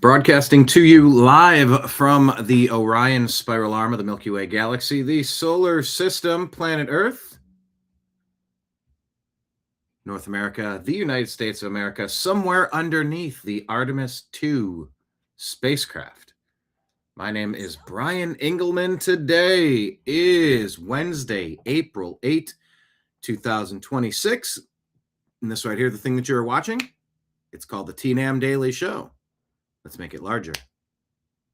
Broadcasting to you live from the Orion spiral arm of the Milky Way galaxy, the solar system, planet Earth, North America, the United States of America, somewhere underneath the Artemis 2 spacecraft. My name is Brian Engelman. Today is Wednesday, April 8, 2026. And this right here, the thing that you're watching, it's called the TNAM Daily Show. Let's make it larger.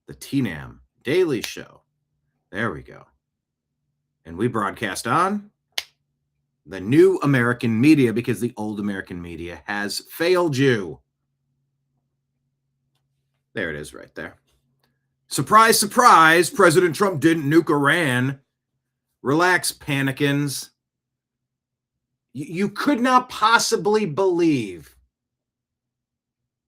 The TNAM Daily Show. There we go. And we broadcast on the new American media because the old American media has failed you. There it is right there. Surprise, surprise, President Trump didn't nuke Iran. Relax, Panicans. You could not possibly believe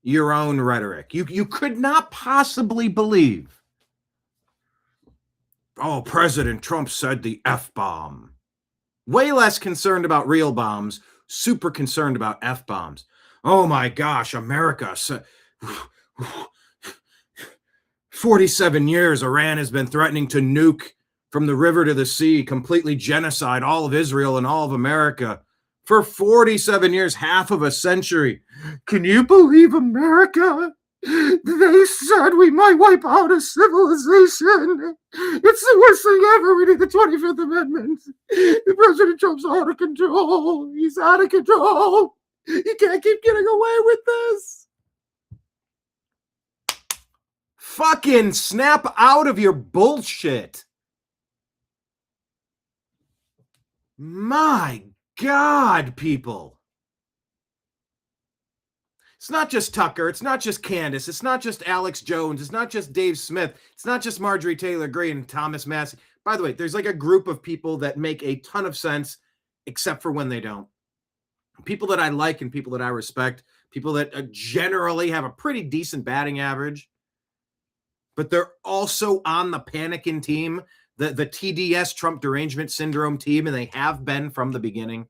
your own rhetoric. You could not possibly believe. Oh, President Trump said the F-bomb. Way less concerned about real bombs, super concerned about F-bombs. Oh my gosh, America. 47 years, Iran has been threatening to nuke from the river to the sea, completely genocide all of Israel and all of America. For 47 years, half of a century. Can you believe America? They said we might wipe out a civilization. It's the worst thing ever. We need the 25th Amendment. President Trump's out of control. He's out of control. You can't keep getting away with this. Fucking snap out of your bullshit. My God, people. It's not just Tucker. It's not just Candace. It's not just Alex Jones. It's not just Dave Smith. It's not just Marjorie Taylor Greene and Thomas Massie. By the way, there's like a group of people that make a ton of sense, except for when they don't. People that I like and people that I respect. People that generally have a pretty decent batting average. But they're also on the Panican team, the TDS, Trump Derangement Syndrome team, and they have been from the beginning.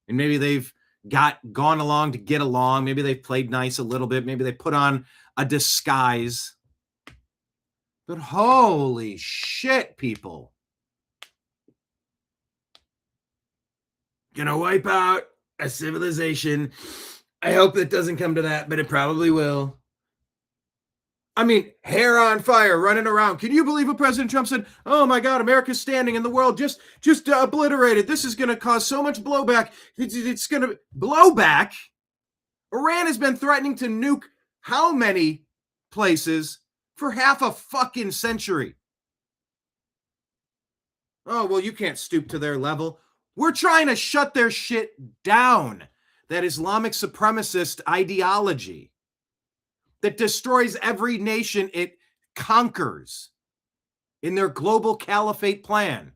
And maybe they've gone along to get along. Maybe they've played nice a little bit. Maybe they put on a disguise. But holy shit, people. Gonna wipe out a civilization. I hope it doesn't come to that, but it probably will. I mean, hair on fire, running around. Can you believe what President Trump said? Oh my God, America's standing in the world just obliterated. This is going to cause so much blowback. It's going to blowback. Iran has been threatening to nuke how many places for half a fucking century? Oh, well, you can't stoop to their level. We're trying to shut their shit down. That Islamic supremacist ideology that destroys every nation it conquers in their global caliphate plan.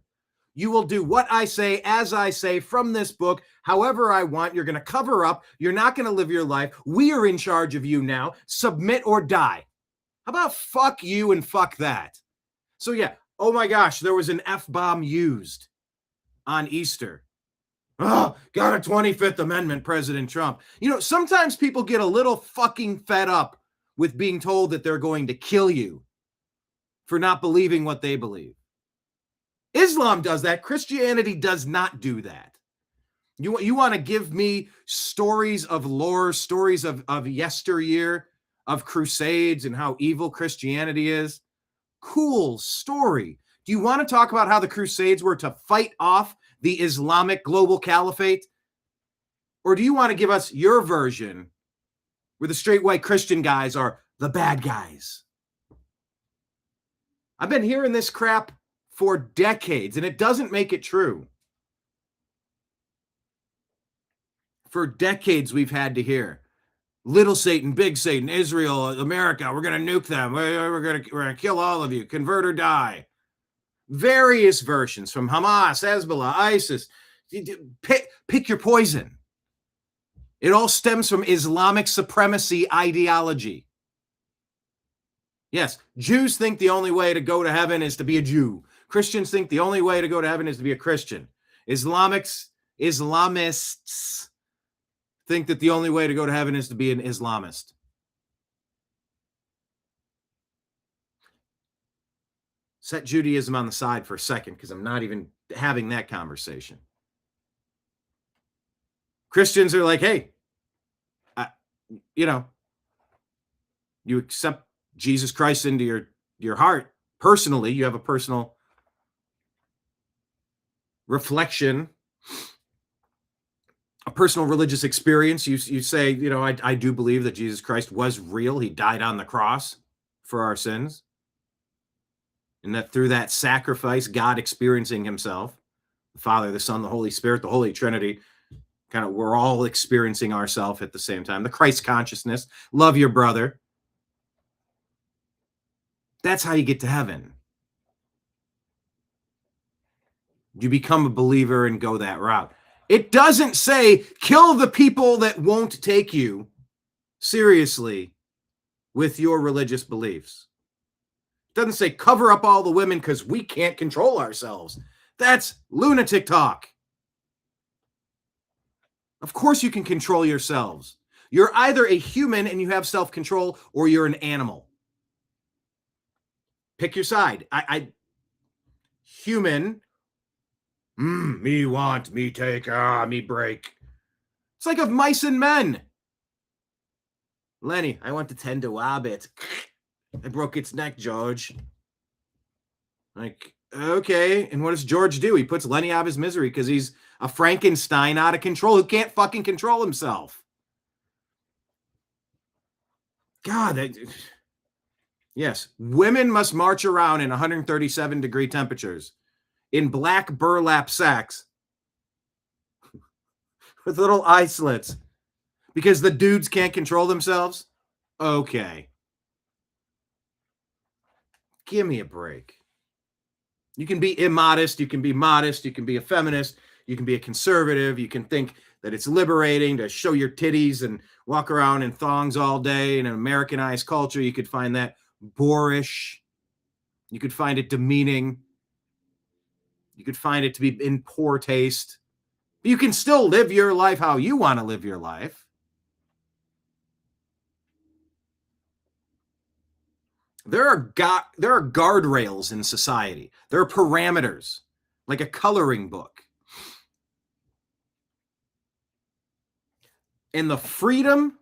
You will do what I say, as I say, from this book, however I want. You're going to cover up. You're not going to live your life. We are in charge of you now. Submit or die. How about fuck you and fuck that? So yeah, oh my gosh, there was an F-bomb used on Easter. Oh, got a 25th Amendment, President Trump. You know, sometimes people get a little fucking fed up with being told that they're going to kill you for not believing what they believe. Islam does that. Christianity does not do that. You want to give me stories of lore, stories of yesteryear, of crusades and how evil Christianity is? Cool story. Do you want to talk about how the crusades were to fight off the Islamic global caliphate? Or do you want to give us your version where the straight white Christian guys are the bad guys? I've been hearing this crap for decades, and it doesn't make it true. For decades, we've had to hear little Satan, big Satan, Israel, America, we're going to nuke them. We're going to kill all of you. Convert or die. Various versions from Hamas, Hezbollah, ISIS. Pick your poison. It all stems from Islamic supremacy ideology. Yes, Jews think the only way to go to heaven is to be a Jew. Christians think the only way to go to heaven is to be a Christian. Islamists think that the only way to go to heaven is to be an Islamist. Set Judaism on the side for a second because I'm not even having that conversation. Christians are like, hey, you accept Jesus Christ into your heart personally. You have a personal reflection, a personal religious experience. You say, I do believe that Jesus Christ was real. He died on the cross for our sins. And that through that sacrifice, God experiencing himself, the Father, the Son, the Holy Spirit, the Holy Trinity, we're all experiencing ourselves at the same time. The Christ consciousness, love your brother. That's how you get to heaven. You become a believer and go that route. It doesn't say kill the people that won't take you seriously with your religious beliefs. It doesn't say cover up all the women because we can't control ourselves. That's lunatic talk. Of course you can control yourselves. You're either a human and you have self-control, or you're an animal. Pick your side. Human. Me want, me take, me break. It's like of mice and men. Lenny, I want to tend to wabbit. I broke its neck, George. Like, okay. And what does George do? He puts Lenny out of his misery because he's a Frankenstein out of control who can't fucking control himself. God, yes. Women must march around in 137-degree temperatures in black burlap sacks with little eye slits because the dudes can't control themselves. Okay. Give me a break. You can be immodest. You can be modest. You can be a feminist. You can be a conservative. You can think that it's liberating to show your titties and walk around in thongs all day in an Americanized culture. You could find that boorish. You could find it demeaning. You could find it to be in poor taste. But you can still live your life how you want to live your life. There are guardrails in society. There are parameters, like a coloring book. And the freedom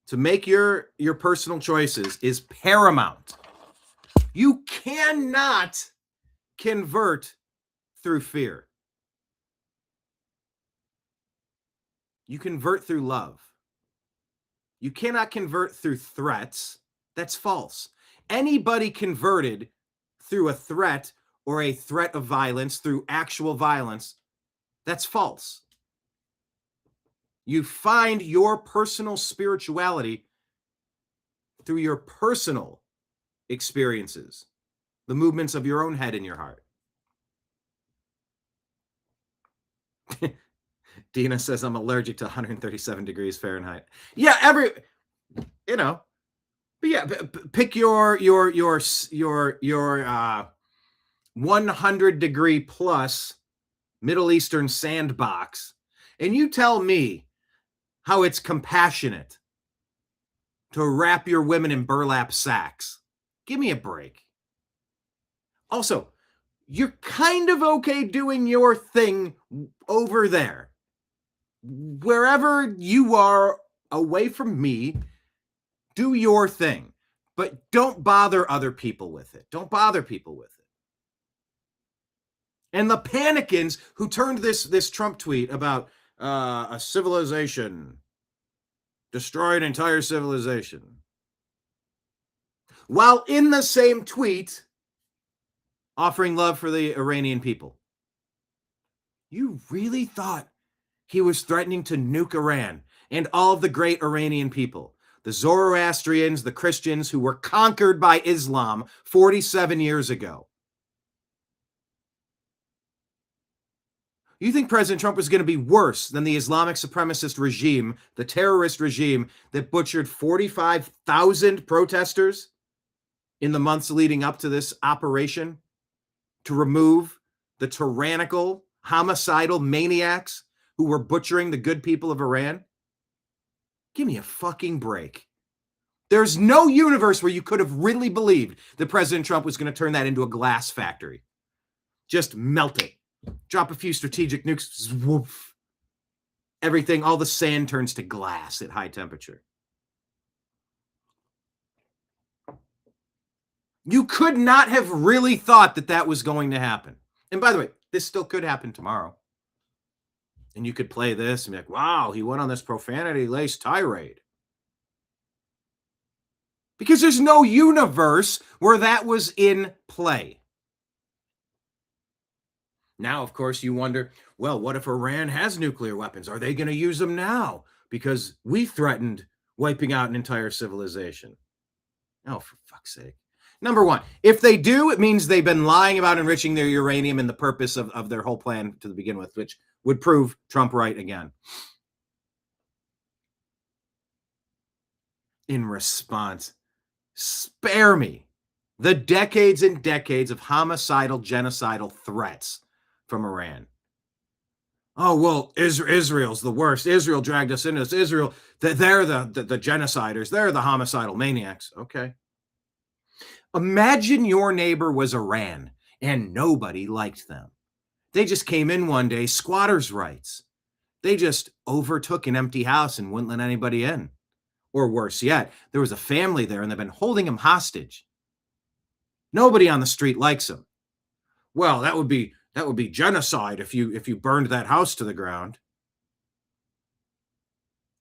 to make your personal choices is paramount. You cannot convert through fear. You convert through love. You cannot convert through threats. That's false. Anybody converted through a threat or a threat of violence, through actual violence, that's false. You find your personal spirituality through your personal experiences, the movements of your own head and your heart. Dina says, I'm allergic to 137 degrees Fahrenheit. Yeah, but yeah, pick your 100-degree plus Middle Eastern sandbox, and you tell me how it's compassionate to wrap your women in burlap sacks. Give me a break. Also, you're kind of okay doing your thing over there. Wherever you are away from me, do your thing, but don't bother other people with it. Don't bother people with it. And the Panicans who turned this Trump tweet about a civilization, destroy an entire civilization, while in the same tweet offering love for the Iranian people. You really thought he was threatening to nuke Iran and all of the great Iranian people, the Zoroastrians, the Christians who were conquered by Islam 47 years ago. You think President Trump was going to be worse than the Islamic supremacist regime, the terrorist regime that butchered 45,000 protesters in the months leading up to this operation to remove the tyrannical, homicidal maniacs who were butchering the good people of Iran? Give me a fucking break. There's no universe where you could have really believed that President Trump was going to turn that into a glass factory. Just melt it. Drop a few strategic nukes. Woof. Everything, all the sand turns to glass at high temperature. You could not have really thought that that was going to happen. And by the way, this still could happen tomorrow. And you could play this and be like, wow, he went on this profanity-laced tirade. Because there's no universe where that was in play. Now, of course, you wonder, well, what if Iran has nuclear weapons? Are they going to use them now? Because we threatened wiping out an entire civilization. Oh, for fuck's sake. Number one, if they do, it means they've been lying about enriching their uranium and the purpose of their whole plan to begin with, which would prove Trump right again. In response, spare me the decades and decades of homicidal, genocidal threats from Iran. Oh, well, Israel's the worst. Israel dragged us into this. Israel, they're the genociders. They're the homicidal maniacs. Okay. Imagine your neighbor was Iran and nobody liked them. They just came in one day, squatters' rights. They just overtook an empty house and wouldn't let anybody in. Or worse yet, there was a family there and they've been holding him hostage. Nobody on the street likes him. Well, that would be genocide if you burned that house to the ground.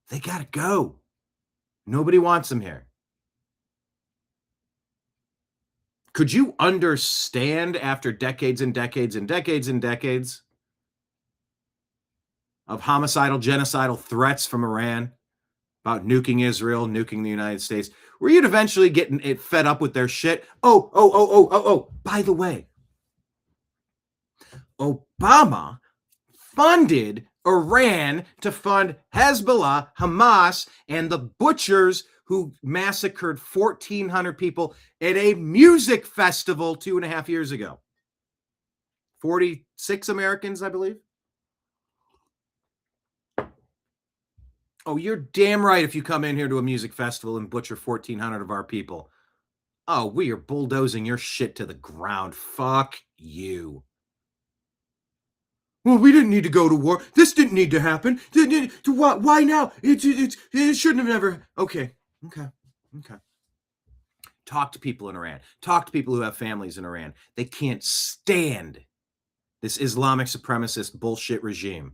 They gotta go. Nobody wants them here. Could you understand after decades and decades and decades and decades of homicidal, genocidal threats from Iran about nuking Israel, nuking the United States, where you'd eventually get it fed up with their shit? Oh, by the way, Obama funded Iran to fund Hezbollah, Hamas, and the butchers who massacred 1,400 people at a music festival 2.5 years ago. 46 Americans, I believe. Oh, you're damn right if you come in here to a music festival and butcher 1,400 of our people. Oh, we are bulldozing your shit to the ground. Fuck you. Well, we didn't need to go to war. This didn't need to happen. Why now? It shouldn't have never. Okay. Talk to people in Iran. Talk to people who have families in Iran. They can't stand this Islamic supremacist bullshit regime.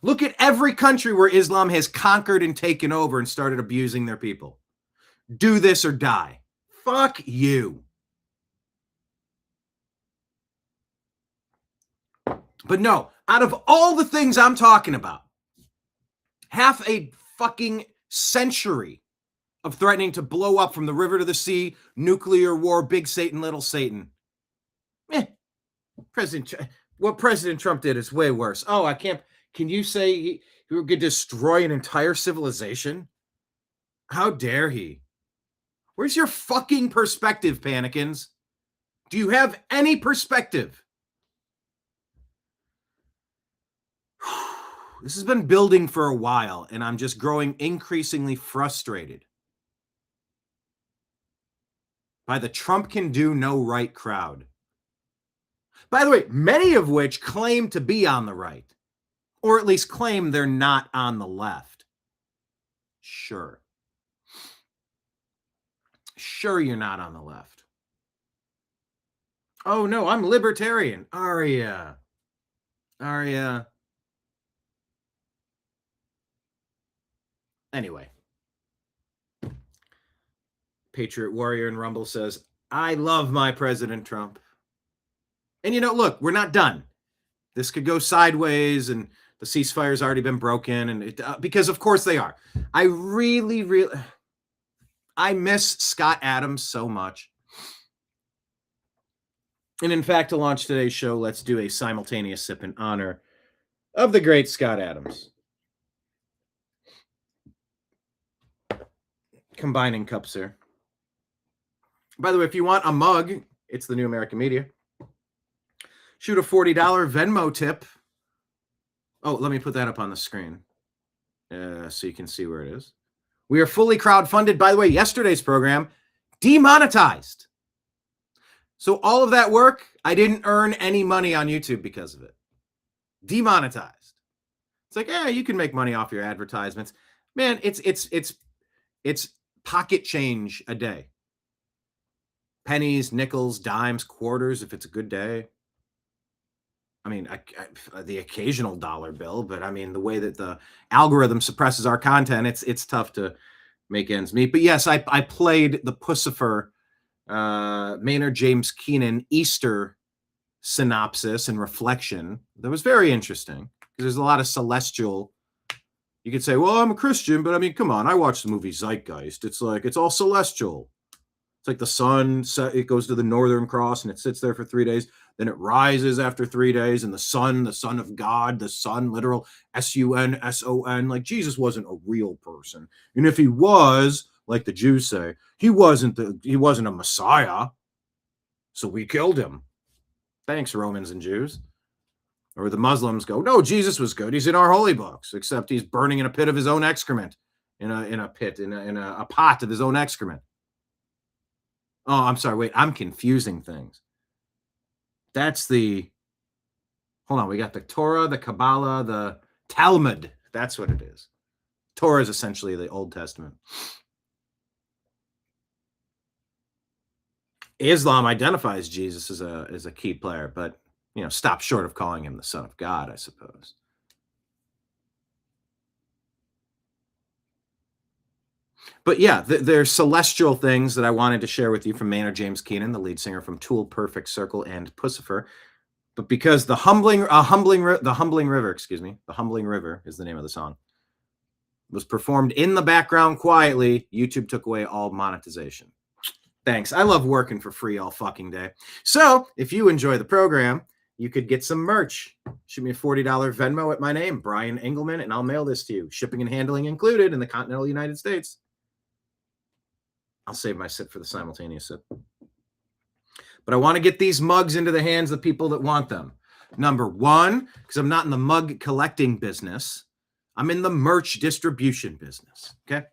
Look at every country where Islam has conquered and taken over and started abusing their people. Do this or die. Fuck you. But no, out of all the things I'm talking about, half a fucking century of threatening to blow up from the river to the sea, nuclear war, big Satan, little Satan. What President Trump did is way worse. Oh, I can't. Can you say he could destroy an entire civilization? How dare he? Where's your fucking perspective, Panicans? Do you have any perspective? This has been building for a while, and I'm just growing increasingly frustrated by the Trump can do no right crowd. By the way, many of which claim to be on the right, or at least claim they're not on the left. Sure, you're not on the left. Oh, no, I'm libertarian. Aria. Anyway. Patriot Warrior in Rumble says, I love my President Trump. And look, we're not done. This could go sideways and the ceasefire's already been broken. And because of course they are. I miss Scott Adams so much. And in fact, to launch today's show, let's do a simultaneous sip in honor of the great Scott Adams. Combining cups here. By the way, if you want a mug, it's the New American Media. Shoot a $40 Venmo tip. Oh, let me put that up on the screen so you can see where it is. We are fully crowdfunded. By the way, yesterday's program, demonetized. So all of that work, I didn't earn any money on YouTube because of it. Demonetized. It's like, yeah, you can make money off your advertisements. Man, it's pocket change a day. Pennies, nickels, dimes, quarters, if it's a good day. I mean, the occasional dollar bill, but I mean, the way that the algorithm suppresses our content, it's tough to make ends meet. But yes, I played the Pussifer, Maynard James Keenan Easter synopsis and reflection. That was very interesting because there's a lot of celestial. You could say, well, I'm a Christian, but I mean, come on, I watched the movie Zeitgeist. It's like, it's all celestial. It's like the sun, it goes to the Northern Cross and it sits there for 3 days. Then it rises after 3 days, and the Son of God, the Son, literal S-U-N, like Jesus wasn't a real person. And if he was, like the Jews say, he wasn't a Messiah. So we killed him. Thanks, Romans and Jews. Or the Muslims go, no, Jesus was good. He's in our holy books, except he's burning in a pit of his own excrement, in a pot of his own excrement. Oh, I'm sorry. Wait, I'm confusing things. That's hold on. We got the Torah, the Kabbalah, the Talmud. That's what it is. Torah is essentially the Old Testament. Islam identifies Jesus as a key player, but, you know, stop short of calling him the Son of God, I suppose. But yeah, there's celestial things that I wanted to share with you from Maynard James Keenan, the lead singer from Tool, Perfect Circle, and Pussifer. But because the Humbling River is the name of the song, was performed in the background quietly, YouTube took away all monetization. Thanks. I love working for free all fucking day. So if you enjoy the program, you could get some merch. Shoot me a $40 Venmo at my name, Brian Engelman, and I'll mail this to you. Shipping and handling included in the continental United States. I'll save my sip for the simultaneous sip. But I want to get these mugs into the hands of the people that want them. Number one, because I'm not in the mug collecting business. I'm in the merch distribution business. Okay.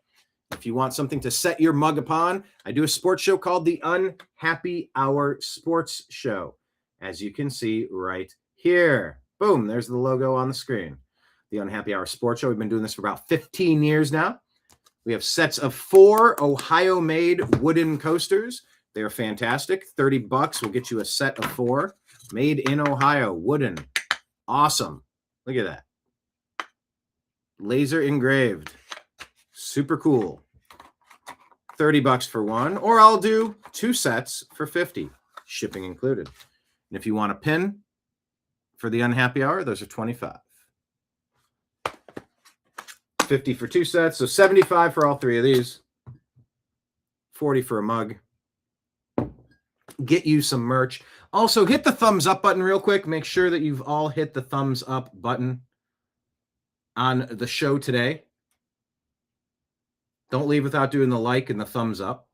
If you want something to set your mug upon, I do a sports show called the Unhappy Hour Sports Show. As you can see right here. Boom, there's the logo on the screen. The Unhappy Hour Sports Show. We've been doing this for about 15 years now. We have sets of 4 Ohio-made wooden coasters. They're fantastic. $30 will get you a set of 4. Made in Ohio, wooden. Awesome. Look at that. Laser engraved. Super cool. $30 for one, or I'll do 2 sets for $50, shipping included. And if you want a pin for the Unhappy Hour, those are $25. $50 for 2 sets, so $75 for all 3 of these. $40 for a mug. Get you some merch. Also, hit the thumbs up button real quick. Make sure that you've all hit the thumbs up button on the show today. Don't leave without doing the like and the thumbs up.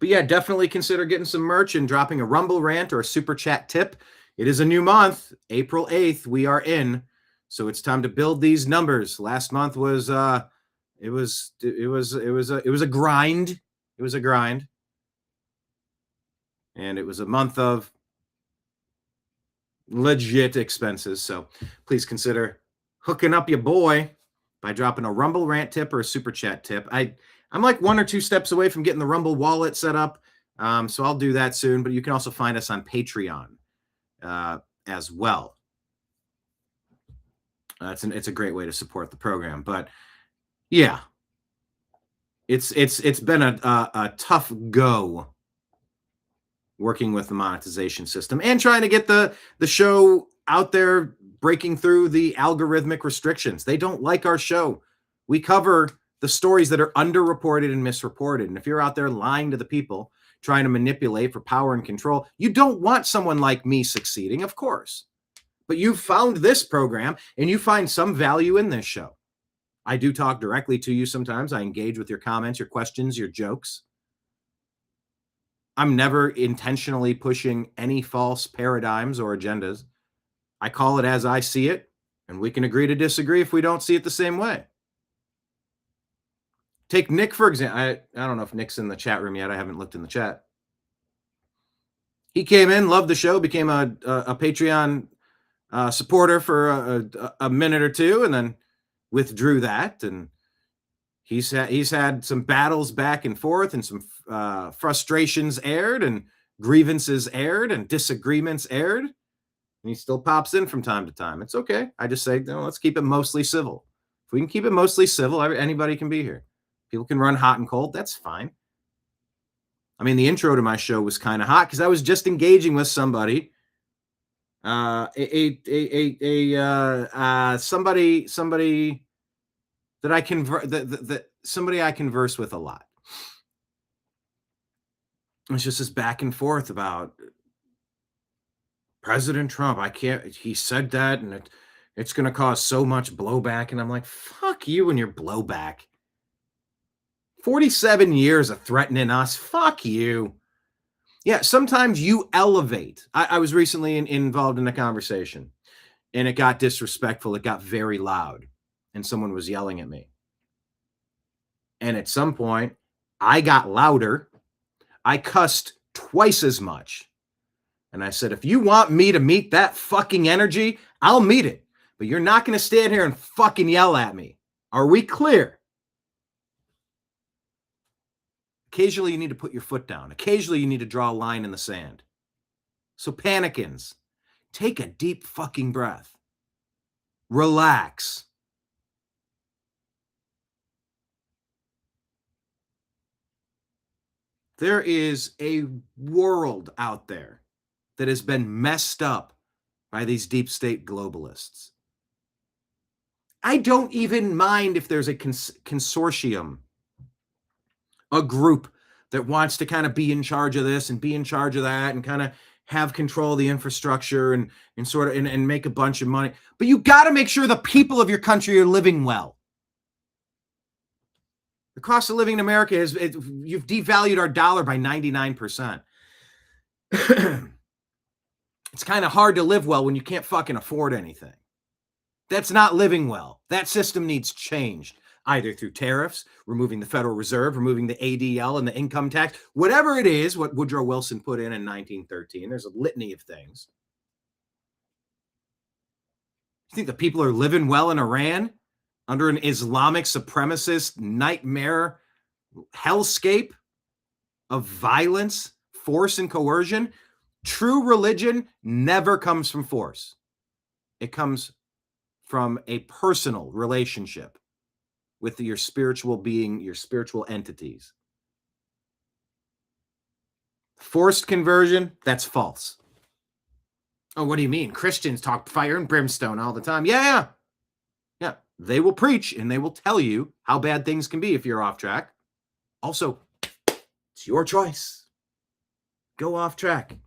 But yeah, definitely consider getting some merch and dropping a Rumble rant or a super chat tip. It is a new month, April 8th. We are in. So it's time to build these numbers. Last month was it was a grind. It was a grind. And it was a month of legit expenses. So please consider hooking up your boy by dropping a Rumble rant tip or a super chat tip. I'm like 1 or 2 steps away from getting the Rumble wallet set up. So I'll do that soon. But you can also find us on Patreon as well. It's a great way to support the program. But yeah, it's been a tough go working with the monetization system and trying to get the show out there, breaking through the algorithmic restrictions. They don't like our show. We cover the stories that are underreported and misreported. And if you're out there lying to the people, trying to manipulate for power and control, you don't want someone like me succeeding, of course. But you found this program and you find some value in this show. I do talk directly to you sometimes. I engage with your comments, your questions, your jokes. I'm never intentionally pushing any false paradigms or agendas. I call it as I see it, and we can agree to disagree if we don't see it the same way. Take Nick, for example. I don't know if Nick's in the chat room yet. I haven't looked in the chat. He came in, loved the show, became a Patreon supporter for a minute or two, and then withdrew that. And he's had some battles back and forth, and some frustrations aired, and grievances aired, and disagreements aired. And he still pops in from time to time. It's okay. I just say, no, let's keep it mostly civil. If we can keep it mostly civil, anybody can be here. People can run hot and cold. That's fine. I mean, the intro to my show was kind of hot because I was just engaging with somebody, somebody that I somebody I converse with a lot. It's just this back and forth about President Trump. He said that, and it's going to cause so much blowback. And I'm like, fuck you and your blowback. 47 years of threatening us. Fuck you. Yeah, sometimes you elevate. I was recently involved in a conversation, and it got disrespectful. It got very loud, and someone was yelling at me. And at some point, I got louder. I cussed twice as much. And I said, if you want me to meet that fucking energy, I'll meet it. But you're not going to stand here and fucking yell at me. Are we clear? Occasionally, you need to put your foot down. Occasionally, you need to draw a line in the sand. So, Panicans, take a deep fucking breath. Relax. There is a world out there that has been messed up by these deep state globalists. I don't even mind if there's a consortium, a group that wants to kind of be in charge of this and be in charge of that and kind of have control of the infrastructure and sort of and make a bunch of money. But you got to make sure the people of your country are living well. The cost of living in America you've devalued our dollar by 99%. It's kind of hard to live well when you can't fucking afford anything. That's not living well. That system needs changed, either through tariffs, removing the Federal Reserve, removing the ADL and the income tax, whatever it is, what Woodrow Wilson put in 1913. There's a litany of things. You think the people are living well in Iran under an Islamic supremacist nightmare hellscape of violence, force, and coercion? True religion never comes from force. It comes from a personal relationship with your spiritual being, your spiritual entities. Forced conversion, that's false. Oh, what do you mean? Christians talk fire and brimstone all the time. Yeah. They will preach and they will tell you how bad things can be if you're off track. Also, it's your choice. Go off track.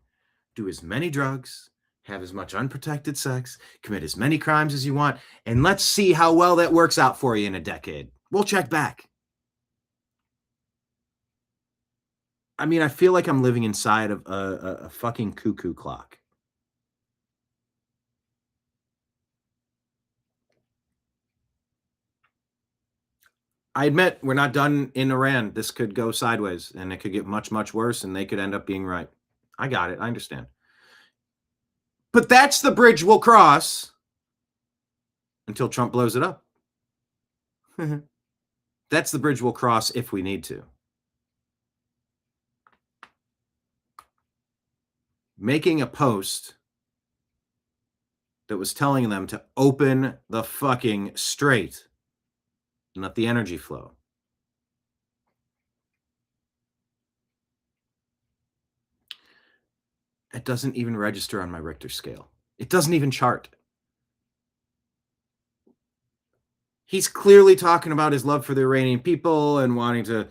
Do as many drugs, have as much unprotected sex, commit as many crimes as you want, and let's see how well that works out for you in a decade. We'll check back. I mean, I feel like I'm living inside of a fucking cuckoo clock. I admit we're not done in Iran. This could go sideways, and it could get much, much worse, and they could end up being right. I got it. I understand. But that's the bridge we'll cross until Trump blows it up. That's the bridge we'll cross if we need to. Making a post that was telling them to open the fucking strait and let the energy flow. It doesn't even register on my Richter scale. It doesn't even chart. He's clearly talking about his love for the Iranian people and wanting to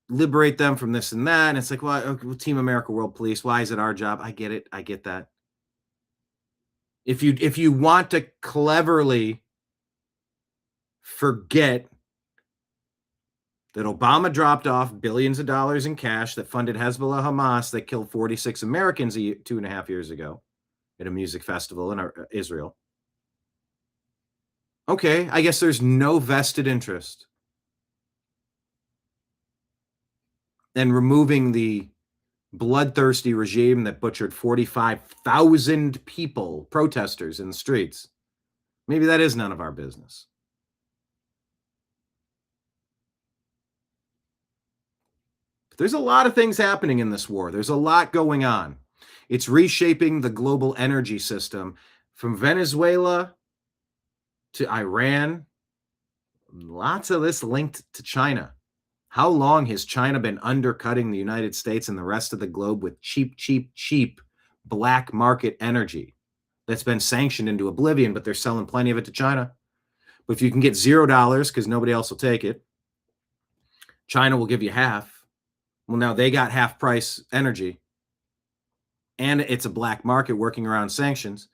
liberate them from this and that. And it's like, well, Team America, World Police, why is it our job? I get it. I get that. If you want to cleverly forget that Obama dropped off billions of dollars in cash that funded Hezbollah Hamas that killed 46 Americans 2.5 years ago at a music festival in Israel. Okay, I guess there's no vested interest. and removing the bloodthirsty regime that butchered 45,000 people, protesters in the streets. Maybe that is none of our business. But there's a lot of things happening in this war. There's a lot going on. It's reshaping the global energy system from Venezuela to Iran. Lots of this linked to China. How long has China been undercutting the United States and the rest of the globe with cheap black market energy that's been sanctioned into oblivion, but they're selling plenty of it to China? But if you can get $0 because nobody else will take it, China will give you half. Well, now they got half price energy, and it's a black market working around sanctions.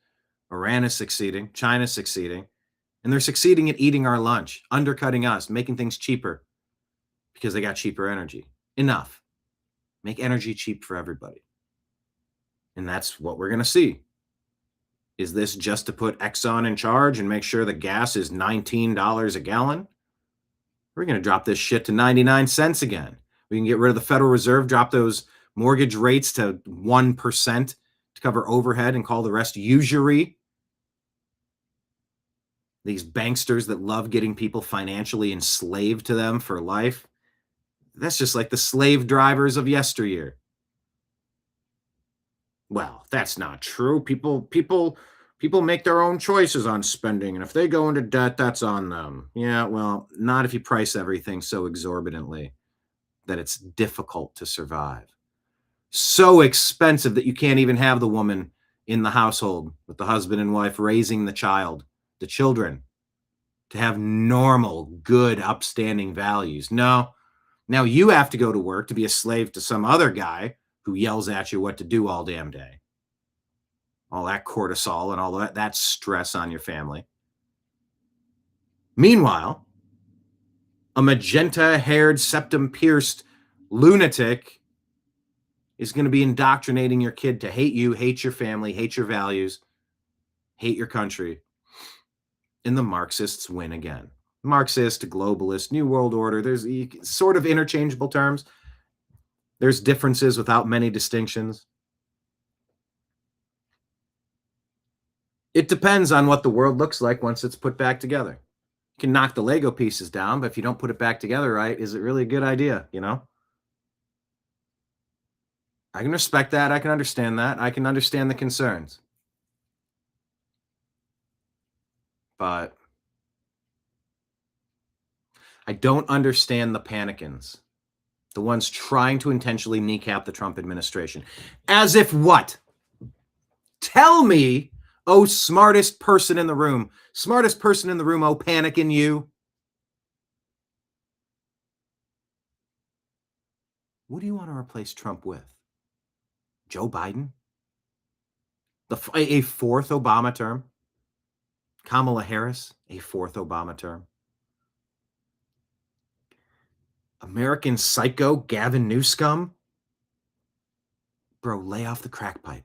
Iran is succeeding. China's succeeding. And they're succeeding at eating our lunch, undercutting us, making things cheaper because they got cheaper energy. Enough. Make energy cheap for everybody. And that's what we're going to see. Is this just to put Exxon in charge and make sure the gas is $19 a gallon? We're going to drop this shit to 99 cents again. We can get rid of the Federal Reserve, drop those mortgage rates to 1% to cover overhead and call the rest usury. These banksters that love getting people financially enslaved to them for life. That's just like the slave drivers of yesteryear. Well, that's not true. People make their own choices on spending, and if they go into debt, that's on them. Yeah, well, not if you price everything so exorbitantly that it's difficult to survive. So expensive that you can't even have the woman in the household with the husband and wife raising the children, to have normal, good, upstanding values. No. Now you have to go to work to be a slave to some other guy who yells at you what to do all damn day. All that cortisol and all that stress on your family. Meanwhile, a magenta-haired, septum-pierced lunatic is going to be indoctrinating your kid to hate you, hate your family, hate your values, hate your country. And the Marxists win again. Marxist, globalist, New World Order, there's sort of interchangeable terms. There's differences without many distinctions. It depends on what the world looks like once it's put back together. You can knock the Lego pieces down, but if you don't put it back together right, is it really a good idea, you know? I can respect that. I can understand that. I can understand the concerns. But I don't understand the Panicans, the ones trying to intentionally kneecap the Trump administration. As if what? Tell me, oh, smartest person in the room, oh, Panican you. What do you want to replace Trump with? Joe Biden? A fourth Obama term? Kamala Harris? A fourth Obama term? American psycho Gavin Newsom? Bro, lay off the crack pipe.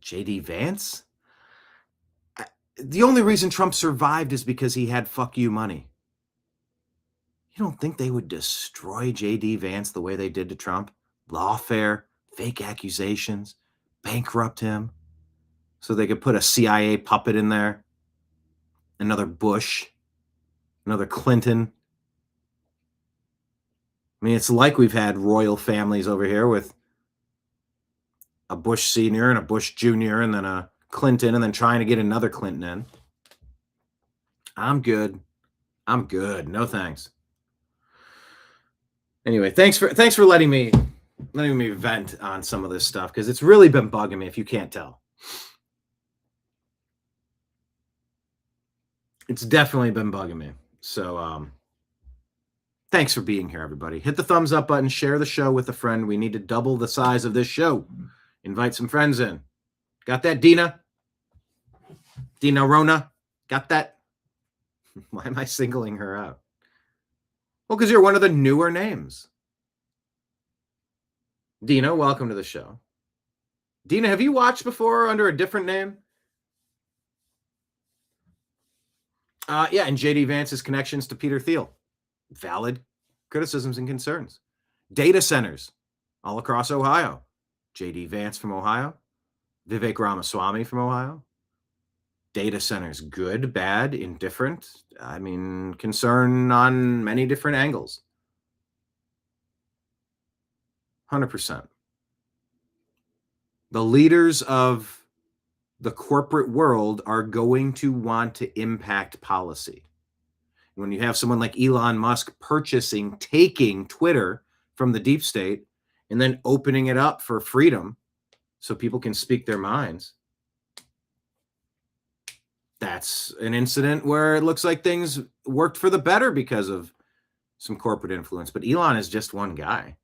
J.D. Vance? The only reason Trump survived is because he had fuck you money. You don't think they would destroy J.D. Vance the way they did to Trump? Lawfare, fake accusations, bankrupt him, so they could put a CIA puppet in there, another Bush, another Clinton. I mean, it's like we've had royal families over here with a Bush Sr. and a Bush Jr. and then a Clinton and then trying to get another Clinton in. I'm good. No thanks. Anyway, thanks for letting me vent on some of this stuff, because it's really been bugging me, if you can't tell. It's definitely been bugging me. So thanks for being here, everybody. Hit the thumbs up button, share the show with a friend. We need to double the size of this show. Invite some friends in. Got that, Dina? Dina Rona? Got that? Why am I singling her out? Well, because you're one of the newer names. Dina, welcome to the show. Dina, have you watched before under a different name? Yeah, and J.D. Vance's connections to Peter Thiel. Valid criticisms and concerns. Data centers all across Ohio. J.D. Vance from Ohio. Vivek Ramaswamy from Ohio. Data centers, good, bad, indifferent. I mean, concern on many different angles. 100%. The leaders of the corporate world are going to want to impact policy. When you have someone like Elon Musk taking Twitter from the deep state and then opening it up for freedom so people can speak their minds, that's an incident where it looks like things worked for the better because of some corporate influence. But Elon is just one guy.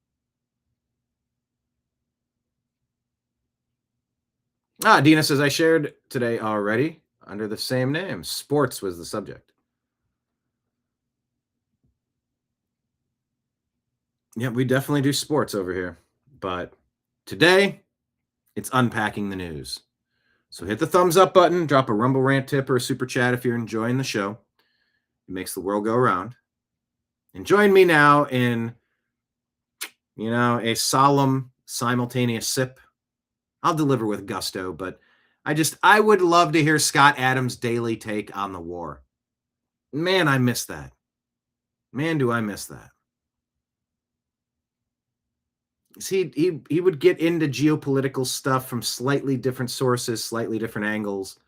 Dina says, I shared today already under the same name. Sports was the subject. Yeah, we definitely do sports over here. But today, it's unpacking the news. So hit the thumbs up button, drop a Rumble Rant tip or a super chat if you're enjoying the show. It makes the world go around. And join me now in, a solemn, simultaneous sip. I'll deliver with gusto, but I would love to hear Scott Adams' daily take on the war. Man, I miss that. Man, do I miss that. See, he would get into geopolitical stuff from slightly different sources, slightly different angles,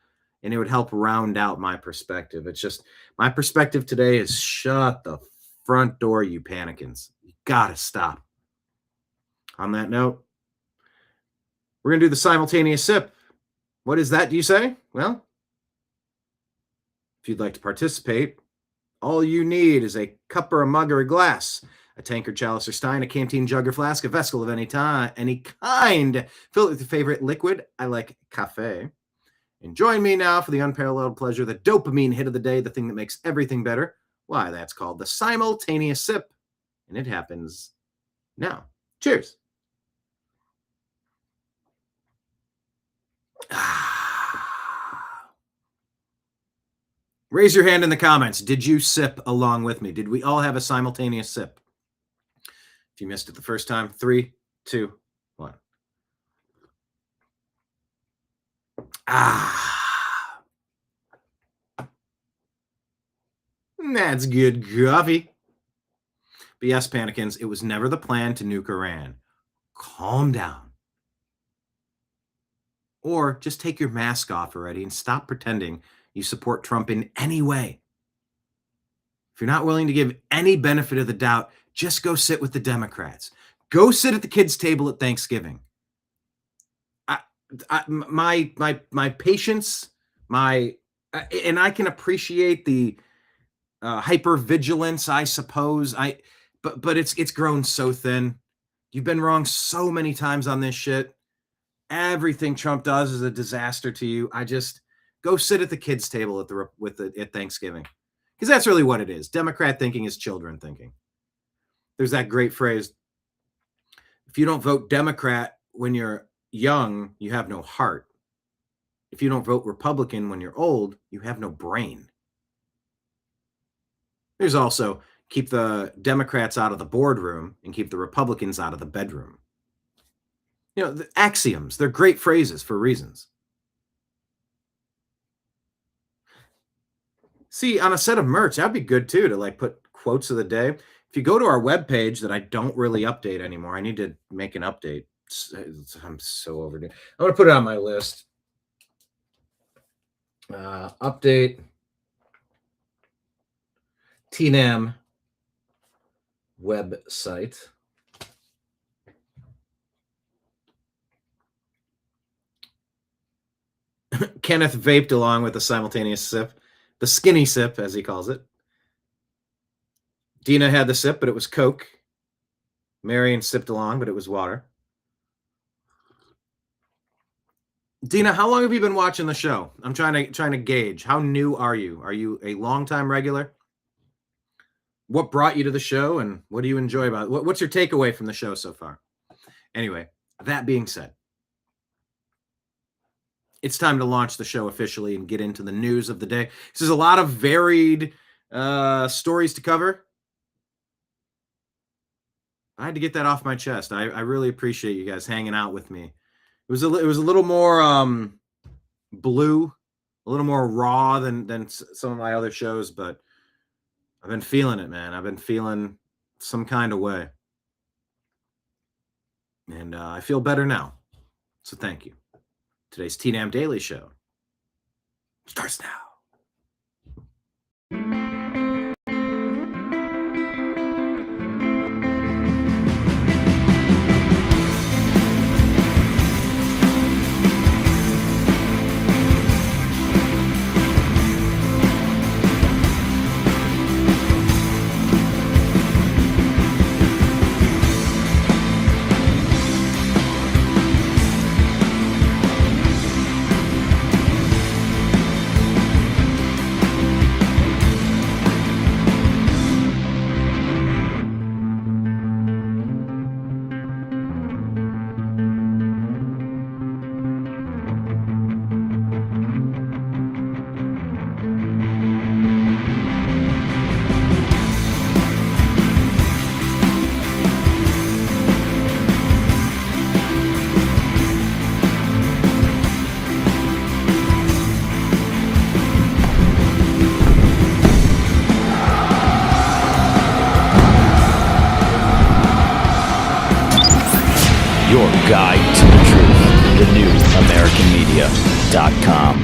and it would help round out my perspective. It's just, my perspective today is shut the front door, you Panicans. You gotta stop. On that note, we're going to do the simultaneous sip. What is that, do you say? Well, if you'd like to participate, all you need is a cup or a mug or a glass, a tankard, chalice, or stein, a canteen, jug, or flask, a vessel of any kind. Fill it with your favorite liquid. I like cafe. And join me now for the unparalleled pleasure, the dopamine hit of the day, the thing that makes everything better. Why, that's called the simultaneous sip. And it happens now. Cheers. Raise your hand in the comments. Did you sip along with me? Did we all have a simultaneous sip? If you missed it the first time, 3, 2, 1. That's good coffee. But yes, Panicans, it was never the plan to nuke Iran. Calm down. Or just take your mask off already and stop pretending you support Trump in any way. If you're not willing to give any benefit of the doubt, just go sit with the Democrats. Go sit at the kids' table at Thanksgiving. My patience, and I can appreciate the hypervigilance, I suppose. But it's grown so thin. You've been wrong so many times on this shit. Everything Trump does is a disaster to you. Go sit at the kids' table at Thanksgiving, because that's really what it is. Democrat thinking is children thinking. There's that great phrase: if you don't vote Democrat when you're young, you have no heart. If you don't vote Republican when you're old, you have no brain. There's also keep the Democrats out of the boardroom and keep the Republicans out of the bedroom. The axioms, they're great phrases for reasons. See, on a set of merch, that'd be good too, to put quotes of the day. If you go to our webpage that I don't really update anymore, I need to make an update. I'm so overdue. I'm going to put it on my list. Update TNAM website. Kenneth vaped along with the simultaneous sip, the skinny sip, as he calls it. Dina had the sip, but it was Coke. Marion sipped along, but it was water. Dina, how long have you been watching the show? I'm trying to gauge. How new are you? Are you a longtime regular? What brought you to the show, and what do you enjoy about it? What's your takeaway from the show so far? Anyway, that being said, it's time to launch the show officially and get into the news of the day. There's a lot of varied stories to cover. I had to get that off my chest. I really appreciate you guys hanging out with me. It was a little more blue, a little more raw than some of my other shows, but I've been feeling it, man. I've been feeling some kind of way, and I feel better now. So thank you. Today's TNAM Daily Show starts now. Your guide to the truth, the new AmericanMedia.com.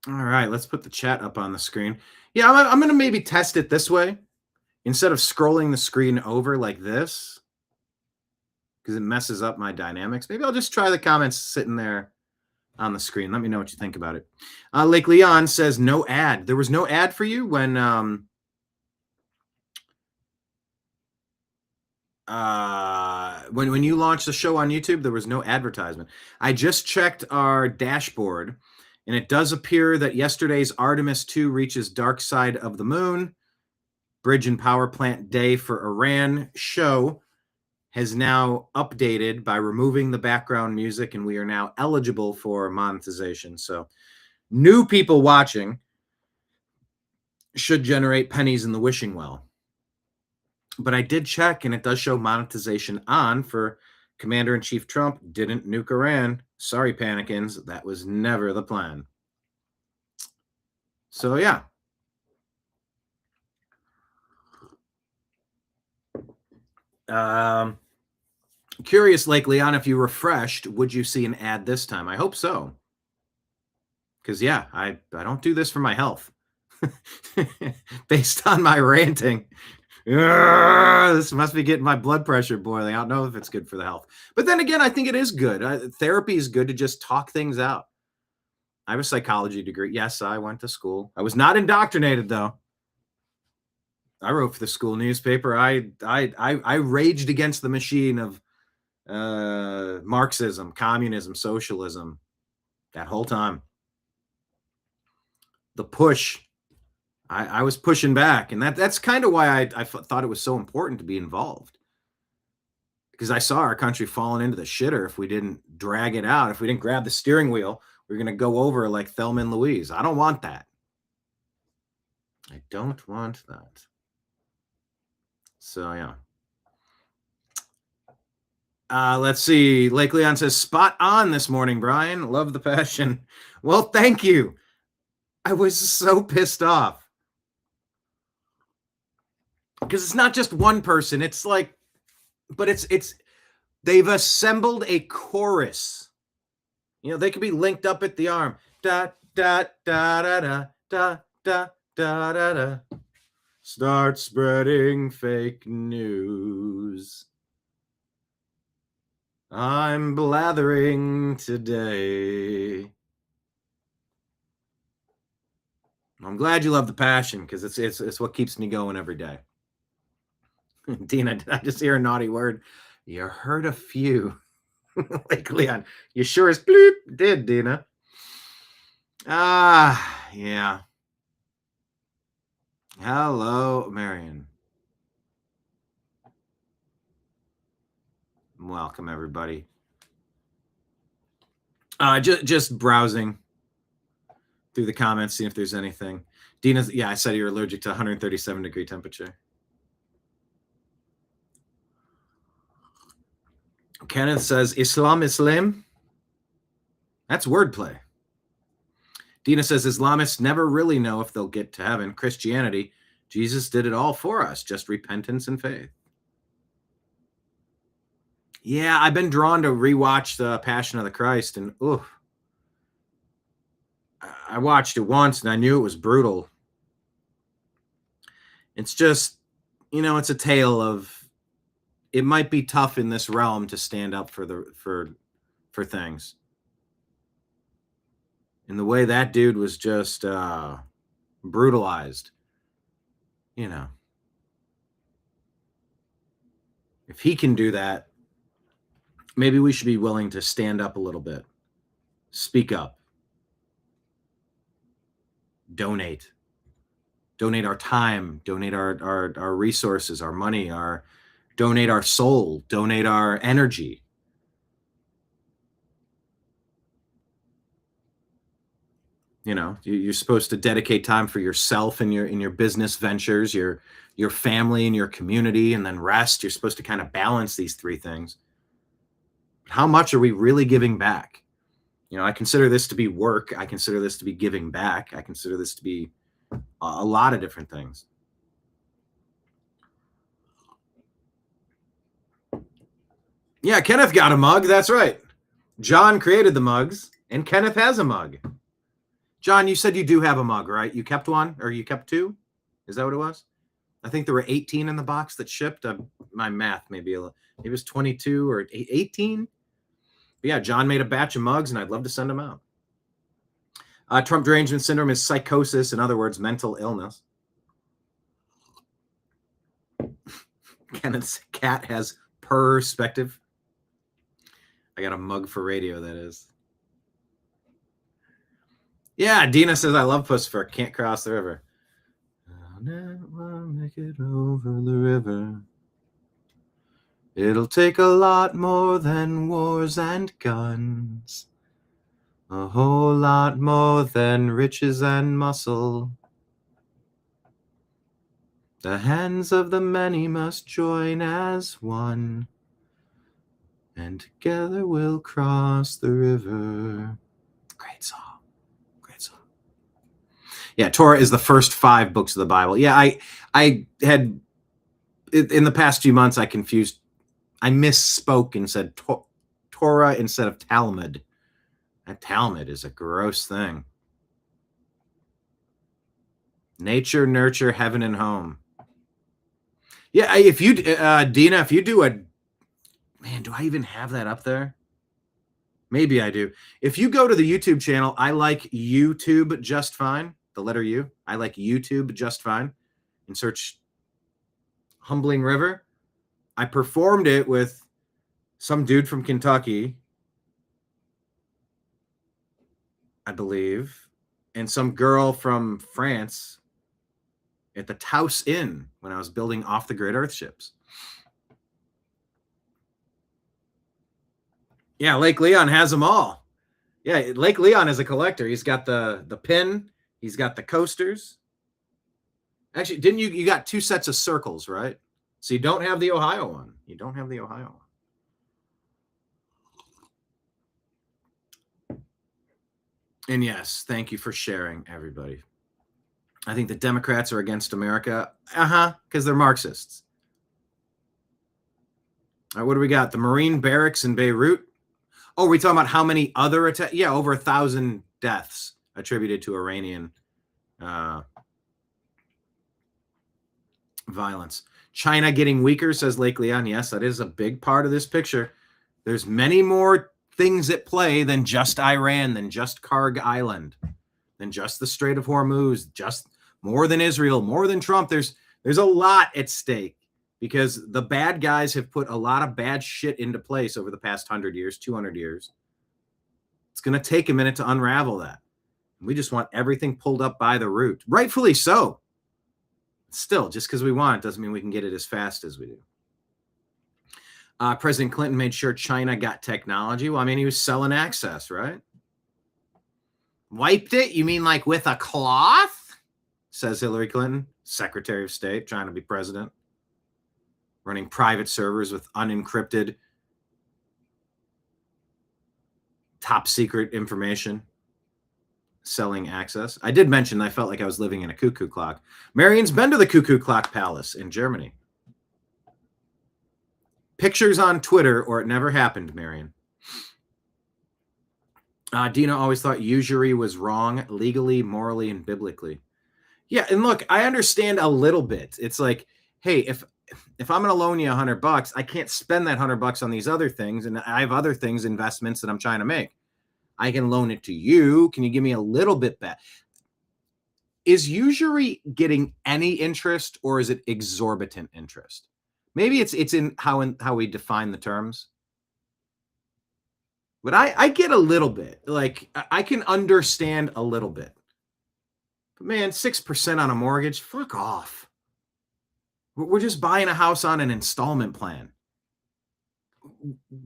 All right, let's put the chat up on the screen. Yeah, I'm going to maybe test it this way instead of scrolling the screen over like this because it messes up my dynamics. Maybe I'll just try the comments sitting there on the screen. Let me know what you think about it. Lake Leon says no ad. There was no ad for you when you launched the show on YouTube. There was no advertisement. I just checked our dashboard, and it does appear that yesterday's Artemis 2 reaches dark side of the moon, bridge and power plant day for Iran show has now updated by removing the background music, and we are now eligible for monetization. So new people watching should generate pennies in the wishing well. But I did check, and it does show monetization on for Commander-in-Chief Trump didn't nuke Iran. Sorry, Panicans. That was never the plan. So, yeah. Curious, Lake Leon, if you refreshed, would you see an ad this time? I hope so. Because, yeah, I don't do this for my health. Based on my ranting. This must be getting my blood pressure boiling. I don't know if it's good for the health. But then again, I think it is good. Therapy is good to just talk things out. I have a psychology degree. Yes, I went to school. I was not indoctrinated, though. I wrote for the school newspaper. I raged against the machine of Marxism, communism, socialism that whole time. The push. I was pushing back, and that's kind of why I thought it was so important to be involved, because I saw our country falling into the shitter if we didn't drag it out. If we didn't grab the steering wheel, we're going to go over like Thelma and Louise. I don't want that. I don't want that. So, yeah. Let's see. Lake Leon says, spot on this morning, Brian. Love the passion. Well, thank you. I was so pissed off. Because it's not just one person. It's like, but it's they've assembled a chorus. You know, they could be linked up at the arm. Da da da da da da da da da da. Start spreading fake news. I'm blathering today. I'm glad you love the passion, because it's what keeps me going every day. Dina, did I just hear a naughty word? You heard a few. Like Leon, you sure as bleep did, Dina. Yeah. Hello, Marion. Welcome, everybody. Just browsing through the comments, see if there's anything. Dina's, yeah, I said you're allergic to 137 degree temperature. Kenneth says, Islam. That's wordplay. Dina says, Islamists never really know if they'll get to heaven. Christianity, Jesus did it all for us, just repentance and faith. Yeah, I've been drawn to rewatch the Passion of the Christ, and I watched it once and I knew it was brutal. It's just, it's a tale of, it might be tough in this realm to stand up for things. And the way that dude was just brutalized, if he can do that, maybe we should be willing to stand up a little bit, speak up, donate our time, donate our resources, our money, donate our soul, donate our energy. You're supposed to dedicate time for yourself and in your business ventures, your family and your community, and then rest. You're supposed to kind of balance these three things. How much are we really giving back? I consider this to be work. I consider this to be giving back. I consider this to be a lot of different things. Yeah, Kenneth got a mug. That's right. John created the mugs, and Kenneth has a mug. John, you said you do have a mug, right? You kept one, or you kept two? Is that what it was? I think there were 18 in the box that shipped. My math maybe it was 22 or 18. But yeah, John made a batch of mugs, and I'd love to send them out. Trump derangement syndrome is psychosis, in other words, mental illness. Kenneth's cat has perspective. I got a mug for radio, that is. Yeah, Dina says, I love Pussifer. Can't cross the river. I'll never make it over the river. It'll take a lot more than wars and guns. A whole lot more than riches and muscle. The hands of the many must join as one. And together we'll cross the river. Great song. Yeah, Torah is the first 5 books of the Bible. Yeah, I had, in the past few months, I misspoke and said Torah instead of Talmud. That Talmud is a gross thing. Nature, nurture, heaven, and home. Yeah, if you, Dina, if you do man, do I even have that up there? Maybe I do. If you go to the YouTube channel, I like YouTube just fine. The letter U. I like YouTube just fine. And search Humbling River. I performed it with some dude from Kentucky, I believe, and some girl from France at the Taos Inn when I was building off-the-grid Earthships. Yeah, Lake Leon has them all. Yeah, Lake Leon is a collector. He's got the pin. He's got the coasters. Actually, didn't you got 2 sets of circles, right? So you don't have the Ohio one. You don't have the Ohio one. And yes, thank you for sharing, everybody. I think the Democrats are against America. Because they're Marxists. All right, what do we got? The Marine barracks in Beirut. Oh, we talking about how many other attacks? Yeah, over 1,000 deaths attributed to Iranian violence. China getting weaker, says Lake Leon. Yes, that is a big part of this picture. There's many more things at play than just Iran, than just Karg Island, than just the Strait of Hormuz, just more than Israel, more than Trump. There's a lot at stake because the bad guys have put a lot of bad shit into place over the past 100 years, 200 years. It's going to take a minute to unravel that. We just want everything pulled up by the root. Rightfully so. Still, just because we want it doesn't mean we can get it as fast as we do. President Clinton made sure China got technology. Well, I mean, he was selling access, right? Wiped it? You mean like with a cloth? Says Hillary Clinton, Secretary of State, trying to be president. Running private servers with unencrypted, top secret information. Selling access. I did mention I felt like I was living in a cuckoo clock. Marion's been to the Cuckoo Clock Palace in Germany. Pictures on Twitter, or it never happened, Marion. Dina always thought usury was wrong legally, morally, and biblically. Yeah, and look, I understand a little bit. It's like, hey, if I'm going to loan you $100, I can't spend that $100 on these other things, and I have other things, investments that I'm trying to make. I can loan it to you. Can you give me a little bit back? Is usury getting any interest, or is it exorbitant interest? Maybe it's in how we define the terms. But I get a little bit. Like, I can understand a little bit. But man, 6% on a mortgage, fuck off. We're just buying a house on an installment plan.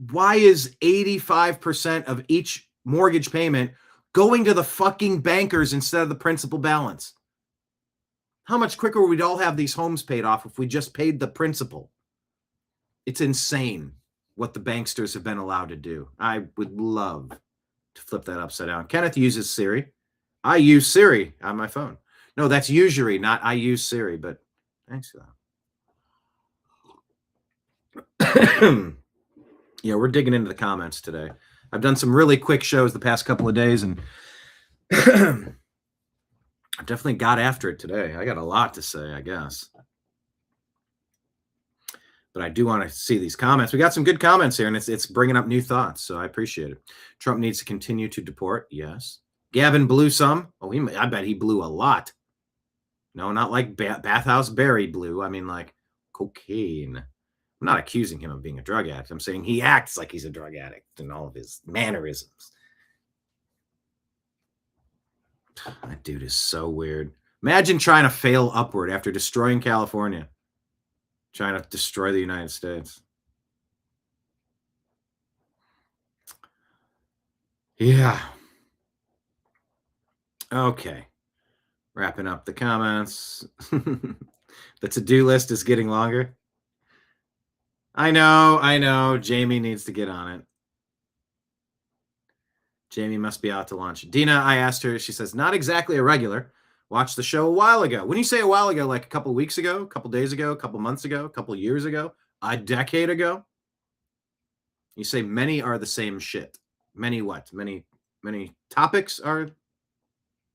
Why is 85% of each mortgage payment going to the fucking bankers instead of the principal balance? How much quicker would we all have these homes paid off if we just paid the principal? It's insane what the banksters have been allowed to do. I would love to flip that upside down. Kenneth uses Siri. I use Siri on my phone. No, that's usury, not I use Siri, but thanks for that. Yeah, we're digging into the comments today. I've done some really quick shows the past couple of days, and I definitely got after it today. I got a lot to say, I guess. But I do want to see these comments. We got some good comments here, and it's bringing up new thoughts, so I appreciate it. Trump needs to continue to deport. Yes. Gavin blew some. Oh, I bet he blew a lot. No, not like Bathhouse Barry blew. I mean, like cocaine. I'm not accusing him of being a drug addict. I'm saying he acts like he's a drug addict in all of his mannerisms. That dude is so weird. Imagine trying to fail upward after destroying California. Trying to destroy the United States. Yeah. Okay. Wrapping up the comments. The to-do list is getting longer. I know. Jamie needs to get on it. Jamie must be out to lunch. Dina, I asked her, she says, not exactly a regular. Watched the show a while ago. When you say a while ago, like a couple weeks ago, a couple days ago, a couple months ago, a couple years ago, a decade ago? You say many are the same shit. Many what? Many topics are?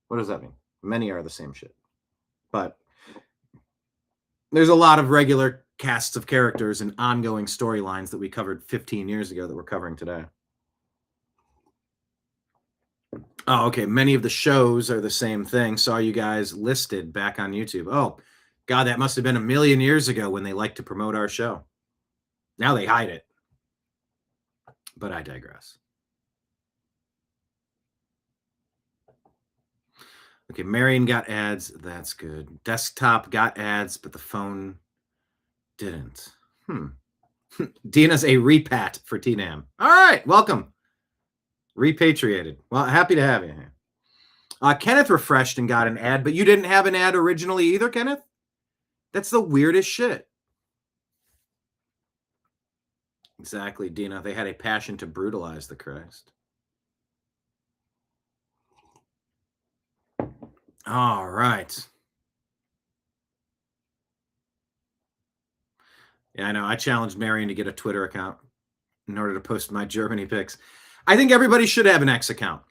What does that mean? Many are the same shit. But there's a lot of regular casts of characters and ongoing storylines that we covered 15 years ago that we're covering today. Oh, okay. Many of the shows are the same thing. Saw you guys listed back on YouTube. Oh, God, that must have been a million years ago when they liked to promote our show. Now they hide it. But I digress. Okay, Marion got ads. That's good. Desktop got ads, but the phone didn't. Dina's a repat for TNAM. All right, welcome. Repatriated. Well, happy to have you here. Kenneth refreshed and got an ad, but you didn't have an ad originally either, Kenneth? That's the weirdest shit. Exactly, Dina. They had a passion to brutalize the Christ. All right. Yeah, I know. I challenged Marion to get a Twitter account in order to post my Germany pics. I think everybody should have an X account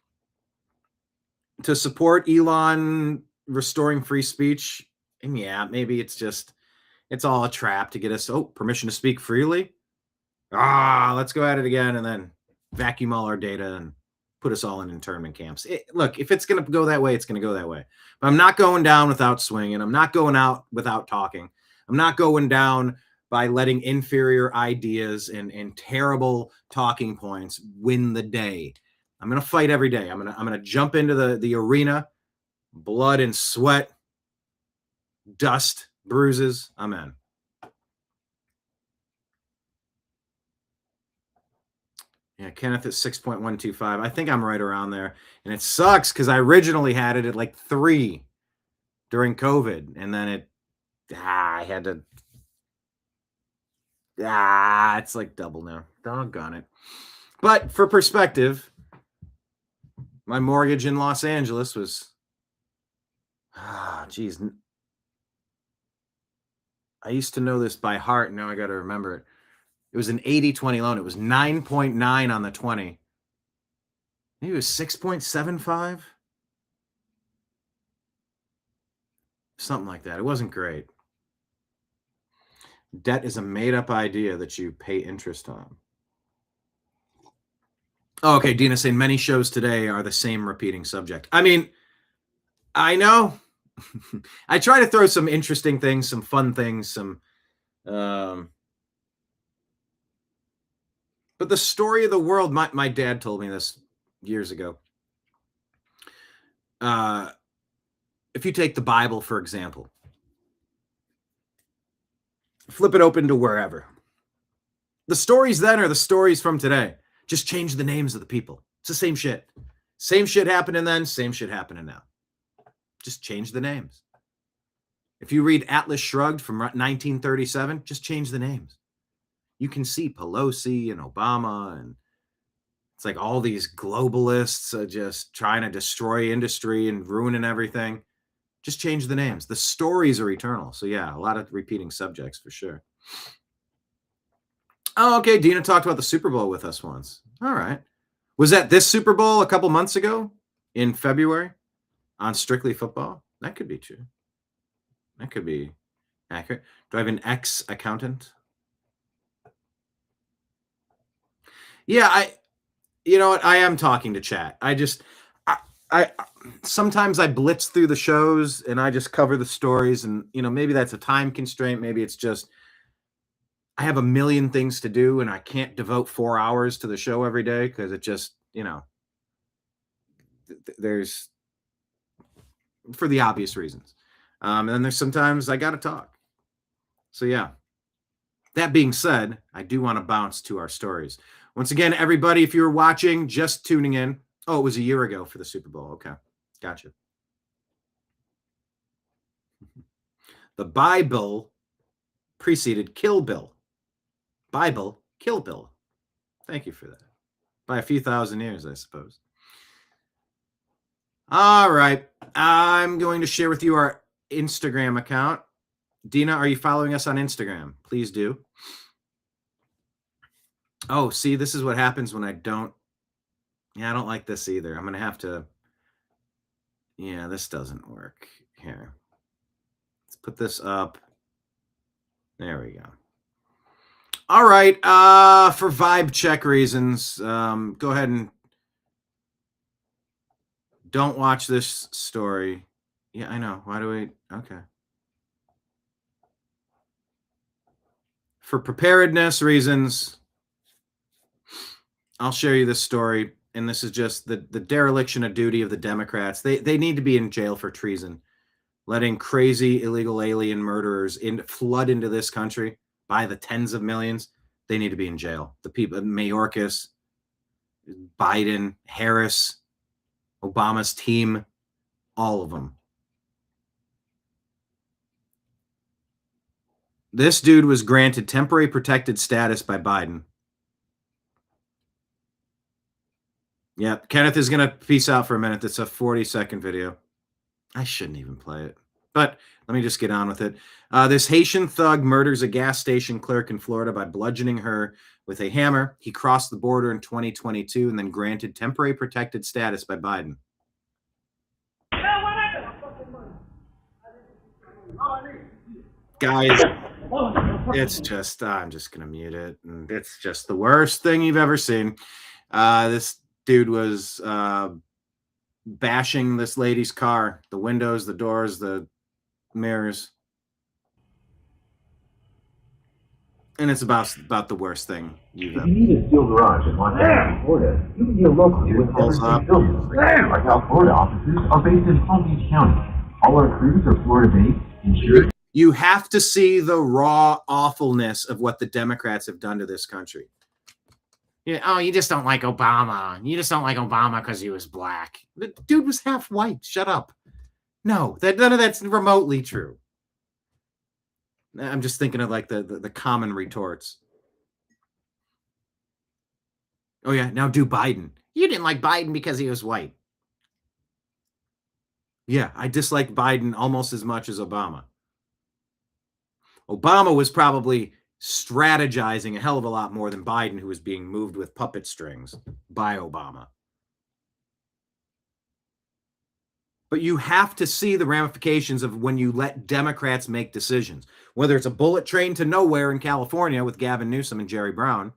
to support Elon restoring free speech. And yeah, maybe it's all a trap to get us, permission to speak freely. Let's go at it again and then vacuum all our data and put us all in internment camps. Look, if it's going to go that way, it's going to go that way. But I'm not going down without swinging. I'm not going out without talking. I'm not going down by letting inferior ideas and terrible talking points win the day. I'm going to fight every day. I'm going to jump into the arena, blood and sweat, dust, bruises. I'm in. Yeah, Kenneth is 6.125. I think I'm right around there. And it sucks because I originally had it at like 3 during COVID. And then I had to. It's like double now. Doggone it. But for perspective, my mortgage in Los Angeles was. Geez. I used to know this by heart. Now I got to remember it. It was an 80-20 loan. It was 9.9 on the 20. Maybe it was 6.75. Something like that. It wasn't great. Debt is a made-up idea that you pay interest on. Oh, okay, Dina saying many shows today are the same repeating subject. I mean, I know. I try to throw some interesting things, some fun things, some... But the story of the world, my dad told me this years ago. If you take the Bible, for example, flip it open to wherever. The stories then are the stories from today. Just change the names of the people. It's the same shit. Same shit happening then, same shit happening now. Just change the names. If you read Atlas Shrugged from 1937, just change the names. You can see Pelosi and Obama, and it's like all these globalists are just trying to destroy industry and ruining everything. Just change the names. The stories are eternal. So yeah, a lot of repeating subjects for sure. Oh, okay. Dina talked about the Super Bowl with us once. All right. Was that this Super Bowl a couple months ago in February on Strictly Football? That could be true. That could be accurate. Do I have an ex-accountant? Yeah, you know what? I am talking to chat. I sometimes I blitz through the shows and I just cover the stories, and maybe that's a time constraint. Maybe it's just I have a million things to do and I can't devote 4 hours to the show every day because it just, there's for the obvious reasons. And then there's sometimes I got to talk. So yeah, that being said, I do want to bounce to our stories. Once again, everybody, if you're watching, just tuning in. Oh, it was a year ago for the Super Bowl. Okay. Gotcha. The Bible preceded Kill Bill. Bible, Kill Bill. Thank you for that. By a few thousand years, I suppose. All right. I'm going to share with you our Instagram account. Dina, are you following us on Instagram? Please do. Oh, see, this is what happens when I don't. Yeah, I don't like this either. I'm going to have to. Yeah, this doesn't work. Here. Let's put this up. There we go. All right. For vibe check reasons, go ahead and don't watch this story. Yeah, I know. Why do we? Okay. For preparedness reasons, I'll share you this story. And this is just the dereliction of duty of the Democrats. They need to be in jail for treason. Letting crazy illegal alien murderers flood into this country by the tens of millions. They need to be in jail. The people, Mayorkas, Biden, Harris, Obama's team, all of them. This dude was granted temporary protected status by Biden. Yeah, Kenneth is going to peace out for a minute. That's a 40-second video. I shouldn't even play it, but let me just get on with it. This Haitian thug murders a gas station clerk in Florida by bludgeoning her with a hammer. He crossed the border in 2022 and then granted temporary protected status by Biden. Guys, it's just, I'm just going to mute it. And it's just the worst thing you've ever seen. This dude was bashing this lady's car, the windows, the doors, the mirrors. And it's about the worst thing you've ever. If you need a steel garage in Montana, Florida, you can deal locally with Evergreen Builders. Our South Florida offices are based in Palm Beach County. All our crews are Florida-based, insured. You have to see the raw awfulness of what the Democrats have done to this country. Yeah, oh, you just don't like Obama. You just don't like Obama because he was black. The dude was half white. Shut up. No, none of that's remotely true. I'm just thinking of like the common retorts. Oh yeah, now do Biden. You didn't like Biden because he was white. Yeah, I dislike Biden almost as much as Obama. Obama was probably strategizing a hell of a lot more than Biden, who was being moved with puppet strings by Obama. But you have to see the ramifications of when you let Democrats make decisions, whether it's a bullet train to nowhere in California with Gavin Newsom and Jerry Brown.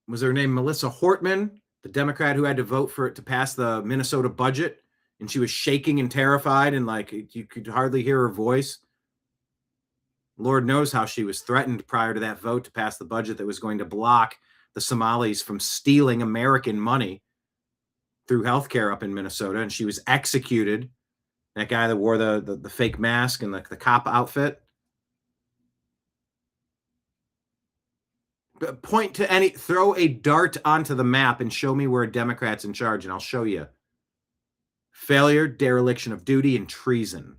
Was her name Melissa Hortman, the Democrat who had to vote for it to pass the Minnesota budget? And she was shaking and terrified, and like you could hardly hear her voice. Lord knows how she was threatened prior to that vote to pass the budget that was going to block the Somalis from stealing American money through healthcare up in Minnesota. And she was executed. That guy that wore the fake mask and the cop outfit. Point to throw a dart onto the map and show me where a Democrat's in charge, and I'll show you. Failure, dereliction of duty, and treason.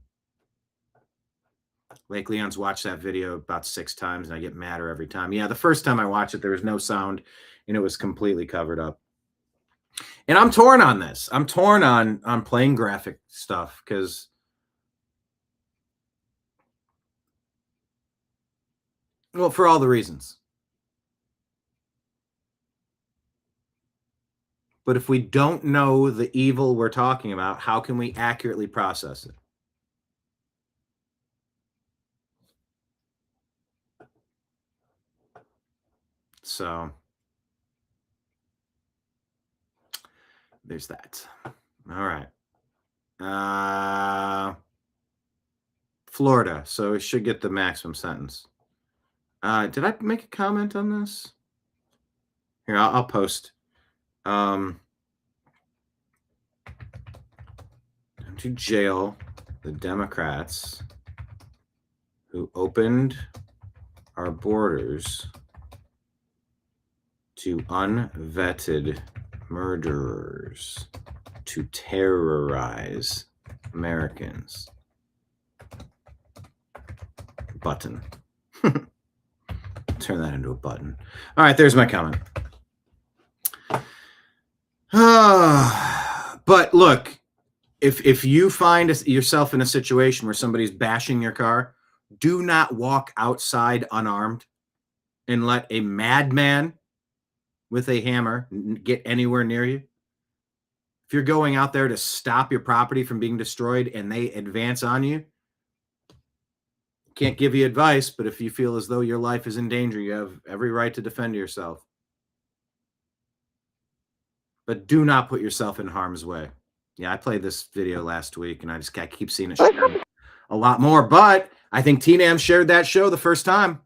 Lake Leon's watched that video about 6 times, and I get madder every time. Yeah, the first time I watched it, there was no sound, and it was completely covered up. And I'm torn on this. I'm torn on playing graphic stuff because, well, for all the reasons. But if we don't know the evil we're talking about, how can we accurately process it? So there's that. All right. Florida. So it should get the maximum sentence. Did I make a comment on this? Here, I'll post. To jail the Democrats who opened our borders to unvetted murderers to terrorize Americans. Button. Turn that into a button. All right, there's my comment. But look, if you find yourself in a situation where somebody's bashing your car, do not walk outside unarmed and let a madman with a hammer get anywhere near you. If you're going out there to stop your property from being destroyed and they advance on you, can't give you advice, but if you feel as though your life is in danger, you have every right to defend yourself. But do not put yourself in harm's way. Yeah, I played this video last week, and I keep seeing it shared a lot more. But I think TNAM shared that show the first time,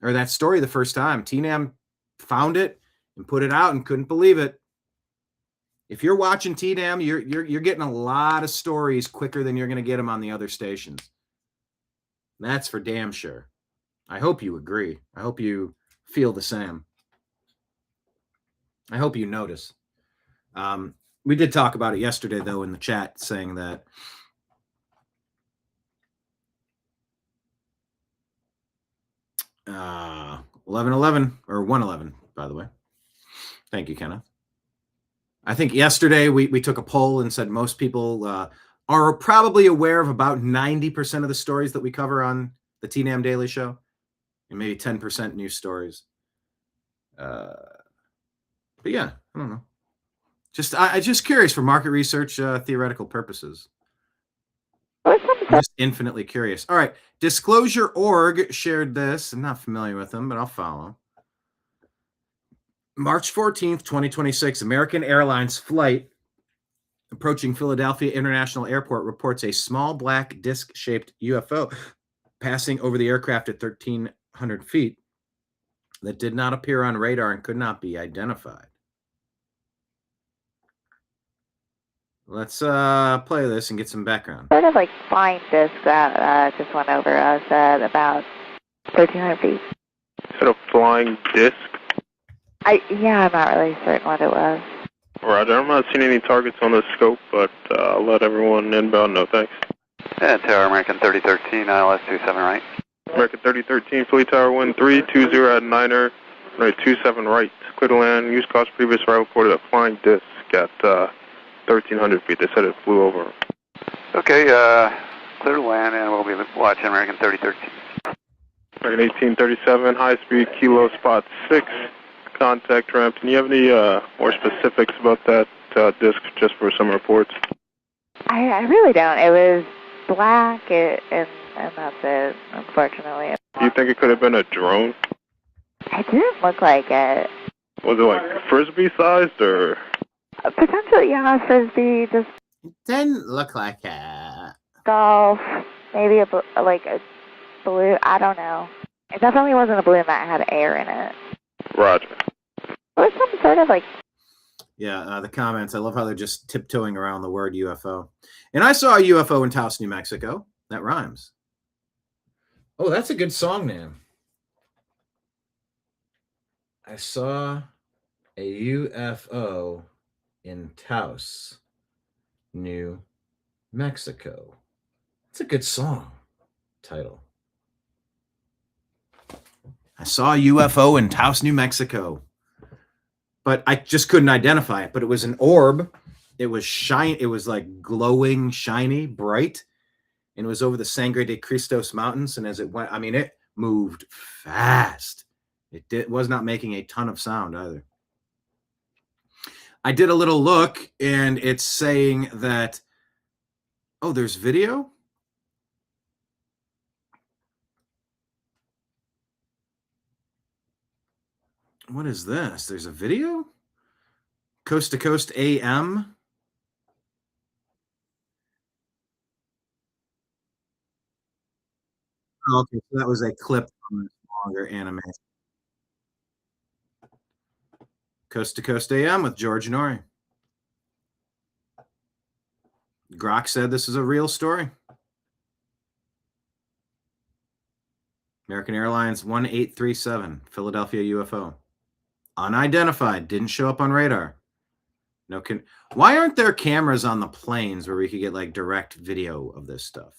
or that story the first time. TNAM found it and put it out and couldn't believe it. If you're watching TNAM, you're getting a lot of stories quicker than you're going to get them on the other stations. That's for damn sure. I hope you agree. I hope you feel the same. I hope you notice. We did talk about it yesterday, though, in the chat, saying that uh, 11/11 or 1/11, by the way. Thank you, Kenneth. I think yesterday we took a poll and said most people are probably aware of about 90% of the stories that we cover on the TNAM Daily Show, and maybe 10% new stories. But yeah, I don't know. I'm just curious for market research, theoretical purposes. I'm just infinitely curious. All right. Disclosure.org shared this. I'm not familiar with them, but I'll follow. March 14th, 2026, American Airlines flight approaching Philadelphia International Airport reports a small black disc-shaped UFO passing over the aircraft at 1,300 feet that did not appear on radar and could not be identified. Let's play this and get some background. Sort of like flying disc that just went over us at about 1,300 feet. Is that a flying disc? Yeah, I'm not really certain what it was. Roger, I'm not seeing any targets on the scope, but I'll let everyone inbound know, thanks. Yeah, Tower American 3013, ILS 27 right. American 3013, Philly Tower 1320 at Niner, right 27 right. Clear to land, use cost previous arrival reported a flying disc at 1,300 feet. They said it flew over. Okay, clear to land, and we'll be watching American 3013. American 1837, high speed, kilo spot 6, contact ramp. Can you have any more specifics about that disc just for some reports? I really don't. It was black, and that's it, unfortunately. Do you think it could have been a drone? It didn't look like it. Was it like Frisbee sized or? Potentially, yeah, Frisbee, just It didn't look like it. golf, maybe a balloon, I don't know. It definitely wasn't a balloon that had air in it. Roger. It was some sort of Yeah, the comments. I love how they're just tiptoeing around the word UFO. And I saw a UFO in Taos, New Mexico. That rhymes. Oh, that's a good song name. I saw a UFO in Taos, New Mexico. It's a good song title. I saw a UFO in Taos, New Mexico. But I just couldn't identify it. But it was an orb. It was shiny. It was like glowing, shiny, bright. And it was over the Sangre de Cristos mountains. And as it went, I mean, it moved fast. It was not making a ton of sound either. I did a little look, and it's saying that, oh, there's video? What is this? There's a video? Coast to Coast AM. Oh, okay, so that was a clip from this longer animation. Coast to Coast AM with George Norrie. Grok said this is a real story. American Airlines 1837, Philadelphia UFO. Unidentified, didn't show up on radar. Why aren't there cameras on the planes where we could get like direct video of this stuff?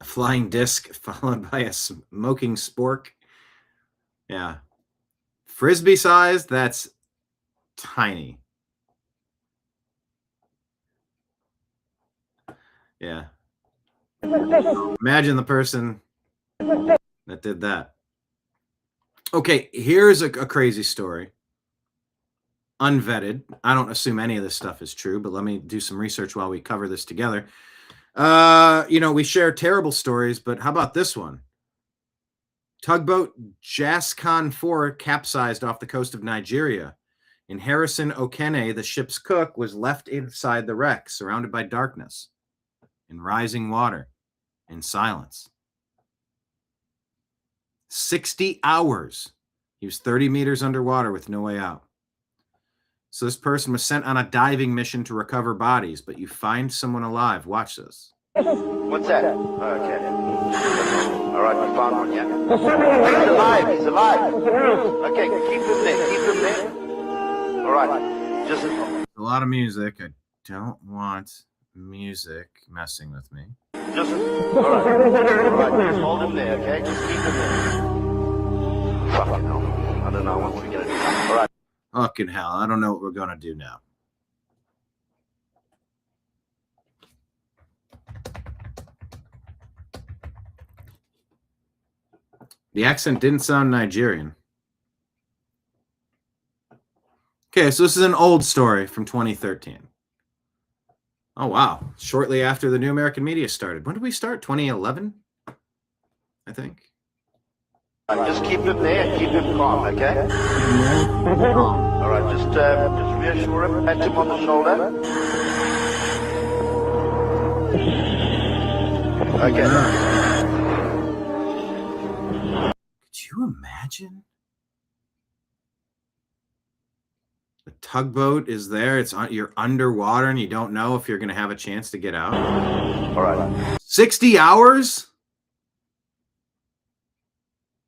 A flying disc followed by a smoking spork. Yeah. Frisbee size, that's tiny. Yeah. Imagine the person that did that. Okay, here's a crazy story. Unvetted. I don't assume any of this stuff is true, but let me do some research while we cover this together. We share terrible stories, but how about this one? Tugboat Jascon 4 capsized off the coast of Nigeria. In Harrison Okene, the ship's cook was left inside the wreck, surrounded by darkness, in rising water, in silence. 60 hours. He was 30 meters underwater with no way out. So this person was sent on a diving mission to recover bodies, but you find someone alive. Watch this. What's that? Okay. All right, we found one, yeah? He's alive, he's alive. Okay, keep him there. All right, just... A lot of music. I don't want music messing with me. Just... All right, just hold him there, okay? Just keep him there. Fucking hell. I don't know what we're gonna do. All right. Fucking hell. I don't know what we're going to do now. The accent didn't sound Nigerian. Okay, so this is an old story from 2013. Oh, wow. Shortly after the New American Media started. When did we start? 2011? I think. Just keep him there and keep him calm, okay? All right, just reassure him, pat him on the shoulder. Okay. Could you imagine? The tugboat is there. It's on, you're underwater and you don't know if you're going to have a chance to get out. All right. 60 hours?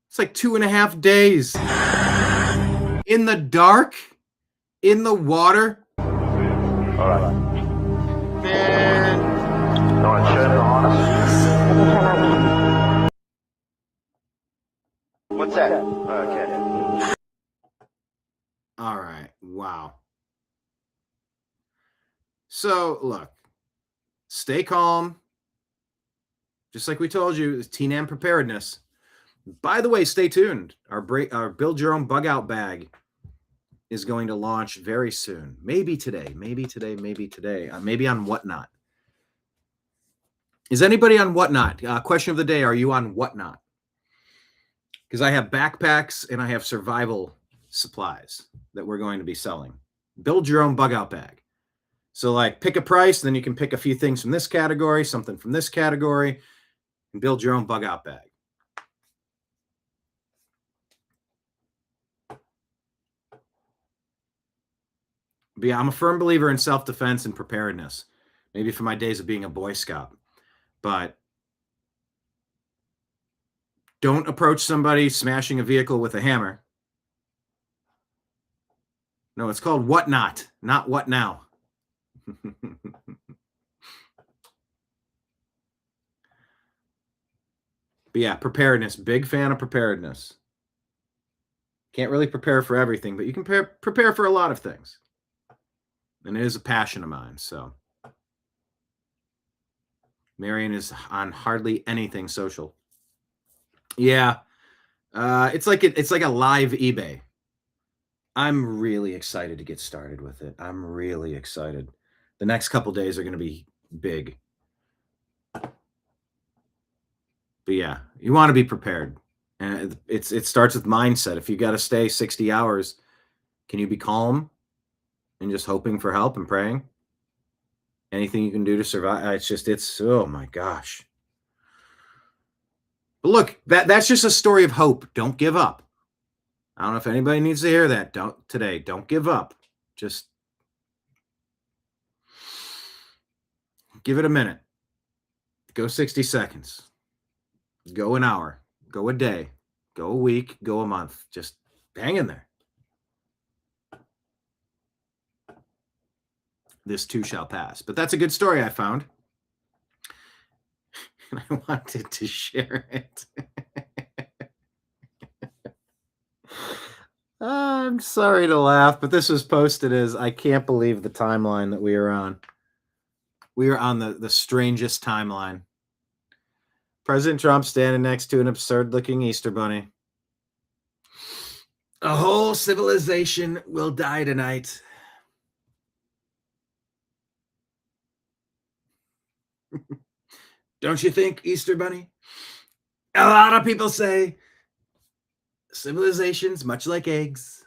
It's like 2.5 days. In the dark? In the water? All right. Man. You want to turn the harness? What's that? Okay. All right. Wow. So, look. Stay calm. Just like we told you, it's TNAM preparedness. By the way, stay tuned. Our Build Your Own Bug Out bag is going to launch very soon. Maybe today. Maybe on Whatnot. Is anybody on Whatnot? Question of the day, are you on Whatnot? Because I have backpacks and I have survival supplies that we're going to be selling. Build your own bug out bag. So like pick a price, then you can pick a few things from this category, something from this category, and build your own bug out bag. But yeah, I'm a firm believer in self-defense and preparedness. Maybe from my days of being a Boy Scout. But don't approach somebody smashing a vehicle with a hammer. No, it's called Whatnot, not What Now. But yeah, preparedness. Big fan of preparedness. Can't really prepare for everything, but you can prepare for a lot of things. And it is a passion of mine, so. Marion is on hardly anything social. Yeah. It's like a live eBay. I'm really excited to get started with it. I'm really excited. The next couple days are going to be big. But yeah, you want to be prepared. And it starts with mindset. If you got to stay 60 hours, can you be calm and just hoping for help and praying? Anything you can do to survive. Oh my gosh. But look, that's just a story of hope. Don't give up. I don't know if anybody needs to hear that. Don't give up. Just give it a minute. Go 60 seconds. Go an hour. Go a day. Go a week. Go a month. Just hang in there. This too shall pass. But that's a good story I found. And I wanted to share it. I'm sorry to laugh, but this was posted as I can't believe the timeline that we are on. We are on the strangest timeline. President Trump standing next to an absurd-looking Easter bunny. A whole civilization will die tonight. Don't you think, Easter bunny? A lot of people say civilizations, much like eggs,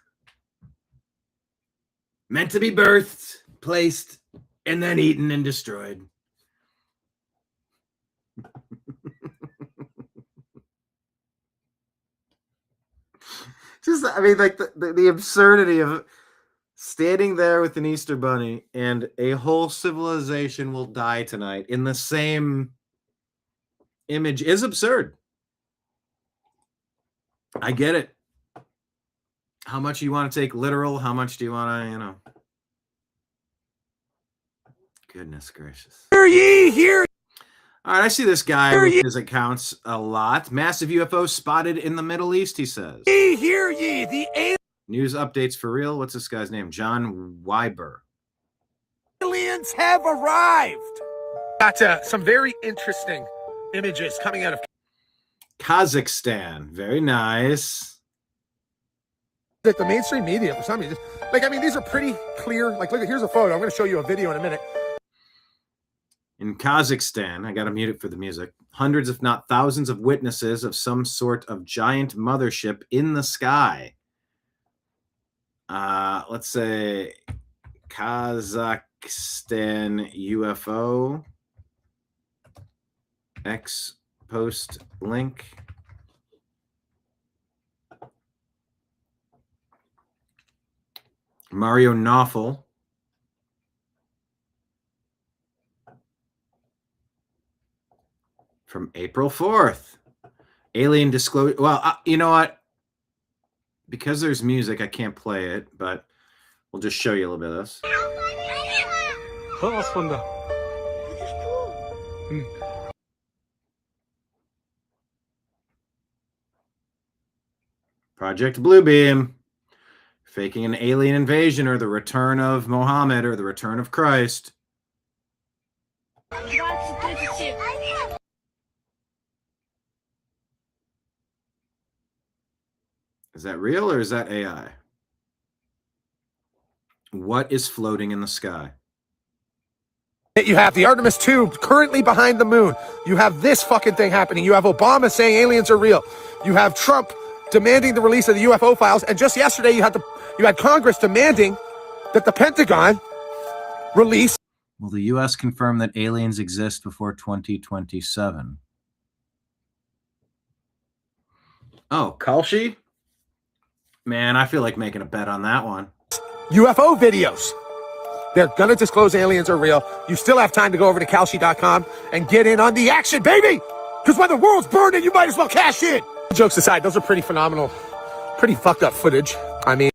meant to be birthed, placed, and then eaten and destroyed. Like the absurdity of standing there with an Easter bunny and a whole civilization will die tonight in the same image is absurd. I get it. How much you want to take literal? How much do you want to, Goodness gracious. Hear ye, hear. All right, I see this guy with his accounts a lot. Massive UFO spotted in the Middle East, he says. Hear ye, the News updates for real. What's this guy's name? John Weiber. aliens have arrived. Got some very interesting images coming out of Kazakhstan. Very nice. That the mainstream media, for some reason, these are pretty clear. Look, here's a photo. I'm going to show you a video in a minute. In Kazakhstan, I got to mute it for the music. Hundreds, if not thousands, of witnesses of some sort of giant mothership in the sky. Let's say Kazakhstan UFO. X post link. Mario Knopfel. From April 4th. Alien disclosure. Well, you know what? Because there's music, I can't play it, but we'll just show you a little bit of this. Project Bluebeam. Faking an alien invasion or the return of Mohammed or the return of Christ. Is that real or is that AI? What is floating in the sky? You have the Artemis 2 currently behind the moon. You have this fucking thing happening. You have Obama saying aliens are real. You have Trump demanding the release of the UFO files. And just yesterday, you had Congress demanding that the Pentagon release. Will the U.S. confirm that aliens exist before 2027? Oh, Kalshi? Man, I feel like making a bet on that one. UFO videos. They're going to disclose aliens are real. You still have time to go over to Kalshi.com and get in on the action, baby! Because when the world's burning, you might as well cash in. Jokes aside, those are pretty phenomenal, pretty fucked up footage. I mean,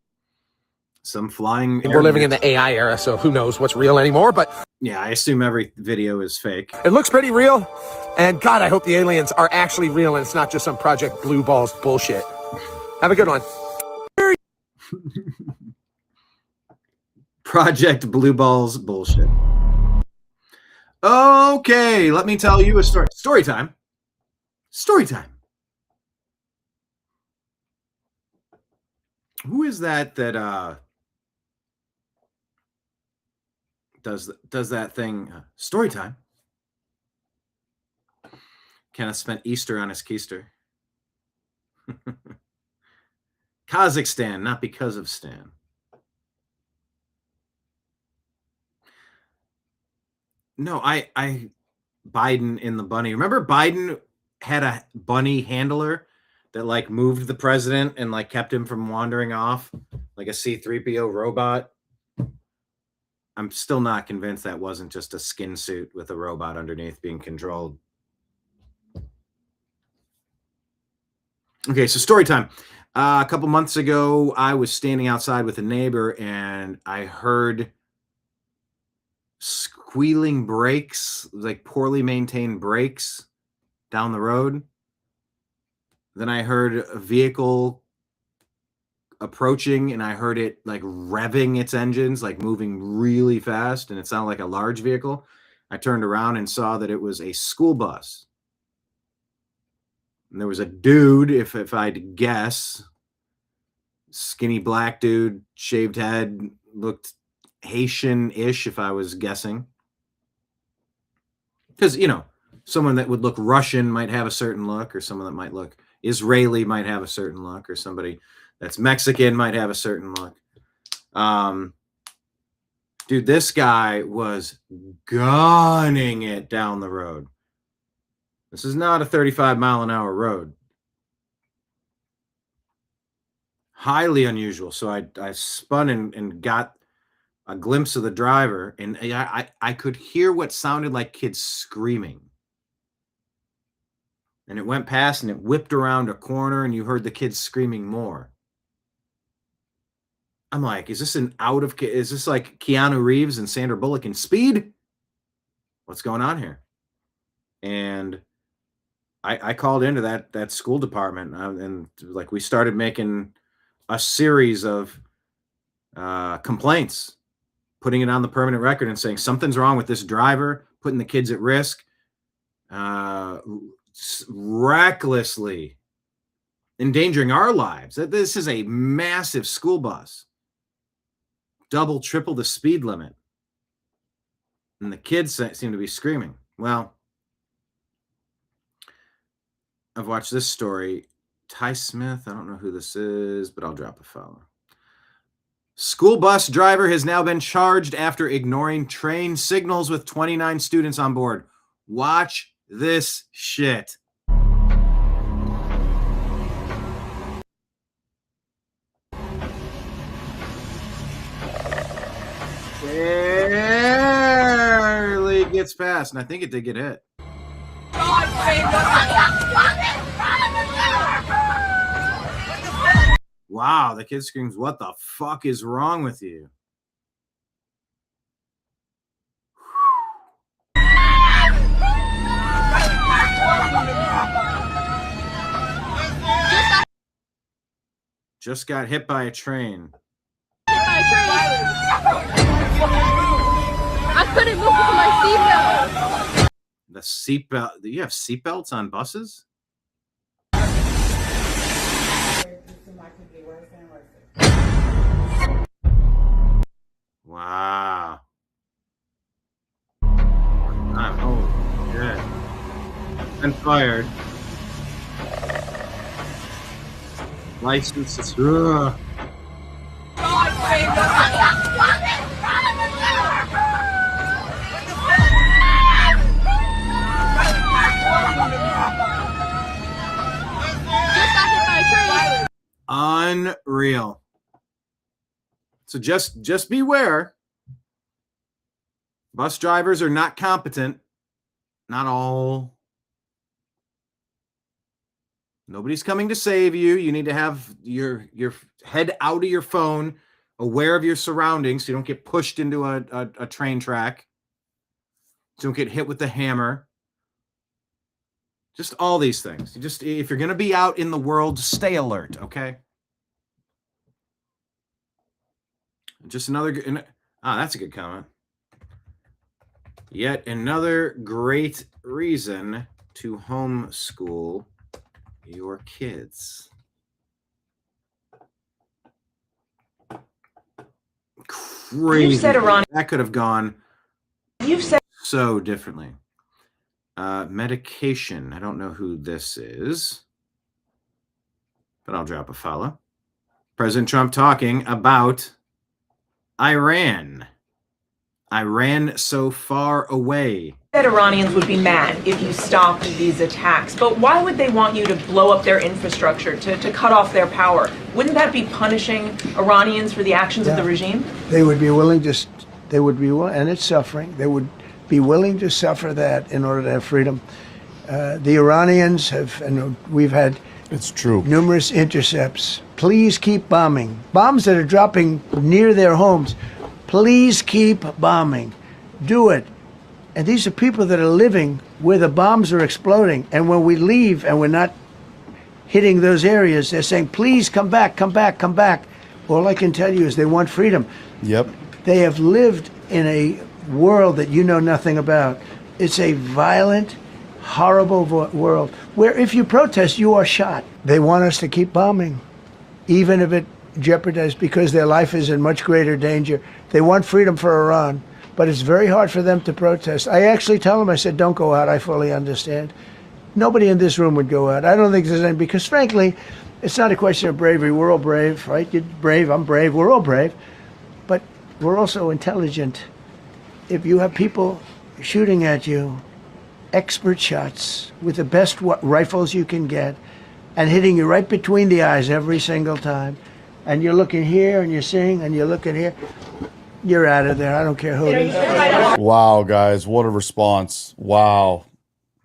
some flying. We're living in the AI era, so who knows what's real anymore, but yeah, I assume every video is fake. It looks pretty real. And God, I hope the aliens are actually real and it's not just some Project Blue Balls bullshit. Have a good one. Project Blue Balls bullshit. Okay, let me tell you a story. Story time. Story time. Who is that does that thing? Story time. Kenneth spent Easter on his keister. Kazakhstan, not because of Stan. No, I Biden in the bunny. Remember Biden had a bunny handler that like moved the president and like kept him from wandering off like a C-3PO robot. I'm still not convinced that wasn't just a skin suit with a robot underneath being controlled. Okay, so story time. A couple months ago, I was standing outside with a neighbor and I heard squealing brakes, like poorly maintained brakes down the road. Then I heard a vehicle approaching and I heard it like revving its engines, like moving really fast, and it sounded like a large vehicle. I turned around and saw that it was a school bus. And there was a dude, if I had to guess, skinny black dude, shaved head, looked Haitian-ish if I was guessing. Because, you know, someone that would look Russian might have a certain look, or someone that might look Israeli might have a certain look, or somebody that's Mexican might have a certain look. Dude, this guy was gunning it down the road. This is not a 35-mile-an-hour road. Highly unusual. So I spun and got a glimpse of the driver, and I could hear what sounded like kids screaming. And it went past and it whipped around a corner and you heard the kids screaming more. I'm like, is this like Keanu Reeves and Sandra Bullock in Speed? What's going on here? And I called into that school department and like we started making a series of complaints, putting it on the permanent record and saying something's wrong with this driver, putting the kids at risk, recklessly endangering our lives. This is a massive school bus, double, triple the speed limit. And the kids seem to be screaming. Well, I've watched this story. Ty Smith, I don't know who this is, but I'll drop a follow. School bus driver has now been charged after ignoring train signals with 29 students on board. Watch this shit. barely gets past, and I think it did get hit. Wow, the kid screams, "What the fuck is wrong with you?" Just got hit by a train. I couldn't move because my seatbelt. The seatbelt. Do you have seatbelts on buses? Wow. Oh, shit. And fired. Licenses. Ugh. Unreal. So just beware. Bus drivers are not competent. Not all. Nobody's coming to save you. You need to have your head out of your phone, aware of your surroundings, so you don't get pushed into a train track. So you don't get hit with the hammer. Just all these things. If you're going to be out in the world, stay alert, okay? Just another... that's a good comment. Yet another great reason to homeschool your kids. Crazy. You've said Iran. That could have gone so differently. Medication. I don't know who this is, but I'll drop a follow. President Trump talking about Iran. Iran so far away. That Iranians would be mad if you stopped these attacks, but why would they want you to blow up their infrastructure, to cut off their power? Wouldn't that be punishing Iranians for the actions of the regime? They would be willing to, and it's suffering, they would be willing to suffer that in order to have freedom. The Iranians have, and we've had numerous intercepts. Please keep bombing. Bombs that are dropping near their homes. Please keep bombing. Do it. And these are people that are living where the bombs are exploding. And when we leave and we're not hitting those areas, they're saying, please come back, come back, come back. All I can tell you is they want freedom. Yep. They have lived in a world that you know nothing about. It's a violent, horrible world where if you protest, you are shot. They want us to keep bombing, even if it jeopardizes, because their life is in much greater danger. They want freedom for Iran, but it's very hard for them to protest. I actually tell them, I said, don't go out. I fully understand. Nobody in this room would go out. I don't think there's any, because frankly, it's not a question of bravery. We're all brave, right? You're brave, I'm brave, we're all brave. But we're also intelligent. If you have people shooting at you, expert shots with the best rifles you can get, and hitting you right between the eyes every single time, and you're looking here and you're seeing and you're looking here, you're out of there. I don't care who it is. Wow, guys, what a response. Wow.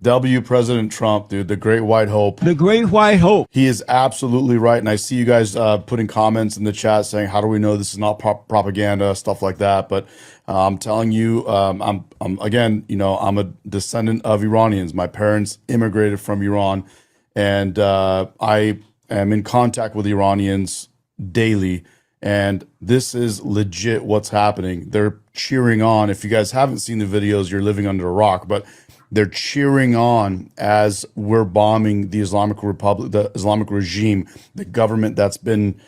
W President Trump, dude, the great white hope. The great white hope. He is absolutely right. And I see you guys putting comments in the chat saying, how do we know this is not propaganda, stuff like that. But I'm telling you, I'm again, you know, I'm a descendant of Iranians. My parents immigrated from Iran, and I am in contact with Iranians daily. And this is legit what's happening. They're cheering on. If you guys haven't seen the videos, you're living under a rock, but they're cheering on as we're bombing the Islamic Republic, the Islamic regime, the government that's been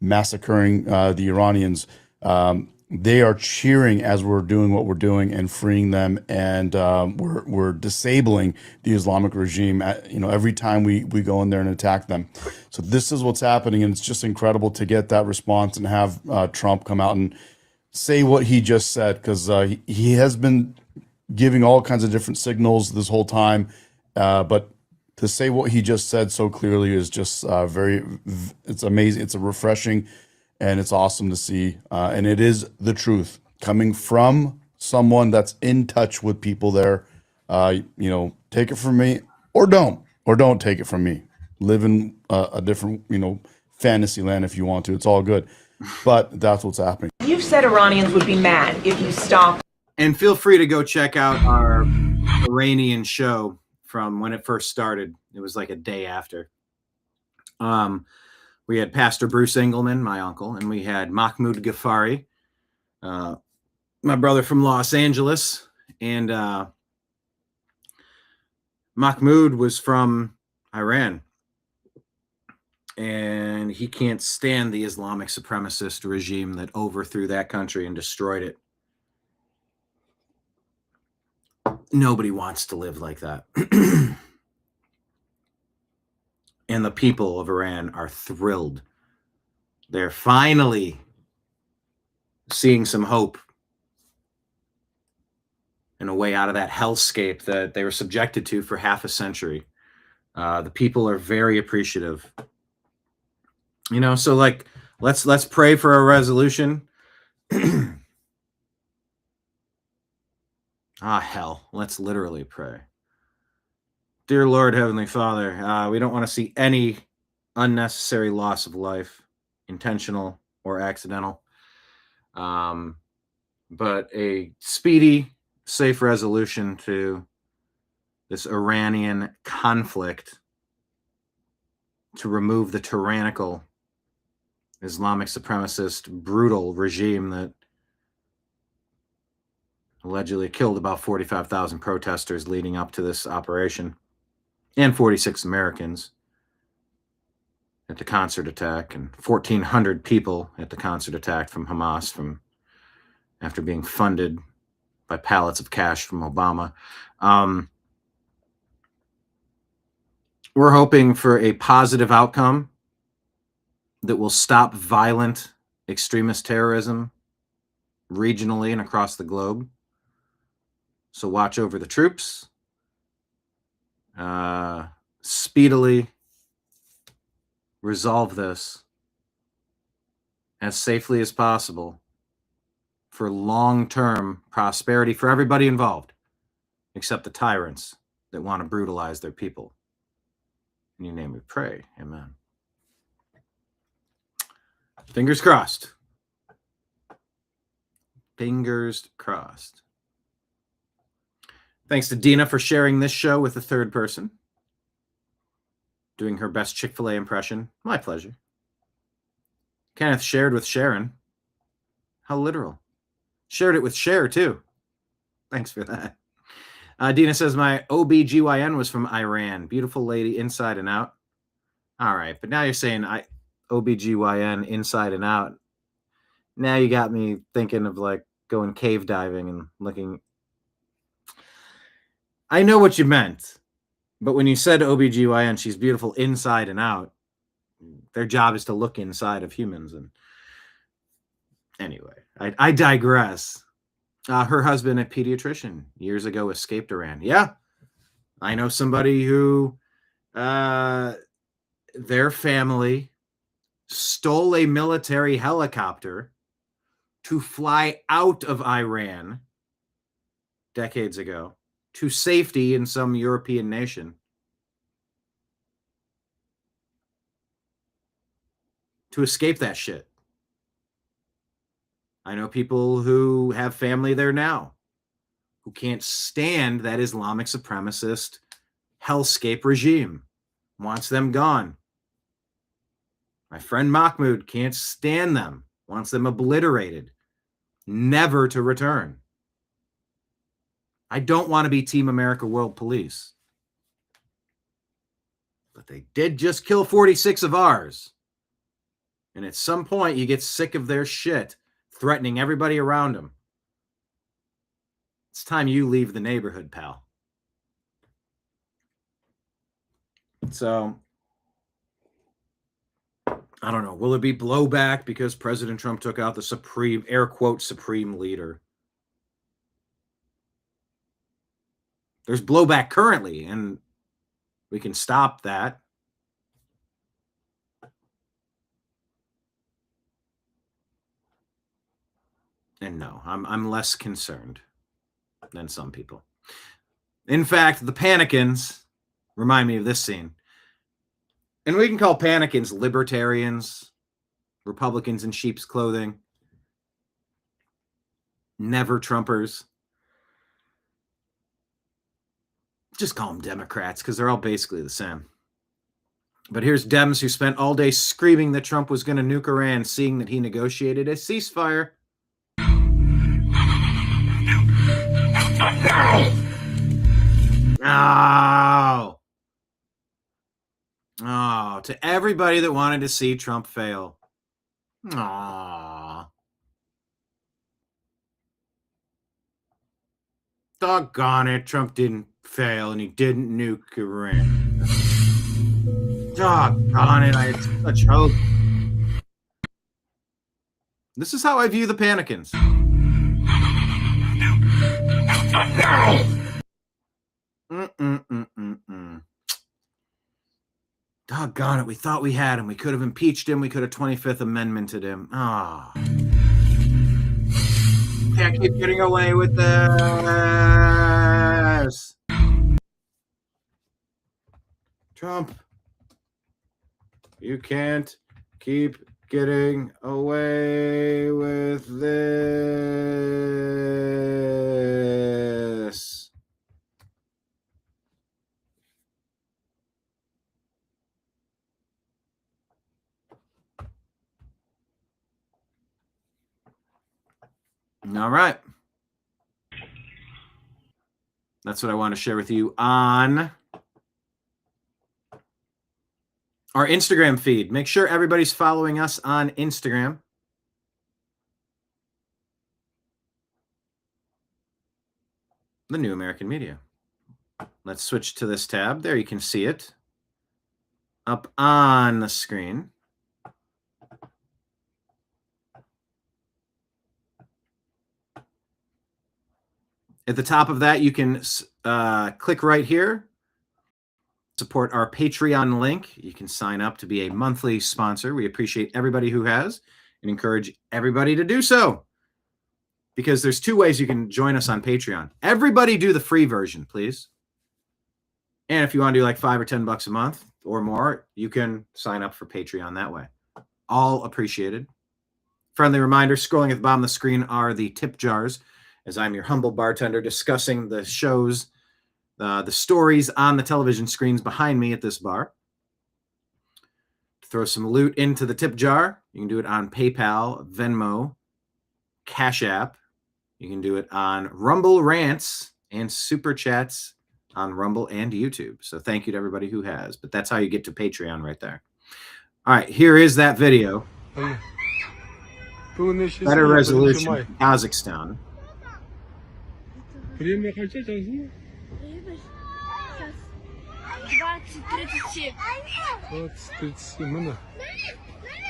massacring the Iranians. They are cheering as we're doing what we're doing and freeing them, and we're disabling the Islamic regime. You know, every time we go in there and attack them. So this is what's happening, and it's just incredible to get that response and have Trump come out and say what he just said, because he has been giving all kinds of different signals this whole time, but to say what he just said so clearly is just it's amazing. It's a refreshing, and it's awesome to see, and it is the truth coming from someone that's in touch with people there. You know, take it from me or don't take it from me. Live in a different, you know, fantasy land if you want to. It's all good. But that's what's happening. You've said Iranians would be mad if you stopped. And feel free to go check out our Iranian show from when it first started. It was like a day after. We had Pastor Bruce Engelman, my uncle, and we had Mahmoud Ghaffari, my brother from Los Angeles. And Mahmoud was from Iran. And he can't stand the Islamic supremacist regime that overthrew that country and destroyed it. Nobody wants to live like that. And the people of Iran are thrilled. They're finally seeing some hope and a way out of that hellscape that they were subjected to for half a century. The people are very appreciative. You know, so like, let's pray for a resolution. Hell, let's literally pray. Dear Lord, Heavenly Father, we don't want to see any unnecessary loss of life, intentional or accidental, but a speedy, safe resolution to this Iranian conflict to remove the tyrannical Islamic supremacist, brutal regime that allegedly killed about 45,000 protesters leading up to this operation, and 46 Americans at the concert attack, and 1,400 people at the concert attack from Hamas after being funded by pallets of cash from Obama. We're hoping for a positive outcome that will stop violent extremist terrorism regionally and across the globe. So watch over the troops. Speedily resolve this as safely as possible for long-term prosperity for everybody involved, except the tyrants that want to brutalize their people. In your name we pray. Amen. Fingers crossed. Fingers crossed. Thanks to Dina for sharing this show with a third person. Doing her best Chick-fil-A impression. My pleasure. Kenneth shared with Sharon. How literal. Shared it with Cher, too. Thanks for that. Dina says, my OBGYN was from Iran. Beautiful lady, inside and out. All right, but now you're saying OBGYN inside and out. Now you got me thinking of like going cave diving and looking. I know what you meant, but when you said OBGYN, she's beautiful inside and out. Their job is to look inside of humans. And anyway, I digress. Her husband, a pediatrician, years ago escaped Iran. Yeah, I know somebody who their family stole a military helicopter to fly out of Iran decades ago to safety in some European nation to escape that shit. I know people who have family there now who can't stand that Islamic supremacist hellscape regime, wants them gone. My friend Mahmoud can't stand them, wants them obliterated, never to return. I don't want to be Team America World Police. But they did just kill 46 of ours. And at some point, you get sick of their shit, threatening everybody around them. It's time you leave the neighborhood, pal. So, I don't know. Will it be blowback because President Trump took out the supreme, air quote, supreme leader? There's blowback currently, and we can stop that. And no, I'm less concerned than some people. In fact, the Panicans remind me of this scene. And we can call Panicans libertarians, Republicans in sheep's clothing, never Trumpers. Just call them Democrats because they're all basically the same. But here's Dems who spent all day screaming that Trump was going to nuke Iran, seeing that he negotiated a ceasefire. Oh. Oh, to everybody that wanted to see Trump fail. Aww. Doggone it, Trump didn't fail and he didn't nuke Iran. Doggone it, I had such hope. This is how I view the Panicans. Doggone it, we thought we had him. We could have impeached him. We could have 25th Amendmented him. Ah. Can't keep getting away with this. Trump, you can't keep getting away with this. All right. That's what I want to share with you on our Instagram feed. Make sure everybody's following us on Instagram. The New American Media. Let's switch to this tab. There you can see it up on the screen. At the top of that, you can click right here. Support our Patreon link. You can sign up to be a monthly sponsor. We appreciate everybody who has and encourage everybody to do so. Because there's two ways you can join us on Patreon. Everybody do the free version, please. And if you want to do like $5 or $10 a month or more, you can sign up for Patreon that way. All appreciated. Friendly reminder, scrolling at the bottom of the screen are the tip jars, as I'm your humble bartender discussing the shows, the stories on the television screens behind me at this bar. Throw some loot into the tip jar. You can do it on PayPal, Venmo, Cash App. You can do it on Rumble Rants and Super Chats on Rumble and YouTube. So thank you to everybody who has. But that's how you get to Patreon right there. All right, here is that video. Better resolution, Kazakhstan. Время хотя должно? 20:37. 20:37.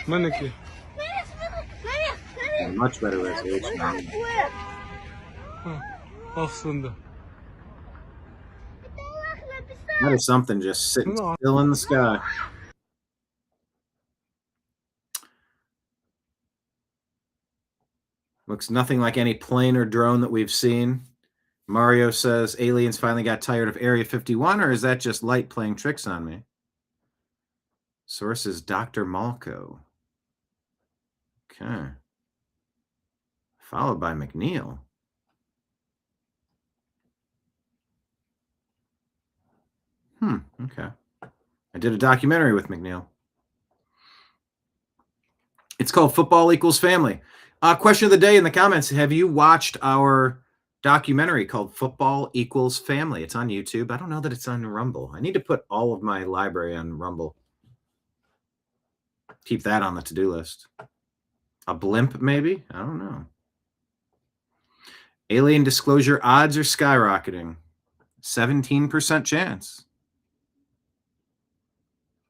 Манеки. Much better resolution. That is something just sitting still in the sky. Looks nothing like any plane or drone that we've seen. Mario says aliens finally got tired of Area 51, or is that just light playing tricks on me? Source is Dr. Malco. Okay. Followed by McNeil. Okay. I did a documentary with McNeil. It's called Football Equals Family. Question of the day in the comments. Have you watched our documentary called Football Equals Family? It's on YouTube. I don't know that it's on Rumble. I need to put all of my library on Rumble. Keep that on the to-do list. A blimp, maybe? I don't know. Alien disclosure odds are skyrocketing. 17% chance.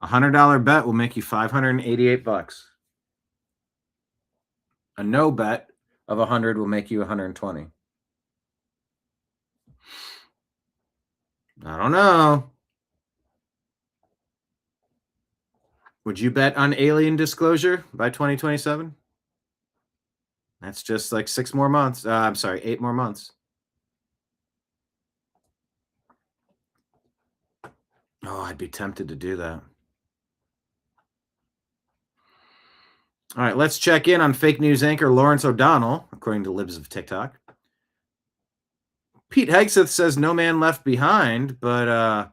$100 bet will make you $588. A no bet of 100 will make you 120. I don't know. Would you bet on alien disclosure by 2027? That's just like 6 more months. I'm sorry, 8 more months. Oh, I'd be tempted to do that. All right, let's check in on fake news anchor Lawrence O'Donnell, according to Libs of TikTok. Pete Hegseth says no man left behind, but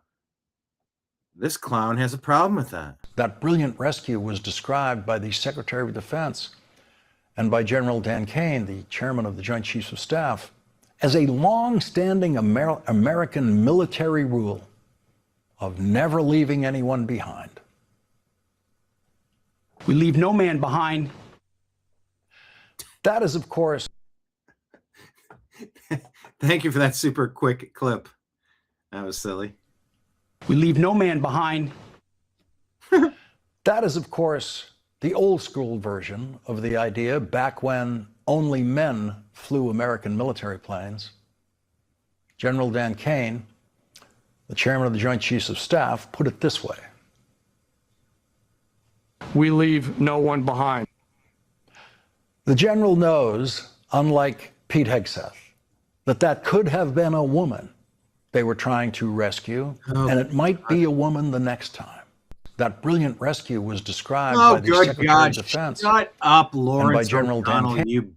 this clown has a problem with that. That brilliant rescue was described by the Secretary of Defense and by General Dan Kane, the chairman of the Joint Chiefs of Staff, as a long-standing American military rule of never leaving anyone behind. We leave no man behind. That is, of course... Thank you for that super quick clip. That was silly. We leave no man behind. That is, of course, the old school version of the idea back when only men flew American military planes. General Dan Kane, the chairman of the Joint Chiefs of Staff, put it this way. We leave no one behind. The general knows, unlike Pete Hegseth, that could have been a woman they were trying to rescue, and it might be a woman the next time. That brilliant rescue was described by the Secretary of Defense. Shut up, Lawrence and by General O'Donnell, Dan Kane. you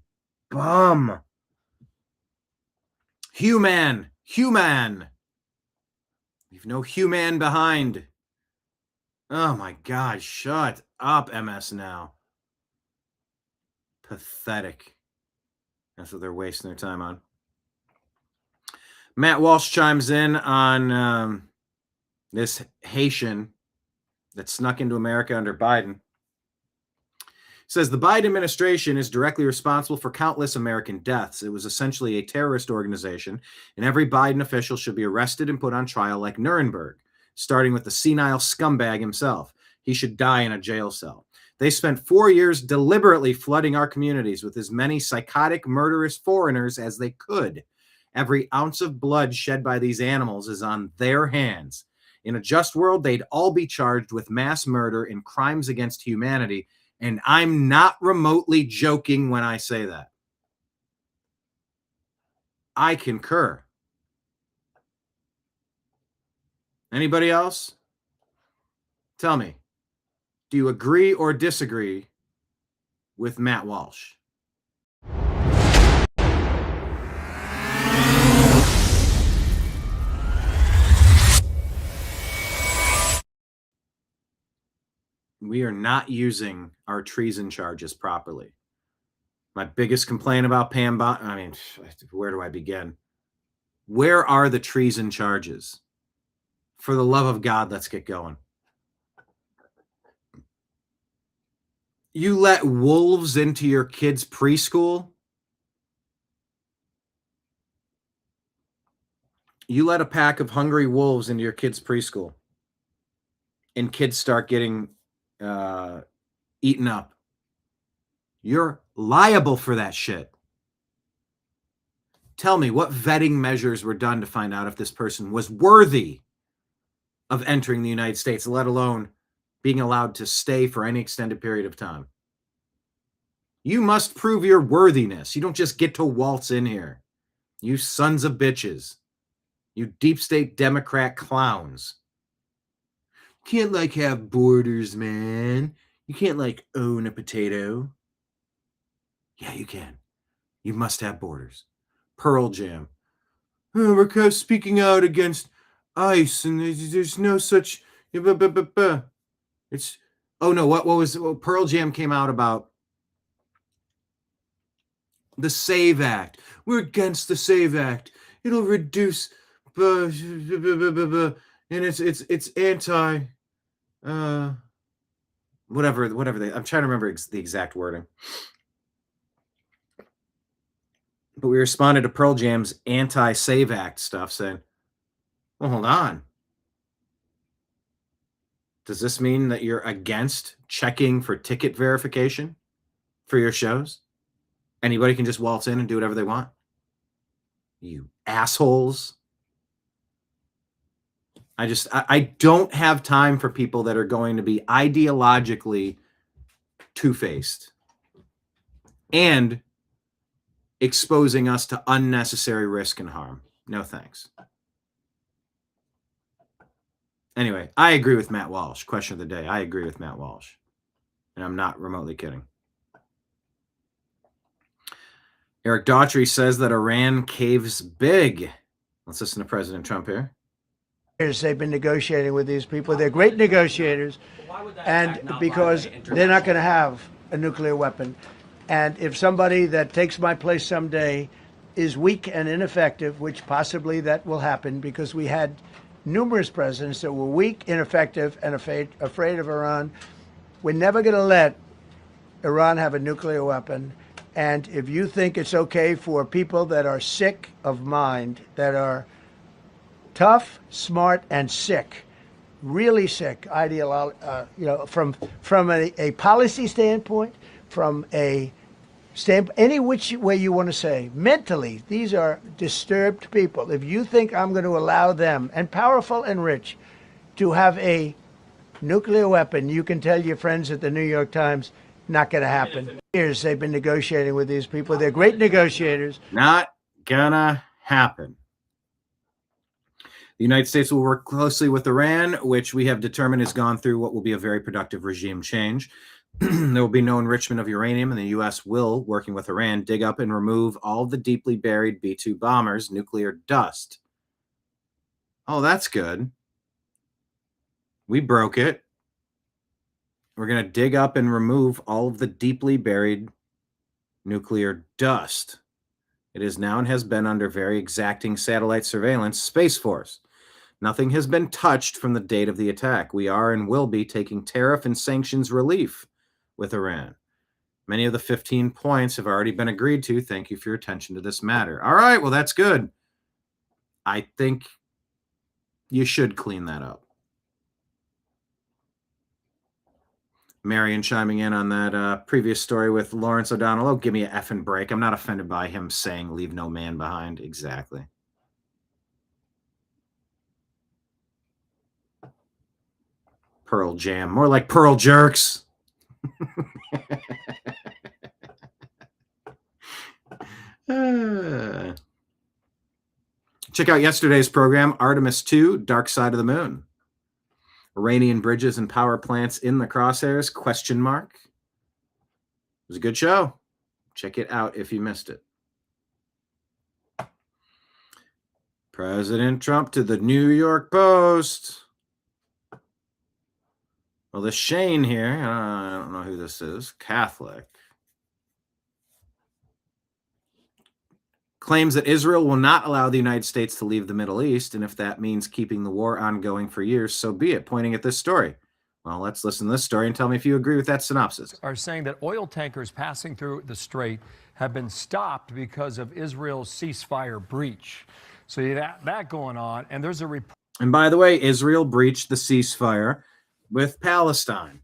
bum. Human. Leave no human behind. Oh my God, shut up, MS Now. Pathetic. That's what they're wasting their time on. Matt Walsh chimes in on this Haitian that snuck into America under Biden. Says the Biden administration is directly responsible for countless American deaths. It was essentially a terrorist organization, and every Biden official should be arrested and put on trial like Nuremberg, starting with the senile scumbag himself. He should die in a jail cell. They spent 4 years deliberately flooding our communities with as many psychotic, murderous foreigners as they could. Every ounce of blood shed by these animals is on their hands. In a just world, they'd all be charged with mass murder and crimes against humanity. And I'm not remotely joking when I say that. I concur. Anybody else? Tell me, do you agree or disagree with Matt Walsh? We are not using our treason charges properly. My biggest complaint about Pam Bondi, I mean, where do I begin? Where are the treason charges? For the love of God, let's get going. You let wolves into your kids' preschool? You let a pack of hungry wolves into your kids' preschool, and kids start getting eaten up. You're liable for that shit. Tell me, what vetting measures were done to find out if this person was worthy of entering the United States, let alone being allowed to stay for any extended period of time? You must prove your worthiness. You don't just get to waltz in here. You sons of bitches. You deep state Democrat clowns. Can't have borders, man. You can't own a potato. Yeah, you can. You must have borders. Pearl Jam. Oh, we're speaking out against ICE, and there's no such. It's. Oh no! What was Pearl Jam came out about? The SAVE Act. We're against the SAVE Act. It'll reduce. And it's anti. Whatever they. I'm trying to remember the exact wording. But we responded to Pearl Jam's anti-SAVE Act stuff saying, well, hold on. Does this mean that you're against checking for ticket verification for your shows? Anybody can just waltz in and do whatever they want? You assholes. I don't have time for people that are going to be ideologically two-faced and exposing us to unnecessary risk and harm. No thanks. Anyway, I agree with Matt Walsh. Question of the day. I agree with Matt Walsh. And I'm not remotely kidding. Eric Daughtry says that Iran caves big. Let's listen to President Trump here. They've been negotiating with these people. They're great negotiators. And because they're not going to have a nuclear weapon. And if somebody that takes my place someday is weak and ineffective, which possibly that will happen because we had numerous presidents that were weak, ineffective, and afraid of Iran. We're never going to let Iran have a nuclear weapon. And if you think it's okay for people that are sick of mind, that are tough, smart, and sick, really sick, from a policy standpoint, from a any which way you want to say, mentally, these are disturbed people. If you think I'm going to allow them, and powerful and rich, to have a nuclear weapon, you can tell your friends at the New York Times, not going to happen. Years they've been negotiating with these people. They're great negotiators. Not gonna happen. The United States will work closely with Iran, which we have determined has gone through what will be a very productive regime change. There will be no enrichment of uranium, and the U.S. will, working with Iran, dig up and remove all the deeply buried B-2 bombers' nuclear dust. Oh, that's good. We broke it. We're going to dig up and remove all of the deeply buried nuclear dust. It is now and has been under very exacting satellite surveillance Space Force. Nothing has been touched from the date of the attack. We are and will be taking tariff and sanctions relief with Iran. Many of the 15 points have already been agreed to. Thank you for your attention to this matter. All right, well, that's good. I think you should clean that up. Marion chiming in on that previous story with Lawrence O'Donnell. Oh, give me an effing break. I'm not offended by him saying leave no man behind. Exactly. Pearl Jam. More like Pearl Jerks. Check out yesterday's program, Artemis 2, Dark Side of the Moon. Iranian bridges and power plants in the crosshairs, question mark. It was a good show. Check it out if you missed it. President Trump to the New York Post. Well, this Shane here, I don't know who this is, Catholic, claims that Israel will not allow the United States to leave the Middle East, and if that means keeping the war ongoing for years, so be it, pointing at this story. Well, let's listen to this story and tell me if you agree with that synopsis. Are saying that oil tankers passing through the strait have been stopped because of Israel's ceasefire breach. So you have that going on, and there's a report. And by the way, Israel breached the ceasefire with Palestine.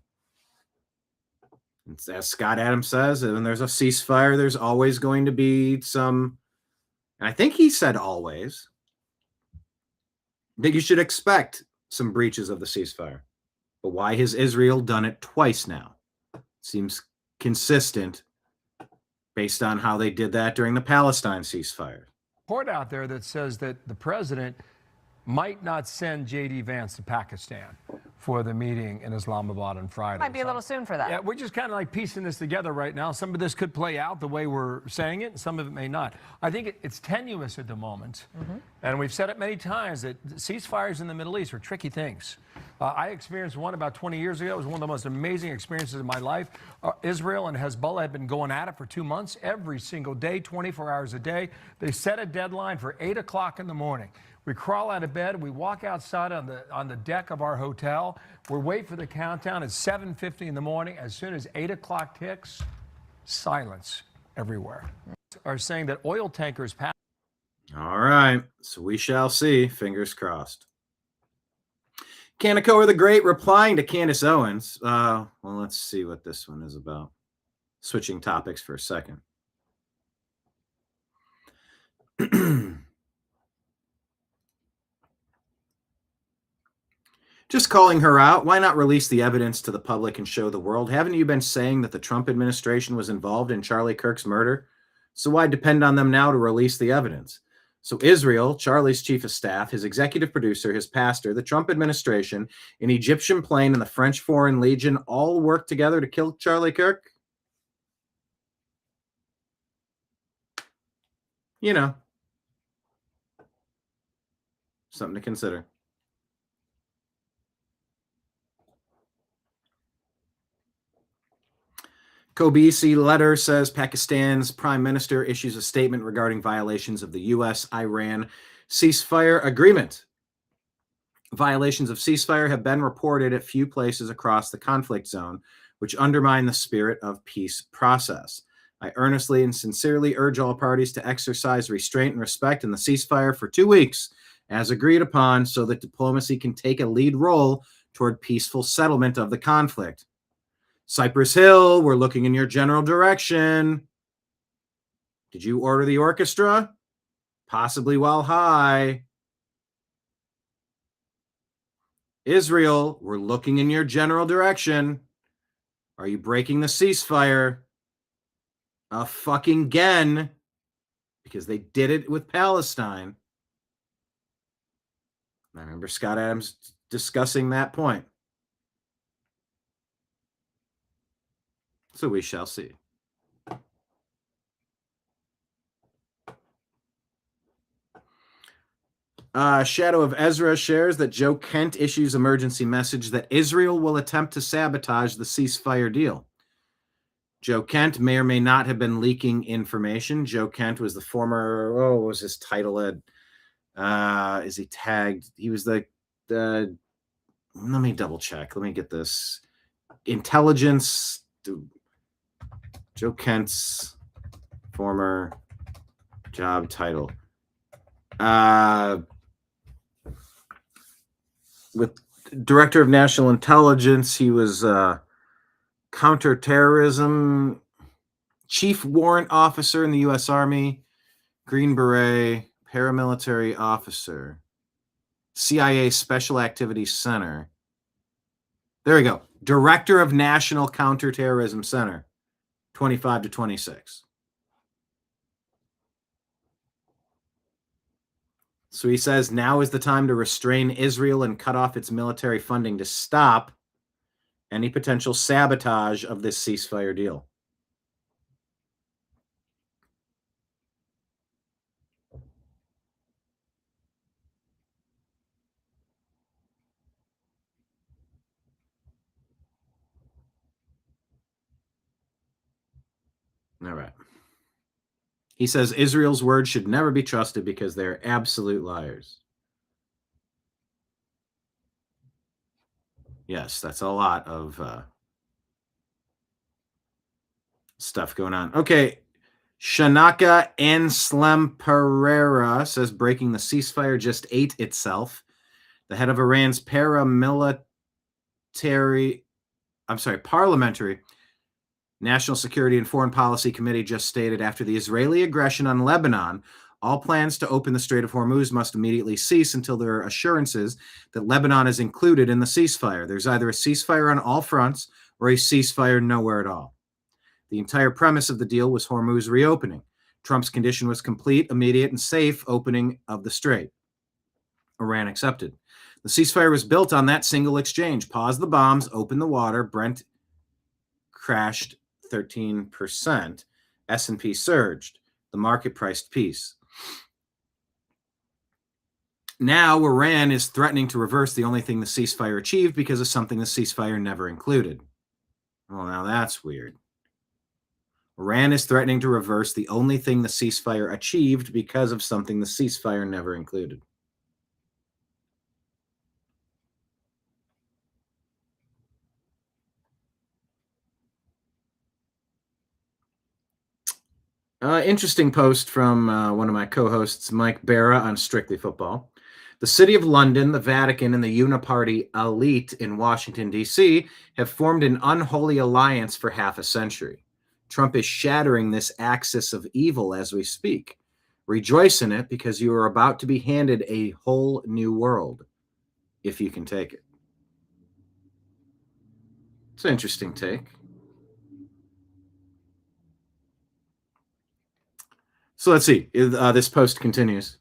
As Scott Adams says, when there's a ceasefire, there's always going to be some, and I think he said always, that you should expect some breaches of the ceasefire. But why has Israel done it twice now? Seems consistent based on how they did that during the Palestine ceasefire. Report out there that says that the president might not send J.D. Vance to Pakistan for the meeting in Islamabad on Friday. Might be a little soon for that. Yeah, we're just kind of like piecing this together right now. Some of this could play out the way we're saying it, and some of it may not. I think it's tenuous at the moment, and we've said it many times that ceasefires in the Middle East are tricky things. I experienced one about 20 years ago. It was one of the most amazing experiences of my life. Israel and Hezbollah had been going at it for 2 months, every single day, 24 hours a day. They set a deadline for 8 o'clock in the morning. We crawl out of bed. We walk outside on the deck of our hotel. We wait for the countdown. It's 7:50 in the morning. As soon as 8 o'clock ticks, silence everywhere. Are saying that oil tankers pass. All right. So we shall see. Fingers crossed. Kaneko the Great replying to Candace Owens. Well, let's see what this one is about. Switching topics for a second. Just calling her out. Why not release the evidence to the public and show the world? Haven't you been saying that the Trump administration was involved in Charlie Kirk's murder? So why depend on them now to release the evidence? So Israel, Charlie's chief of staff, his executive producer, his pastor, the Trump administration, an Egyptian plane, and the French Foreign Legion all work together to kill Charlie Kirk? You know, something to consider. Kobisi letter says Pakistan's prime minister issues a statement regarding violations of the U.S.-Iran ceasefire agreement. Violations of ceasefire have been reported at few places across the conflict zone, which undermine the spirit of peace process. I earnestly and sincerely urge all parties to exercise restraint and respect in the ceasefire for 2 weeks, as agreed upon, so that diplomacy can take a lead role toward peaceful settlement of the conflict. Cypress Hill, we're looking in your general direction. Did you order the orchestra? Possibly while high. Israel, we're looking in your general direction. Are you breaking the ceasefire? Fucking again, because they did it with Palestine. I remember Scott Adams discussing that point. So we shall see. Shadow of Ezra shares that Joe Kent issues emergency message that Israel will attempt to sabotage the ceasefire deal. Joe Kent may or may not have been leaking information. Joe Kent was the former, what was his title? Is he tagged? He was the let me double check. Let me get this. Intelligence. Joe Kent's former job title. With Director of National Intelligence, he was counterterrorism chief warrant officer in the U.S. Army, Green Beret, paramilitary officer, CIA Special Activities Center. There we go. Director of National Counterterrorism Center, 25 to 26. So he says now is the time to restrain Israel and cut off its military funding to stop any potential sabotage of this ceasefire deal. All right. He says Israel's words should never be trusted because they're absolute liars. Yes, that's a lot of stuff going on. Okay. Shanaka Anslem Pereira says breaking the ceasefire just ate itself. The head of Iran's parliamentary National Security and Foreign Policy Committee just stated after the Israeli aggression on Lebanon, all plans to open the Strait of Hormuz must immediately cease until there are assurances that Lebanon is included in the ceasefire. There's either a ceasefire on all fronts or a ceasefire nowhere at all. The entire premise of the deal was Hormuz reopening. Trump's condition was complete, immediate, and safe opening of the strait. Iran accepted. The ceasefire was built on that single exchange. Pause the bombs, open the water. Brent crashed 13%. S&P surged. The market priced peace. Now Iran is threatening to reverse the only thing the ceasefire achieved because of something the ceasefire never included. Well, now that's weird. Iran is threatening to reverse the only thing the ceasefire achieved because of something the ceasefire never included. Interesting post from one of my co-hosts, Mike Barra, on Strictly Football. The City of London, the Vatican, and the Uniparty elite in Washington, D.C. have formed an unholy alliance for half a century. Trump is shattering this axis of evil as we speak. Rejoice in it because you are about to be handed a whole new world, if you can take it. It's an interesting take. So let's see. This post continues.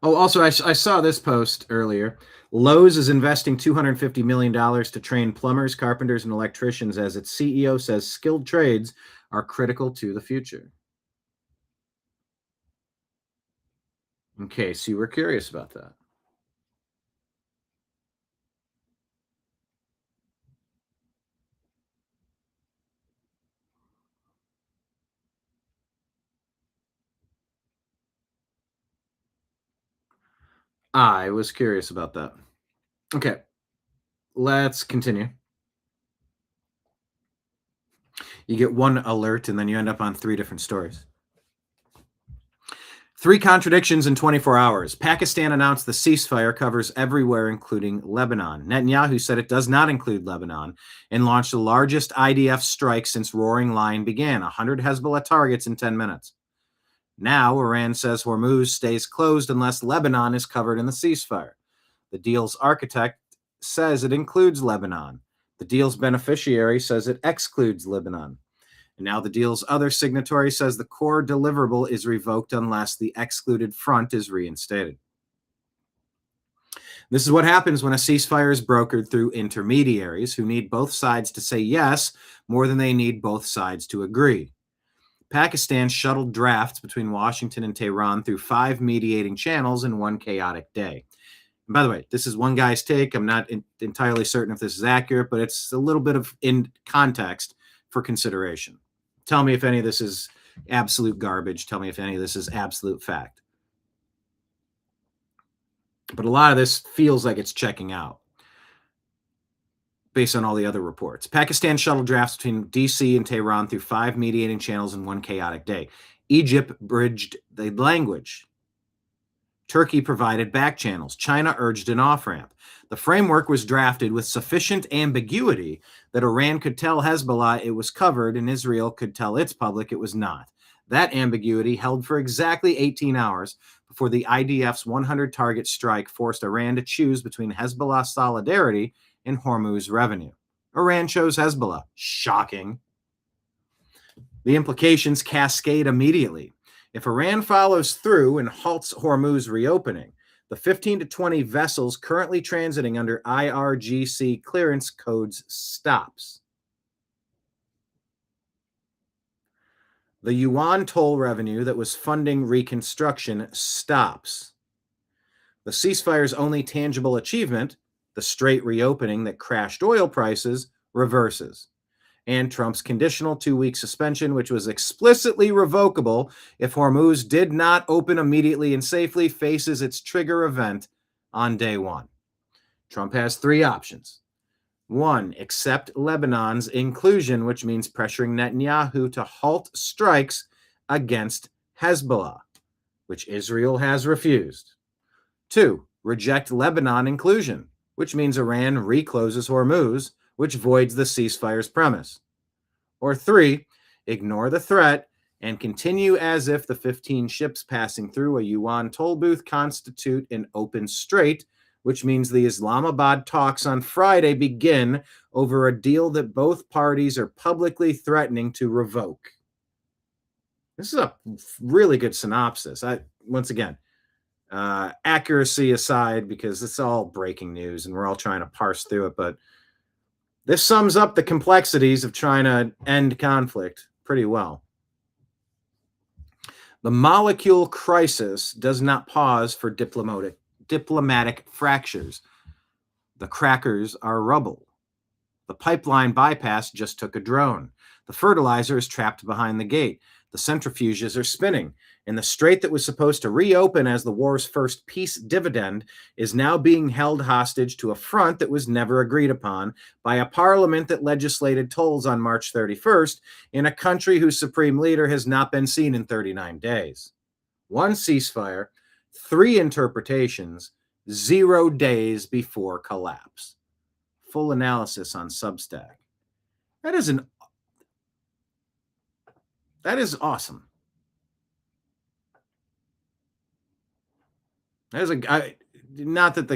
Oh, also, I saw this post earlier. Lowe's is investing $250 million to train plumbers, carpenters, and electricians as its CEO says skilled trades are critical to the future. In case you were curious about that. I was curious about that. Okay, let's continue. You get one alert and then you end up on 3 different stories. 3 contradictions in 24 hours. Pakistan announced the ceasefire covers everywhere, including Lebanon. Netanyahu said it does not include Lebanon and launched the largest IDF strike since Roaring Lion began, 100 Hezbollah targets in 10 minutes. Now, Iran says Hormuz stays closed unless Lebanon is covered in the ceasefire. The deal's architect says it includes Lebanon. The deal's beneficiary says it excludes Lebanon. And now the deal's other signatory says the core deliverable is revoked unless the excluded front is reinstated. This is what happens when a ceasefire is brokered through intermediaries who need both sides to say yes more than they need both sides to agree. Pakistan shuttled drafts between Washington and Tehran through 5 mediating channels in one chaotic day. And by the way, this is one guy's take. I'm not entirely certain if this is accurate, but it's a little bit of in context for consideration. Tell me if any of this is absolute garbage. Tell me if any of this is absolute fact. But a lot of this feels like it's checking out based on all the other reports. Pakistan shuttled drafts between D.C. and Tehran through 5 mediating channels in one chaotic day. Egypt bridged the language. Turkey provided back channels. China urged an off-ramp. The framework was drafted with sufficient ambiguity that Iran could tell Hezbollah it was covered and Israel could tell its public it was not. That ambiguity held for exactly 18 hours before the IDF's 100-target strike forced Iran to choose between Hezbollah solidarity and Hormuz revenue. Iran chose Hezbollah. Shocking. The implications cascade immediately. If Iran follows through and halts Hormuz reopening, the 15 to 20 vessels currently transiting under IRGC clearance codes stops. The yuan toll revenue that was funding reconstruction stops. The ceasefire's only tangible achievement, the straight reopening that crashed oil prices, reverses. And Trump's conditional 2-week suspension, which was explicitly revocable if Hormuz did not open immediately and safely, faces its trigger event on day 1. Trump has 3 options. 1, accept Lebanon's inclusion, which means pressuring Netanyahu to halt strikes against Hezbollah, which Israel has refused. 2, reject Lebanon inclusion, which means Iran recloses Hormuz, which voids the ceasefire's premise. Or 3, ignore the threat and continue as if the 15 ships passing through a yuan toll booth constitute an open strait, which means the Islamabad talks on Friday begin over a deal that both parties are publicly threatening to revoke. This is a really good synopsis. Once again, accuracy aside, because it's all breaking news and we're all trying to parse through it, but this sums up the complexities of trying to end conflict pretty well. The molecule crisis does not pause for diplomatic fractures. The crackers are rubble. The pipeline bypass just took a drone. The fertilizer is trapped behind the gate. The centrifuges are spinning. And the strait that was supposed to reopen as the war's first peace dividend is now being held hostage to a front that was never agreed upon by a parliament that legislated tolls on March 31st in a country whose supreme leader has not been seen in 39 days. 1 ceasefire, 3 interpretations, 0 days before collapse. Full analysis on Substack. That is awesome. Not that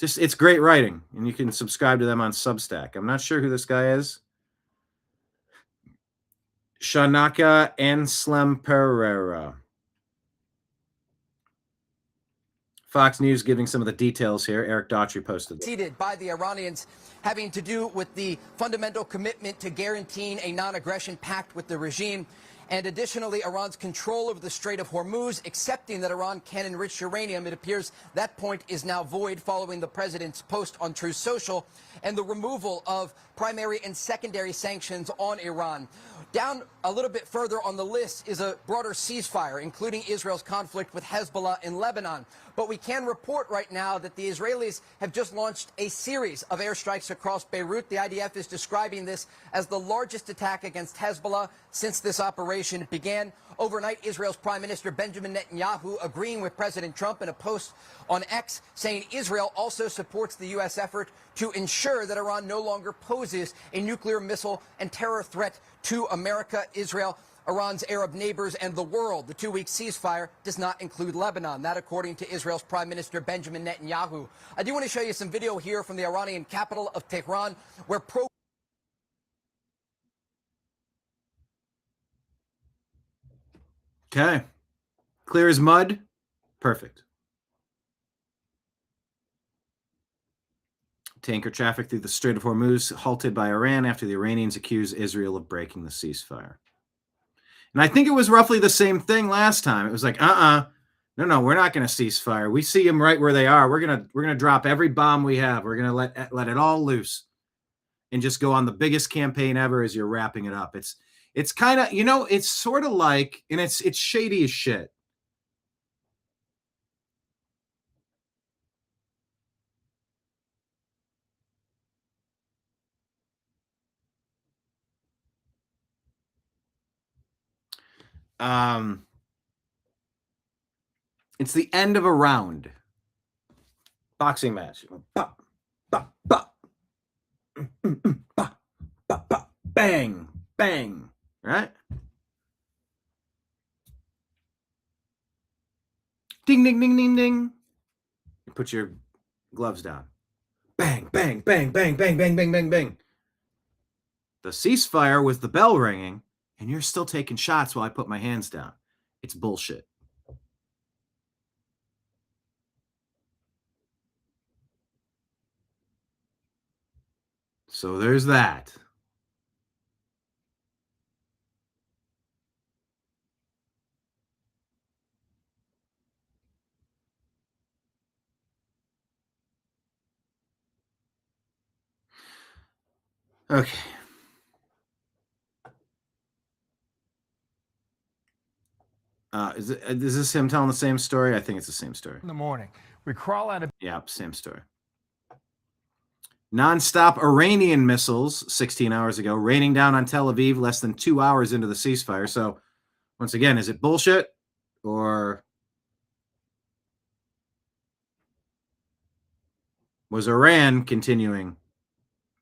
It's great writing, and you can subscribe to them on Substack. I'm not sure who this guy is. Shanaka Anslem Pereira. Fox News giving some of the details here. Eric Daughtry posted this. Seated by the Iranians, having to do with the fundamental commitment to guaranteeing a non-aggression pact with the regime, and additionally Iran's control over the Strait of Hormuz, accepting that Iran can enrich uranium. It appears that point is now void following the president's post on Truth Social, and the removal of primary and secondary sanctions on Iran. Down a little bit further on the list is a broader ceasefire, including Israel's conflict with Hezbollah in Lebanon. But we can report right now that the Israelis have just launched a series of airstrikes across Beirut. The IDF is describing this as the largest attack against Hezbollah since this operation began. Overnight, Israel's Prime Minister Benjamin Netanyahu agreeing with President Trump in a post on X, saying Israel also supports the U.S. effort to ensure that Iran no longer poses a nuclear missile and terror threat to America, Israel, Iran's Arab neighbors, and the world. The two-week ceasefire does not include Lebanon. That, according to Israel's Prime Minister Benjamin Netanyahu. I do want to show you some video here from the Iranian capital of Tehran, where Okay. Clear as mud. Perfect. Tanker traffic through the Strait of Hormuz halted by Iran after the Iranians accuse Israel of breaking the ceasefire. And I think it was roughly the same thing last time. It was like, no, we're not going to ceasefire. We see them right where they are. We're gonna drop every bomb we have. We're gonna let it all loose and just go on the biggest campaign ever as you're wrapping it up. It's kind of, it's sort of like, and it's shady as shit. It's the end of a round. Boxing match. Bop, bop, bop. Bop, bop, bop. Bang, bang. Right? Ding, ding, ding, ding, ding. You put your gloves down. Bang, bang, bang, bang, bang, bang, bang, bang, bang. The ceasefire with the bell ringing, and you're still taking shots while I put my hands down. It's bullshit. So there's that. Okay. Is this him telling the same story? I think it's the same story. In the morning, we crawl out of... Yeah, same story. Non-stop Iranian missiles 16 hours ago, raining down on Tel Aviv less than 2 hours into the ceasefire. So, once again, is it bullshit? Or was Iran continuing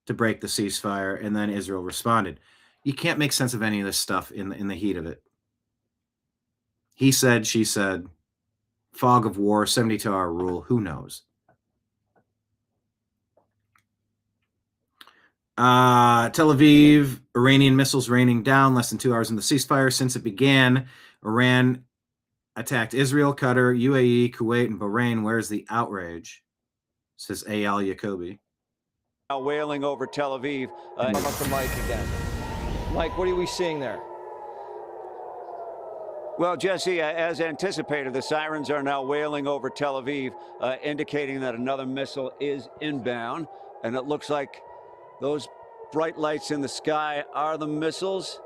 to break the ceasefire and then Israel responded? You can't make sense of any of this stuff in the heat of it. He said, she said, fog of war, 72-hour rule, who knows? Tel Aviv, Iranian missiles raining down less than 2 hours in the ceasefire. Since it began, Iran attacked Israel, Qatar, UAE, Kuwait, and Bahrain. Where's the outrage? Says A.L. Yacobi. Now wailing over Tel Aviv. How about the mic again? Mike, what are we seeing there? Well, Jesse, as anticipated, the sirens are now wailing over Tel Aviv, indicating that another missile is inbound. And it looks like those bright lights in the sky are the missiles.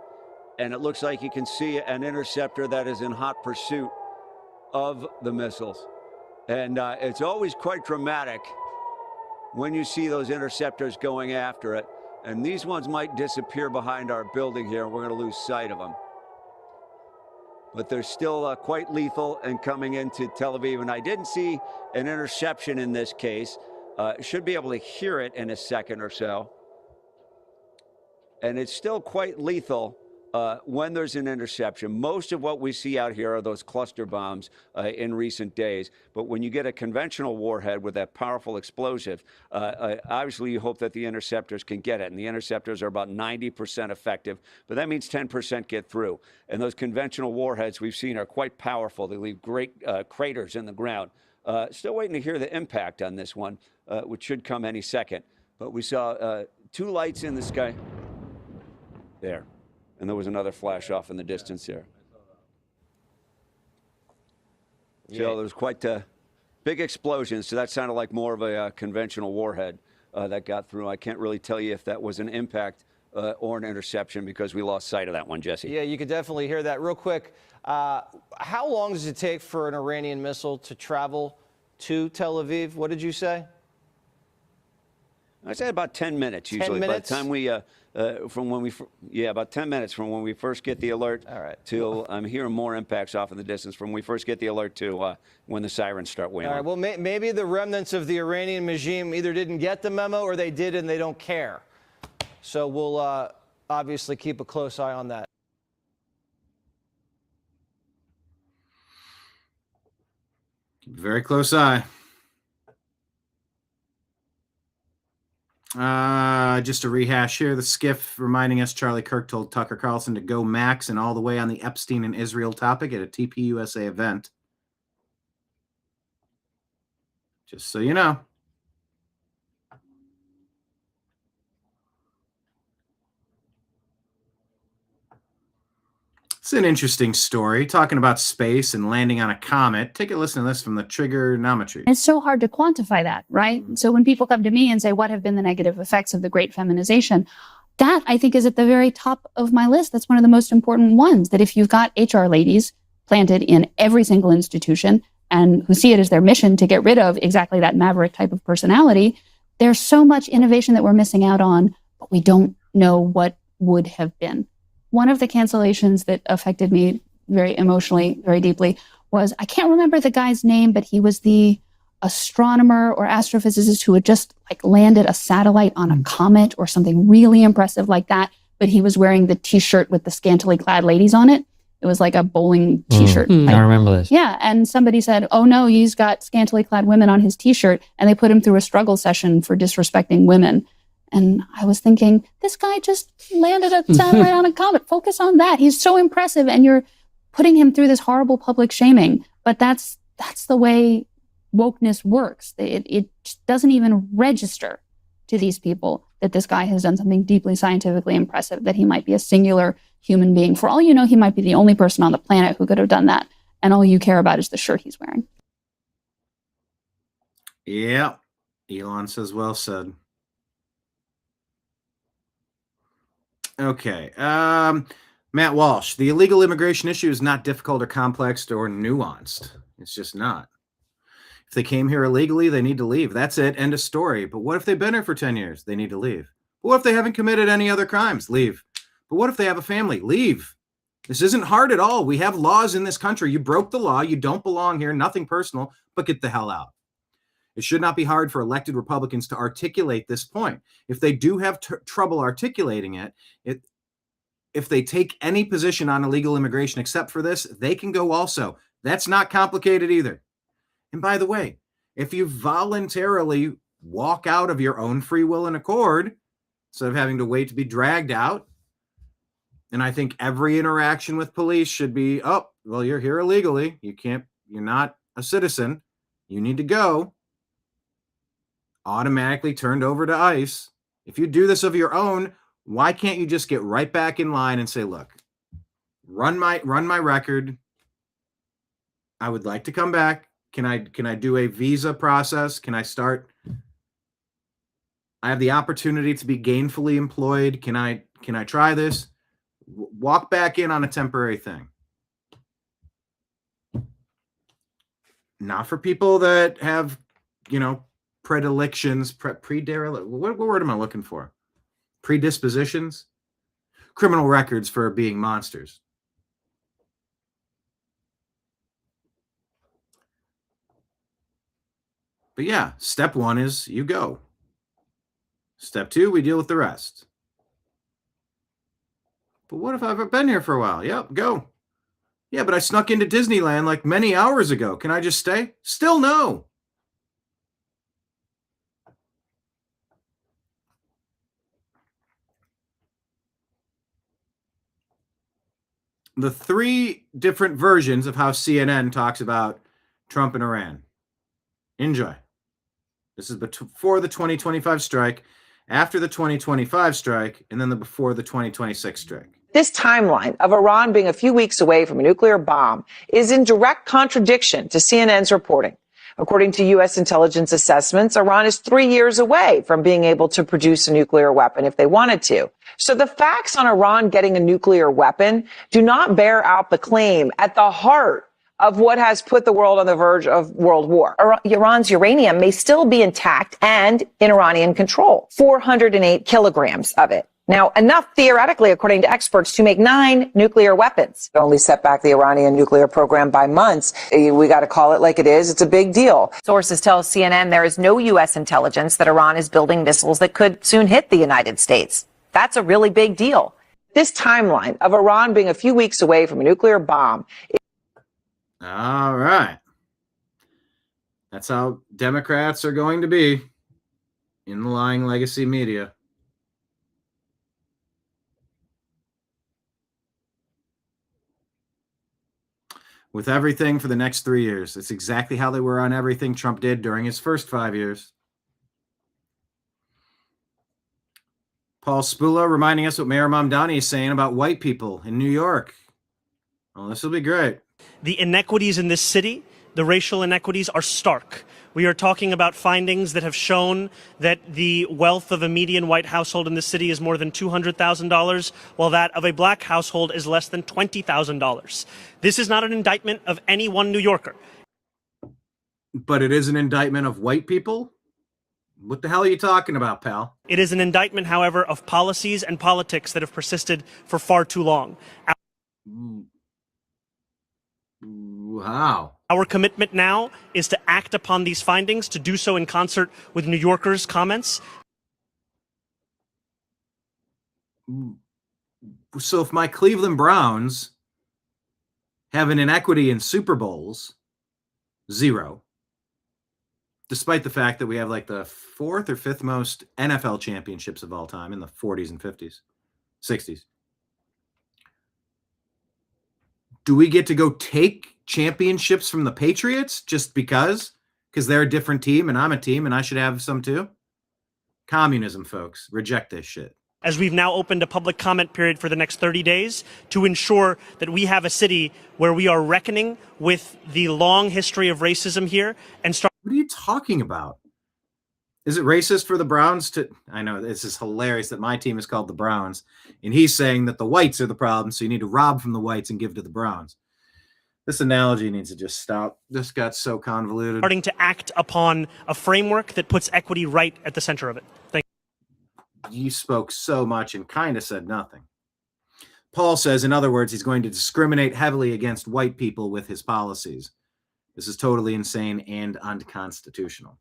And it looks like you can see an interceptor that is in hot pursuit of the missiles. And it's always quite dramatic when you see those interceptors going after it. And these ones might disappear behind our building here, and we're going to lose sight of them. But they're still quite lethal and coming into Tel Aviv. And I didn't see an interception in this case. Should be able to hear it in a second or so. And it's still quite lethal when there's an interception. Most of what we see out here are those cluster bombs in recent days. But when you get a conventional warhead with that powerful explosive, obviously you hope that the interceptors can get it. And the interceptors are about 90% effective, but that means 10% get through. And those conventional warheads we've seen are quite powerful. They leave great craters in the ground. Still waiting to hear the impact on this one, which should come any second. But we saw 2 lights in the sky. There. And there was another flash off in the distance there. So there was quite big explosions. So that sounded like more of a conventional warhead that got through. I can't really tell you if that was an impact or an interception because we lost sight of that one, Jesse. Yeah, you could definitely hear that. Real quick, how long does it take for an Iranian missile to travel to Tel Aviv? What did you say? I said about 10 minutes usually. 10 minutes? By the time we, about 10 minutes from when we first get the alert till I'm hearing more impacts off in the distance from when we first get the alert to when the sirens start wailing. All right, well, maybe the remnants of the Iranian regime either didn't get the memo or they did and they don't care. So we'll obviously keep a close eye on that. Very close eye. Just to rehash here, the skiff reminding us Charlie Kirk told Tucker Carlson to go max and all the way on the Epstein and Israel topic at a TPUSA event. Just so you know. It's an interesting story, talking about space and landing on a comet. Take a listen to this from the Trigonometry. It's so hard to quantify that, right? So when people come to me and say, what have been the negative effects of the great feminization? That, I think, is at the very top of my list. That's one of the most important ones, that if you've got HR ladies planted in every single institution and who see it as their mission to get rid of exactly that maverick type of personality, there's so much innovation that we're missing out on, but we don't know what would have been. One of the cancellations that affected me very emotionally, very deeply, was, I can't remember the guy's name, but he was the astronomer or astrophysicist who had just landed a satellite on a comet or something really impressive like that. But he was wearing the T-shirt with the scantily clad ladies on it. It was like a bowling T-shirt. I remember this. Yeah. And somebody said, oh no, he's got scantily clad women on his T-shirt. And they put him through a struggle session for disrespecting women. And I was thinking, this guy just landed a satellite on a comet. Focus on that. He's so impressive. And you're putting him through this horrible public shaming. But that's the way wokeness works. It doesn't even register to these people that this guy has done something deeply scientifically impressive, that he might be a singular human being. For all you know, he might be the only person on the planet who could have done that. And all you care about is the shirt he's wearing. Yeah. Elon says, well said. Okay. Matt Walsh, the illegal immigration issue is not difficult or complex or nuanced. It's just not. If they came here illegally, they need to leave. That's it. End of story. But what if they've been here for 10 years? They need to leave. But what if they haven't committed any other crimes? Leave. But what if they have a family? Leave. This isn't hard at all. We have laws in this country. You broke the law. You don't belong here. Nothing personal, but get the hell out. It should not be hard for elected Republicans to articulate this point. If they do have trouble articulating it, if they take any position on illegal immigration except for this, they can go also. That's not complicated either. And by the way, if you voluntarily walk out of your own free will and accord, instead of having to wait to be dragged out, and I think every interaction with police should be, oh, well, you're here illegally. You're not a citizen. You need to go. Automatically turned over to ICE. If you do this of your own, why can't you just get right back in line and say, look, run my record. I would like to come back. Can I do a visa process? Can I start? I have the opportunity to be gainfully employed. Can I try this? Walk back in on a temporary thing. Not for people that have, predilections, what word am I looking for? Predispositions, criminal records for being monsters. But yeah, step one is you go. Step two, we deal with the rest. But what if I've been here for a while? Yep, go. Yeah, but I snuck into Disneyland like many hours ago. Can I just stay? Still no. The three different versions of how CNN talks about Trump and Iran. Enjoy. This is before the 2025 strike, after the 2025 strike, and then before the 2026 strike. This timeline of Iran being a few weeks away from a nuclear bomb is in direct contradiction to CNN's reporting. According to U.S. intelligence assessments, Iran is 3 years away from being able to produce a nuclear weapon if they wanted to. So the facts on Iran getting a nuclear weapon do not bear out the claim at the heart of what has put the world on the verge of world war. Iran's uranium may still be intact and in Iranian control. 408 kilograms of it. Now, enough theoretically, according to experts, to make 9 nuclear weapons. It only set back the Iranian nuclear program by months. We got to call it like it is. It's a big deal. Sources tell CNN there is no U.S. intelligence that Iran is building missiles that could soon hit the United States. That's a really big deal. This timeline of Iran being a few weeks away from a nuclear bomb. All right. That's how Democrats are going to be in the lying legacy media. With everything for the next 3 years. It's exactly how they were on everything Trump did during his first 5 years. Paul Spula reminding us what Mayor Mamdani is saying about white people in New York. Well, this will be great. The inequities in this city, the racial inequities, are stark. We are talking about findings that have shown that the wealth of a median white household in this city is more than $200,000, while that of a black household is less than $20,000. This is not an indictment of any one New Yorker. But it is an indictment of white people? What the hell are you talking about, pal? It is an indictment, however, of policies and politics that have persisted for far too long. Wow. Our commitment now is to act upon these findings, to do so in concert with New Yorkers' comments. So if my Cleveland Browns have an inequity in Super Bowls, 0, despite the fact that we have like the 4th or 5th most NFL championships of all time in the 40s and 50s, 60s. Do we get to go take championships from the Patriots just because they're a different team and I'm a team and I should have some too? Communism, folks. Reject this shit. As we've now opened a public comment period for the next 30 days to ensure that we have a city where we are reckoning with the long history of racism here and start. What are you talking about? Is it racist for the Browns to... I know, this is hilarious that my team is called the Browns, and he's saying that the whites are the problem, so you need to rob from the whites and give to the Browns. This analogy needs to just stop. This got so convoluted. Starting to act upon a framework that puts equity right at the center of it. Thank you. You spoke so much and kind of said nothing. Paul says, in other words, he's going to discriminate heavily against white people with his policies. This is totally insane and unconstitutional.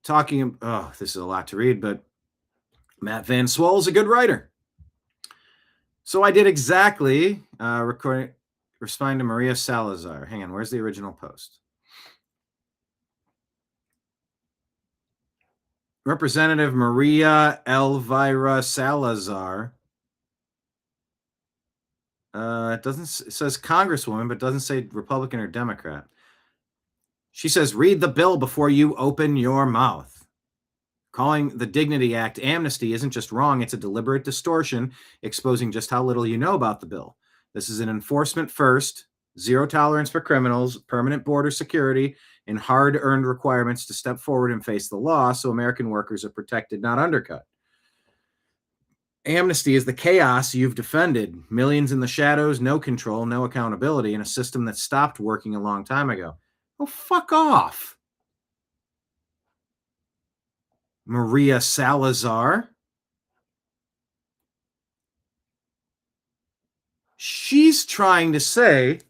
This is a lot to read, but Matt Van Swol is a good writer. So I did exactly respond to Maria Salazar. Hang on, where's the original post? Representative Maria Elvira Salazar. It says Congresswoman, but doesn't say Republican or Democrat. She says, read the bill before you open your mouth. Calling the Dignity Act amnesty isn't just wrong, it's a deliberate distortion, exposing just how little you know about the bill. This is an enforcement first, zero tolerance for criminals, permanent border security, and hard-earned requirements to step forward and face the law so American workers are protected, not undercut. Amnesty is the chaos you've defended. Millions in the shadows, no control, no accountability, and a system that stopped working a long time ago. Oh, fuck off. Maria Salazar. She's trying to say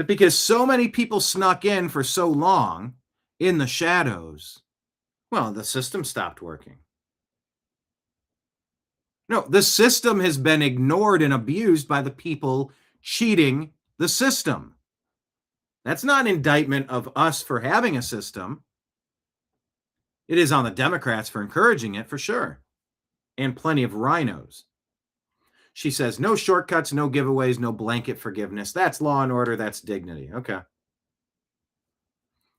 But because so many people snuck in for so long in the shadows, well, the system stopped working. No, the system has been ignored and abused by the people cheating the system. That's not an indictment of us for having a system. It is on the Democrats for encouraging it, for sure. And plenty of rhinos. She says, no shortcuts, no giveaways, no blanket forgiveness. That's law and order. That's dignity. Okay.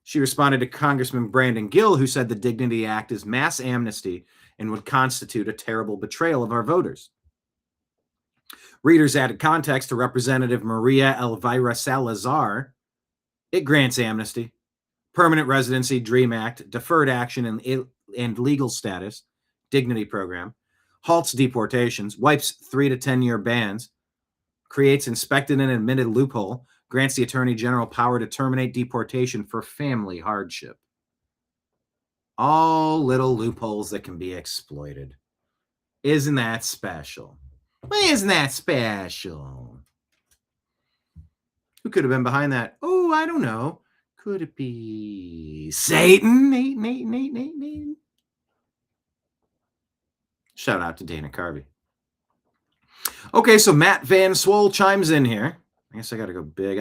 She responded to Congressman Brandon Gill, who said the Dignity Act is mass amnesty and would constitute a terrible betrayal of our voters. Readers added context to Representative Maria Elvira Salazar. It grants amnesty, permanent residency, DREAM Act, deferred action and legal status, dignity program, halts deportations, wipes 3 to 10 year bans, creates inspected and admitted loophole, grants the Attorney General power to terminate deportation for family hardship. All little loopholes that can be exploited. Isn't that special? Isn't that special? Who could have been behind that? Oh, I don't know. Could it be Satan? Nate. Shout out to Dana Carvey. Okay, so Matt Van Swole chimes in here. I guess I got to go big.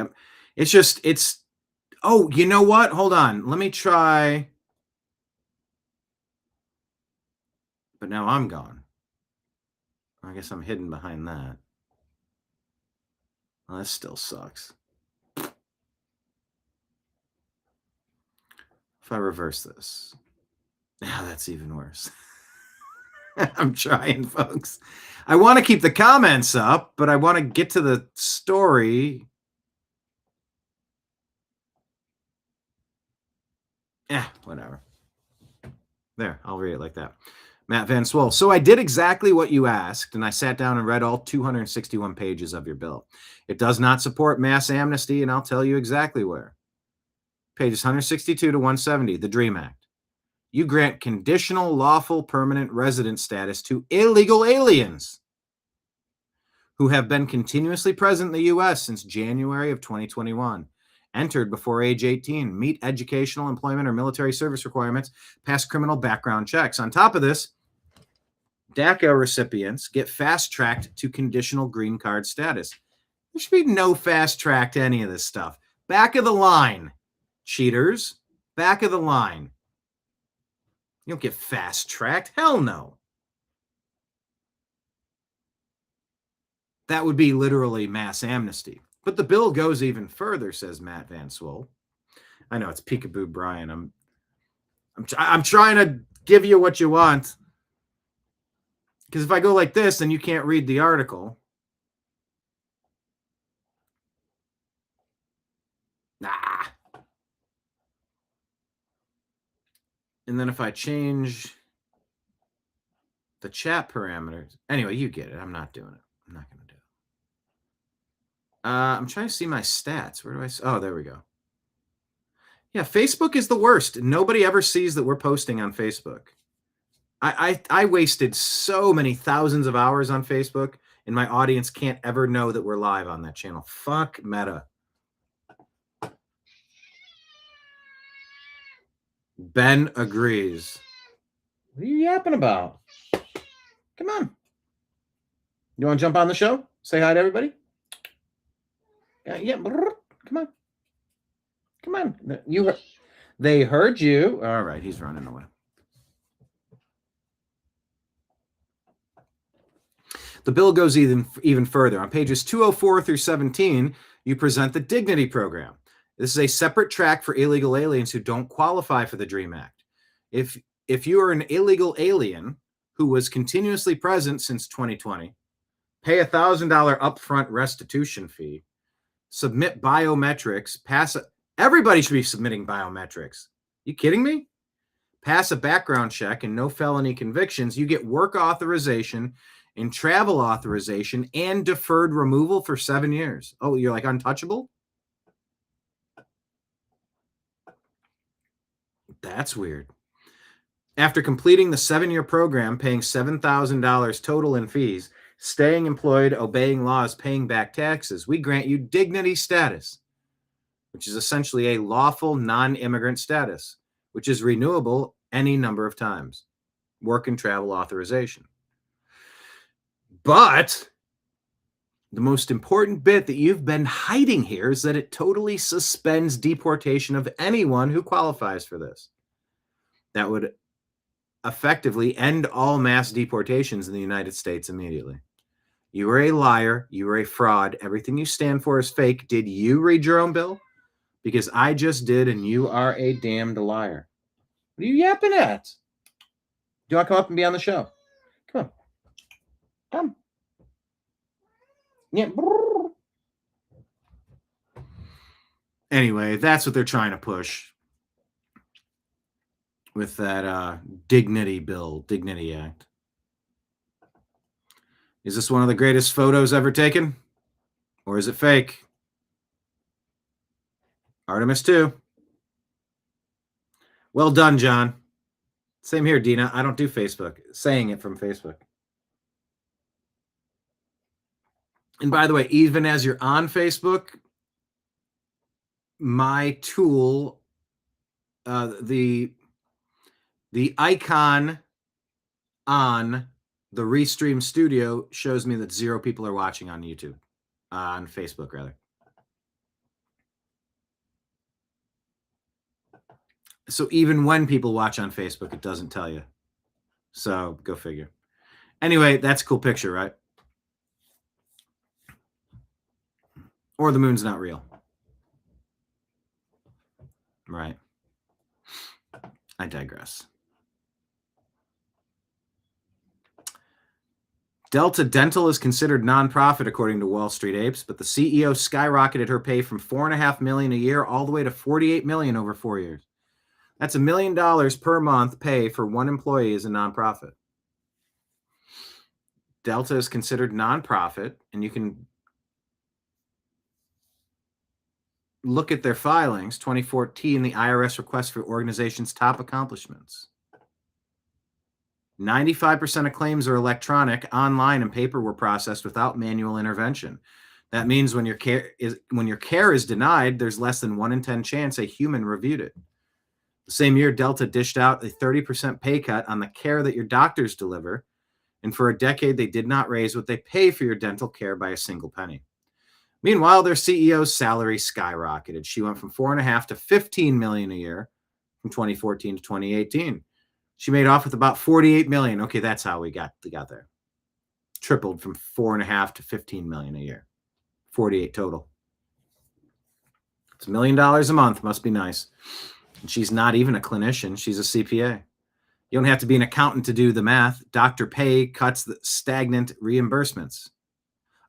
Oh, you know what? Hold on. Let me try. But now I'm gone. I guess I'm hidden behind that. Well, that still sucks. If I reverse this. Now that's even worse. I'm trying, folks. I want to keep the comments up, but I want to get to the story. Whatever. There, I'll read it like that. Matt Van Swole. So I did exactly what you asked, and I sat down and read all 261 pages of your bill. It does not support mass amnesty, and I'll tell you exactly where. Pages 162 to 170, the DREAM Act. You grant conditional lawful permanent resident status to illegal aliens who have been continuously present in the U.S. since January of 2021, entered before age 18, meet educational, employment, or military service requirements, pass criminal background checks. On top of this, DACA recipients get fast-tracked to conditional green card status. There should be no fast-track to any of this stuff. Back of the line, cheaters. Back of the line. You don't get fast-tracked. Hell no. That would be literally mass amnesty. But the bill goes even further, says Matt Van Swole. I know, it's Peekaboo Brian. I'm trying to give you what you want. Because if I go like this, then you can't read the article. And then if I change the chat parameters. Anyway, you get it. I'm not doing it. I'm not going to do it. I'm trying to see my stats. Where do I? Oh, there we go. Yeah, Facebook is the worst. Nobody ever sees that we're posting on Facebook. I wasted so many thousands of hours on Facebook, and my audience can't ever know that we're live on that channel. Fuck Meta. Ben agrees. What are you yapping about? Come on. You want to jump on the show? Say hi to everybody? Yeah. Come on. Come on. They heard you. All right, he's running away. The bill goes even further. On pages 204 through 17, you present the Dignity Program. This is a separate track for illegal aliens who don't qualify for the DREAM Act. If you are an illegal alien who was continuously present since 2020, pay a $1,000 upfront restitution fee, submit biometrics, everybody should be submitting biometrics. You kidding me? Pass a background check and no felony convictions, you get work authorization and travel authorization and deferred removal for 7 years. Oh, you're like untouchable? That's weird. After completing the 7-year program, paying $7,000 total in fees, staying employed, obeying laws, paying back taxes, we grant you dignity status. which is essentially a lawful non-immigrant status, which is renewable any number of times. Work and travel authorization. But the most important bit that you've been hiding here is that it totally suspends deportation of anyone who qualifies for this. That would effectively end all mass deportations in the United States immediately. You are a liar. You are a fraud. Everything you stand for is fake. Did you read your own bill? Because I just did, and you are a damned liar. What are you yapping at? Do you want to come up and be on the show? Come on. Come. Yeah. Anyway, that's what they're trying to push with that dignity bill, Dignity Act. Is this one of the greatest photos ever taken? Or is it fake? Artemis 2. Well done, John. Same here, Dina. I don't do Facebook. Saying it from Facebook. And by the way, even as you're on Facebook, my tool, the icon on the Restream Studio shows me that 0 people are watching on YouTube, on Facebook, rather. So even when people watch on Facebook, it doesn't tell you. So go figure. Anyway, that's a cool picture, right? Or the moon's not real. Right. I digress. Delta Dental is considered nonprofit according to Wall Street Apes, but the CEO skyrocketed her pay from $4.5 million a year all the way to $48 million over 4 years. That's $1 million per month pay for one employee as a nonprofit. Delta is considered nonprofit, and you can look at their filings. 2014, the IRS request for organization's top accomplishments. 95% of claims are electronic, online, and paper were processed without manual intervention. That means when your care is denied, there's less than 1 in 10 chance a human reviewed it. The same year, Delta dished out a 30% pay cut on the care that your doctors deliver, and for a decade, they did not raise what they pay for your dental care by a single penny. Meanwhile, their CEO's salary skyrocketed. She went from $4.5 to $15 million a year from 2014 to 2018. She made off with about $48 million. Okay, that's how we got there. Tripled from $4.5 to $15 million a year. 48 total. It's $1 million a month. Must be nice. And she's not even a clinician. She's a CPA. You don't have to be an accountant to do the math. Doctor pay cuts the stagnant reimbursements.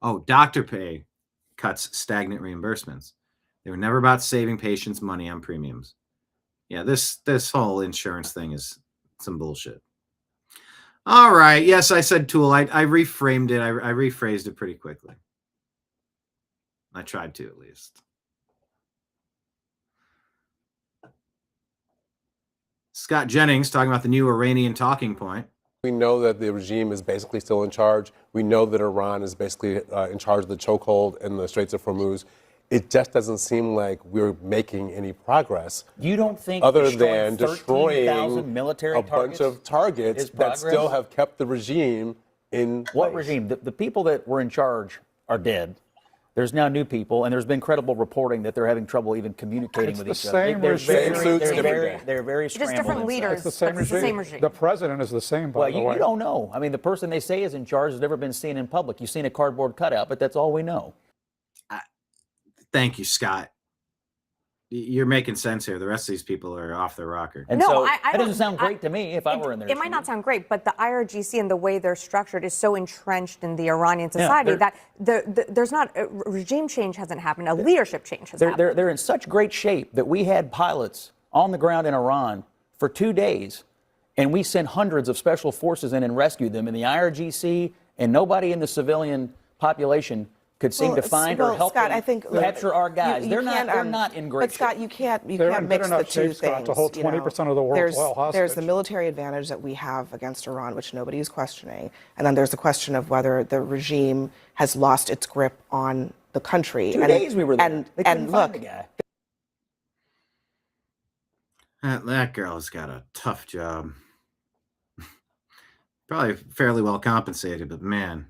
Oh, doctor pay cuts stagnant reimbursements. They were never about saving patients money on premiums. Yeah, this whole insurance thing is some bullshit. All right. Yes, I said tool. I reframed it. I rephrased it pretty quickly. I tried to, at least. Scott Jennings talking about the new Iranian talking point. We know that the regime is basically still in charge. We know that Iran is basically in charge of the chokehold in the Straits of Hormuz. It just doesn't seem like we're making any progress. You don't think other than destroying military a bunch of targets that still have kept the regime in place? What regime? The people that were in charge are dead. There's now new people, and there's been credible reporting that they're having trouble even communicating with each other. They're very Just different leaders. It's the same regime. The president is the same, by the way. Well, you don't know. I mean, the person they say is in charge has never been seen in public. You've seen a cardboard cutout, but that's all we know. Thank you, Scott. You're making sense here. The rest of these people are off their rocker. And so that doesn't sound great to me if I were in there. It might not sound great, but the IRGC and the way they're structured is so entrenched in the Iranian society that there's not regime change hasn't happened. A leadership change has happened. They're in such great shape that we had pilots on the ground in Iran for 2 days, and we sent hundreds of special forces in and rescued them. And the IRGC and nobody in the civilian population could seem to find or help Scott, them I think, capture our guys. They're not in great shape. But Scott, you can't mix the two things. To hold 20% of the world's oil hostage. There's the military advantage that we have against Iran, which nobody is questioning, and then there's the question of whether the regime has lost its grip on the country. 2 days we were there. And look, That girl has got a tough job. Probably fairly well compensated, but man.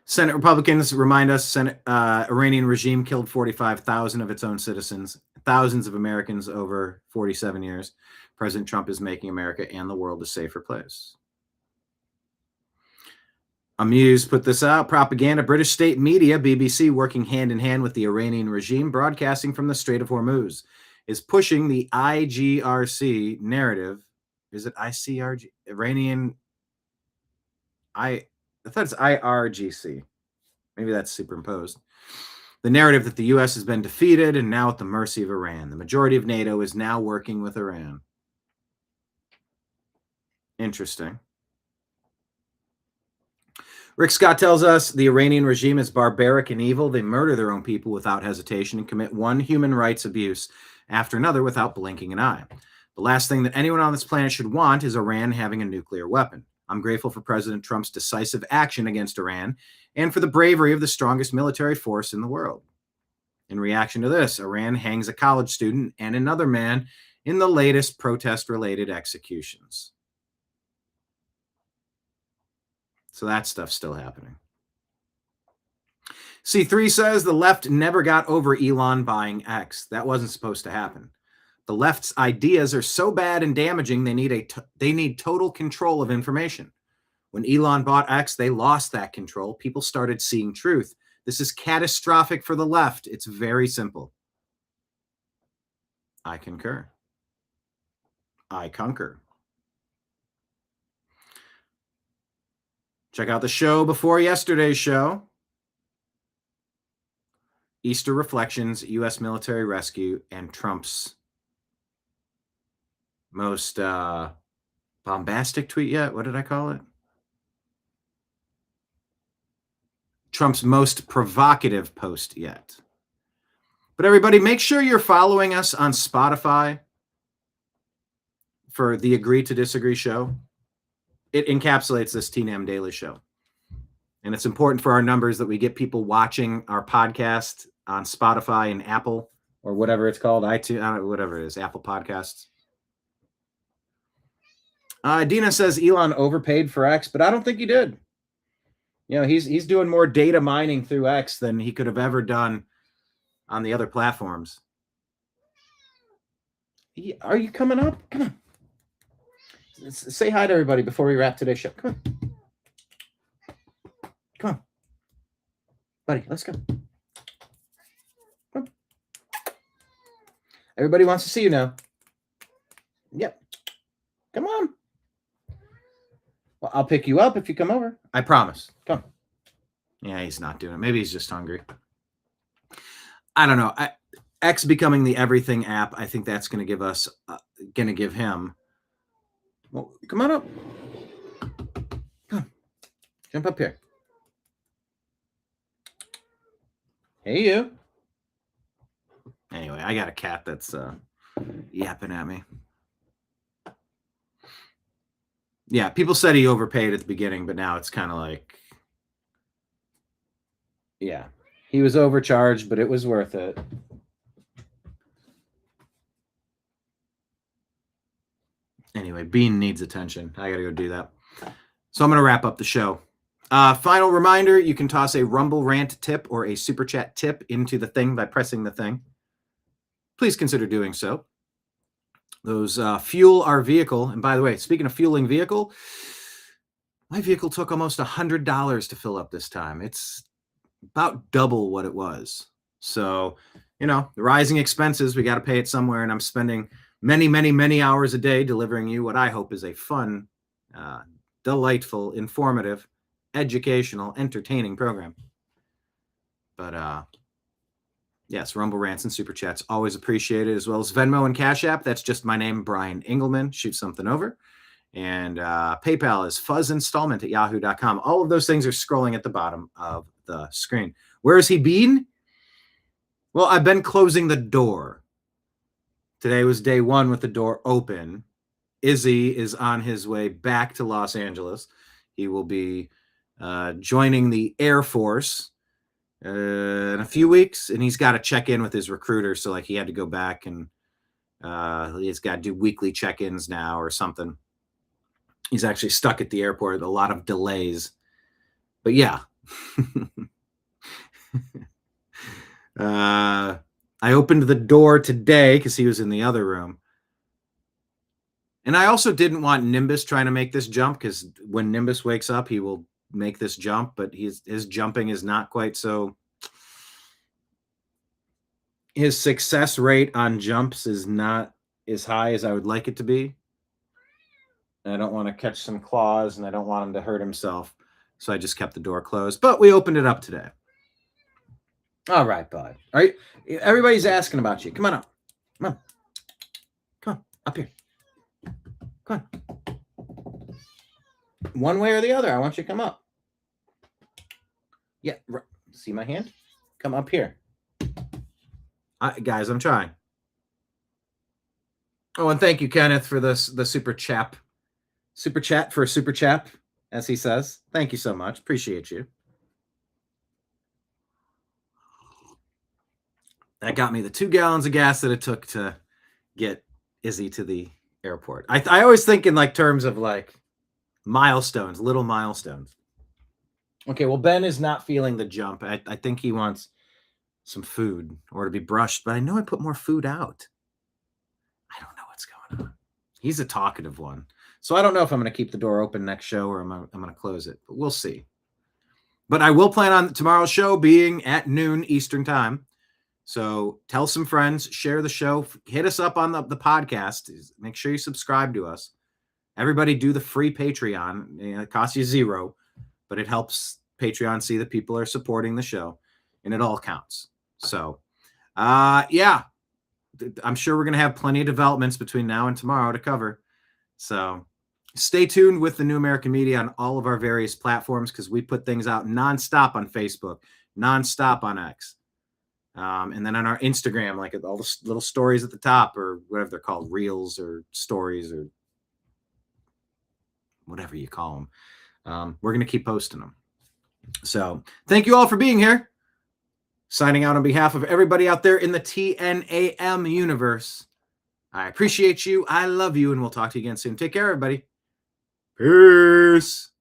Senate Republicans remind us Iranian regime killed 45,000 of its own citizens, thousands of Americans over 47 years. President Trump is making America and the world a safer place. Amuse put this out. Propaganda. British state media, BBC, working hand in hand with the Iranian regime, broadcasting from the Strait of Hormuz, is pushing the IGRC narrative. Is it ICRG? Iranian. I thought it's IRGC. Maybe that's superimposed. The narrative that the U.S. has been defeated and now at the mercy of Iran. The majority of NATO is now working with Iran. Interesting. Rick Scott tells us the Iranian regime is barbaric and evil. They murder their own people without hesitation and commit one human rights abuse after another without blinking an eye. The last thing that anyone on this planet should want is Iran having a nuclear weapon. I'm grateful for President Trump's decisive action against Iran and for the bravery of the strongest military force in the world. In reaction to this, Iran hangs a college student and another man in the latest protest-related executions. So that stuff's still happening. C3 says the left never got over Elon buying X. That wasn't supposed to happen. The left's ideas are so bad and damaging, they need total control of information. When Elon bought X, they lost that control. People started seeing truth. This is catastrophic for the left. It's very simple. I concur. I conquer. Check out the show before yesterday's show. Easter Reflections, U.S. military rescue, and Trump's most bombastic tweet yet. What did I call it? Trump's most provocative post yet. But everybody, make sure you're following us on Spotify for the Agree to Disagree show. It encapsulates this TNAM Daily Show. And it's important for our numbers that we get people watching our podcast on Spotify and Apple or whatever it's called, iTunes, whatever it is, Apple Podcasts. Dina says Elon overpaid for X, but I don't think he did. You know, he's doing more data mining through X than he could have ever done on the other platforms. Are you coming up? Come on. Say hi to everybody before we wrap today's show. Come on. Come on. Buddy, let's go. Come on. Everybody wants to see you now. Yep. Come on. Well, I'll pick you up if you come over. I promise. Come. Yeah, he's not doing it. Maybe he's just hungry. I don't know. X becoming the everything app, I think that's going to give him. Well, come on up. Come. Jump up here. Hey, you. Anyway, I got a cat that's yapping at me. Yeah, people said he overpaid at the beginning, but now it's kind of like, yeah, he was overcharged, but it was worth it. Anyway, Bean needs attention. I got to go do that. So I'm going to wrap up the show. Final reminder, you can toss a Rumble Rant tip or a Super Chat tip into the thing by pressing the thing. Please consider doing so. Those fuel our vehicle. And by the way, speaking of fueling vehicle, my vehicle took almost $100 to fill up this time. It's about double what it was. So, you know, the rising expenses, we got to pay it somewhere. And I'm spending many, many, many hours a day delivering you what I hope is a fun, delightful, informative, educational, entertaining program. But yes, Rumble Rants and Super Chats, always appreciated, as well as Venmo and Cash App. That's just my name, Brian Engelman. Shoot something over. And PayPal is fuzzinstallment@yahoo.com. All of those things are scrolling at the bottom of the screen. Where has he been? Well, I've been closing the door. Today was day one with the door open. Izzy is on his way back to Los Angeles. He will be joining the Air Force in a few weeks, and he's got to check in with his recruiter. So like he had to go back and he's got to do weekly check-ins now or something. He's actually stuck at the airport, a lot of delays. But yeah. I opened the door today because he was in the other room. And I also didn't want Nimbus trying to make this jump, because when Nimbus wakes up, he will make this jump, but his jumping is not quite so. His success rate on jumps is not as high as I would like it to be. And I don't want to catch some claws, and I don't want him to hurt himself. So I just kept the door closed, but we opened it up today. All right, bud. All right. Everybody's asking about you. Come on up. Come on. Come on. Up here. Come on. One way or the other. I want you to come up. Yeah. See my hand? Come up here. Guys, I'm trying. Oh, and thank you, Kenneth, for the super chap. Super chat for a super chap, as he says. Thank you so much. Appreciate you. That got me the 2 gallons of gas that it took to get Izzy to the airport. I always think in like terms of like milestones, little milestones. Okay, well, Ben is not feeling the jump. I think he wants some food or to be brushed, but I know I put more food out. I don't know what's going on. He's a talkative one. So I don't know if I'm going to keep the door open next show or I'm going to close it, but we'll see. But I will plan on tomorrow's show being at noon Eastern time. So tell some friends, share the show, hit us up on the podcast. Make sure you subscribe to us. Everybody do the free Patreon. It costs you $0, but it helps Patreon see that people are supporting the show, and it all counts. So, yeah, I'm sure we're going to have plenty of developments between now and tomorrow to cover. So stay tuned with the New American Media on all of our various platforms, because we put things out nonstop on Facebook, nonstop on X. And then on our Instagram, like all the little stories at the top, or whatever they're called, reels or stories or whatever you call them. We're going to keep posting them. So thank you all for being here. Signing out on behalf of everybody out there in the TNAM universe. I appreciate you. I love you. And we'll talk to you again soon. Take care, everybody. Peace.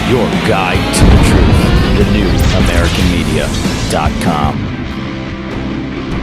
Your guide to the truth. TheNewAmericanMedia.com.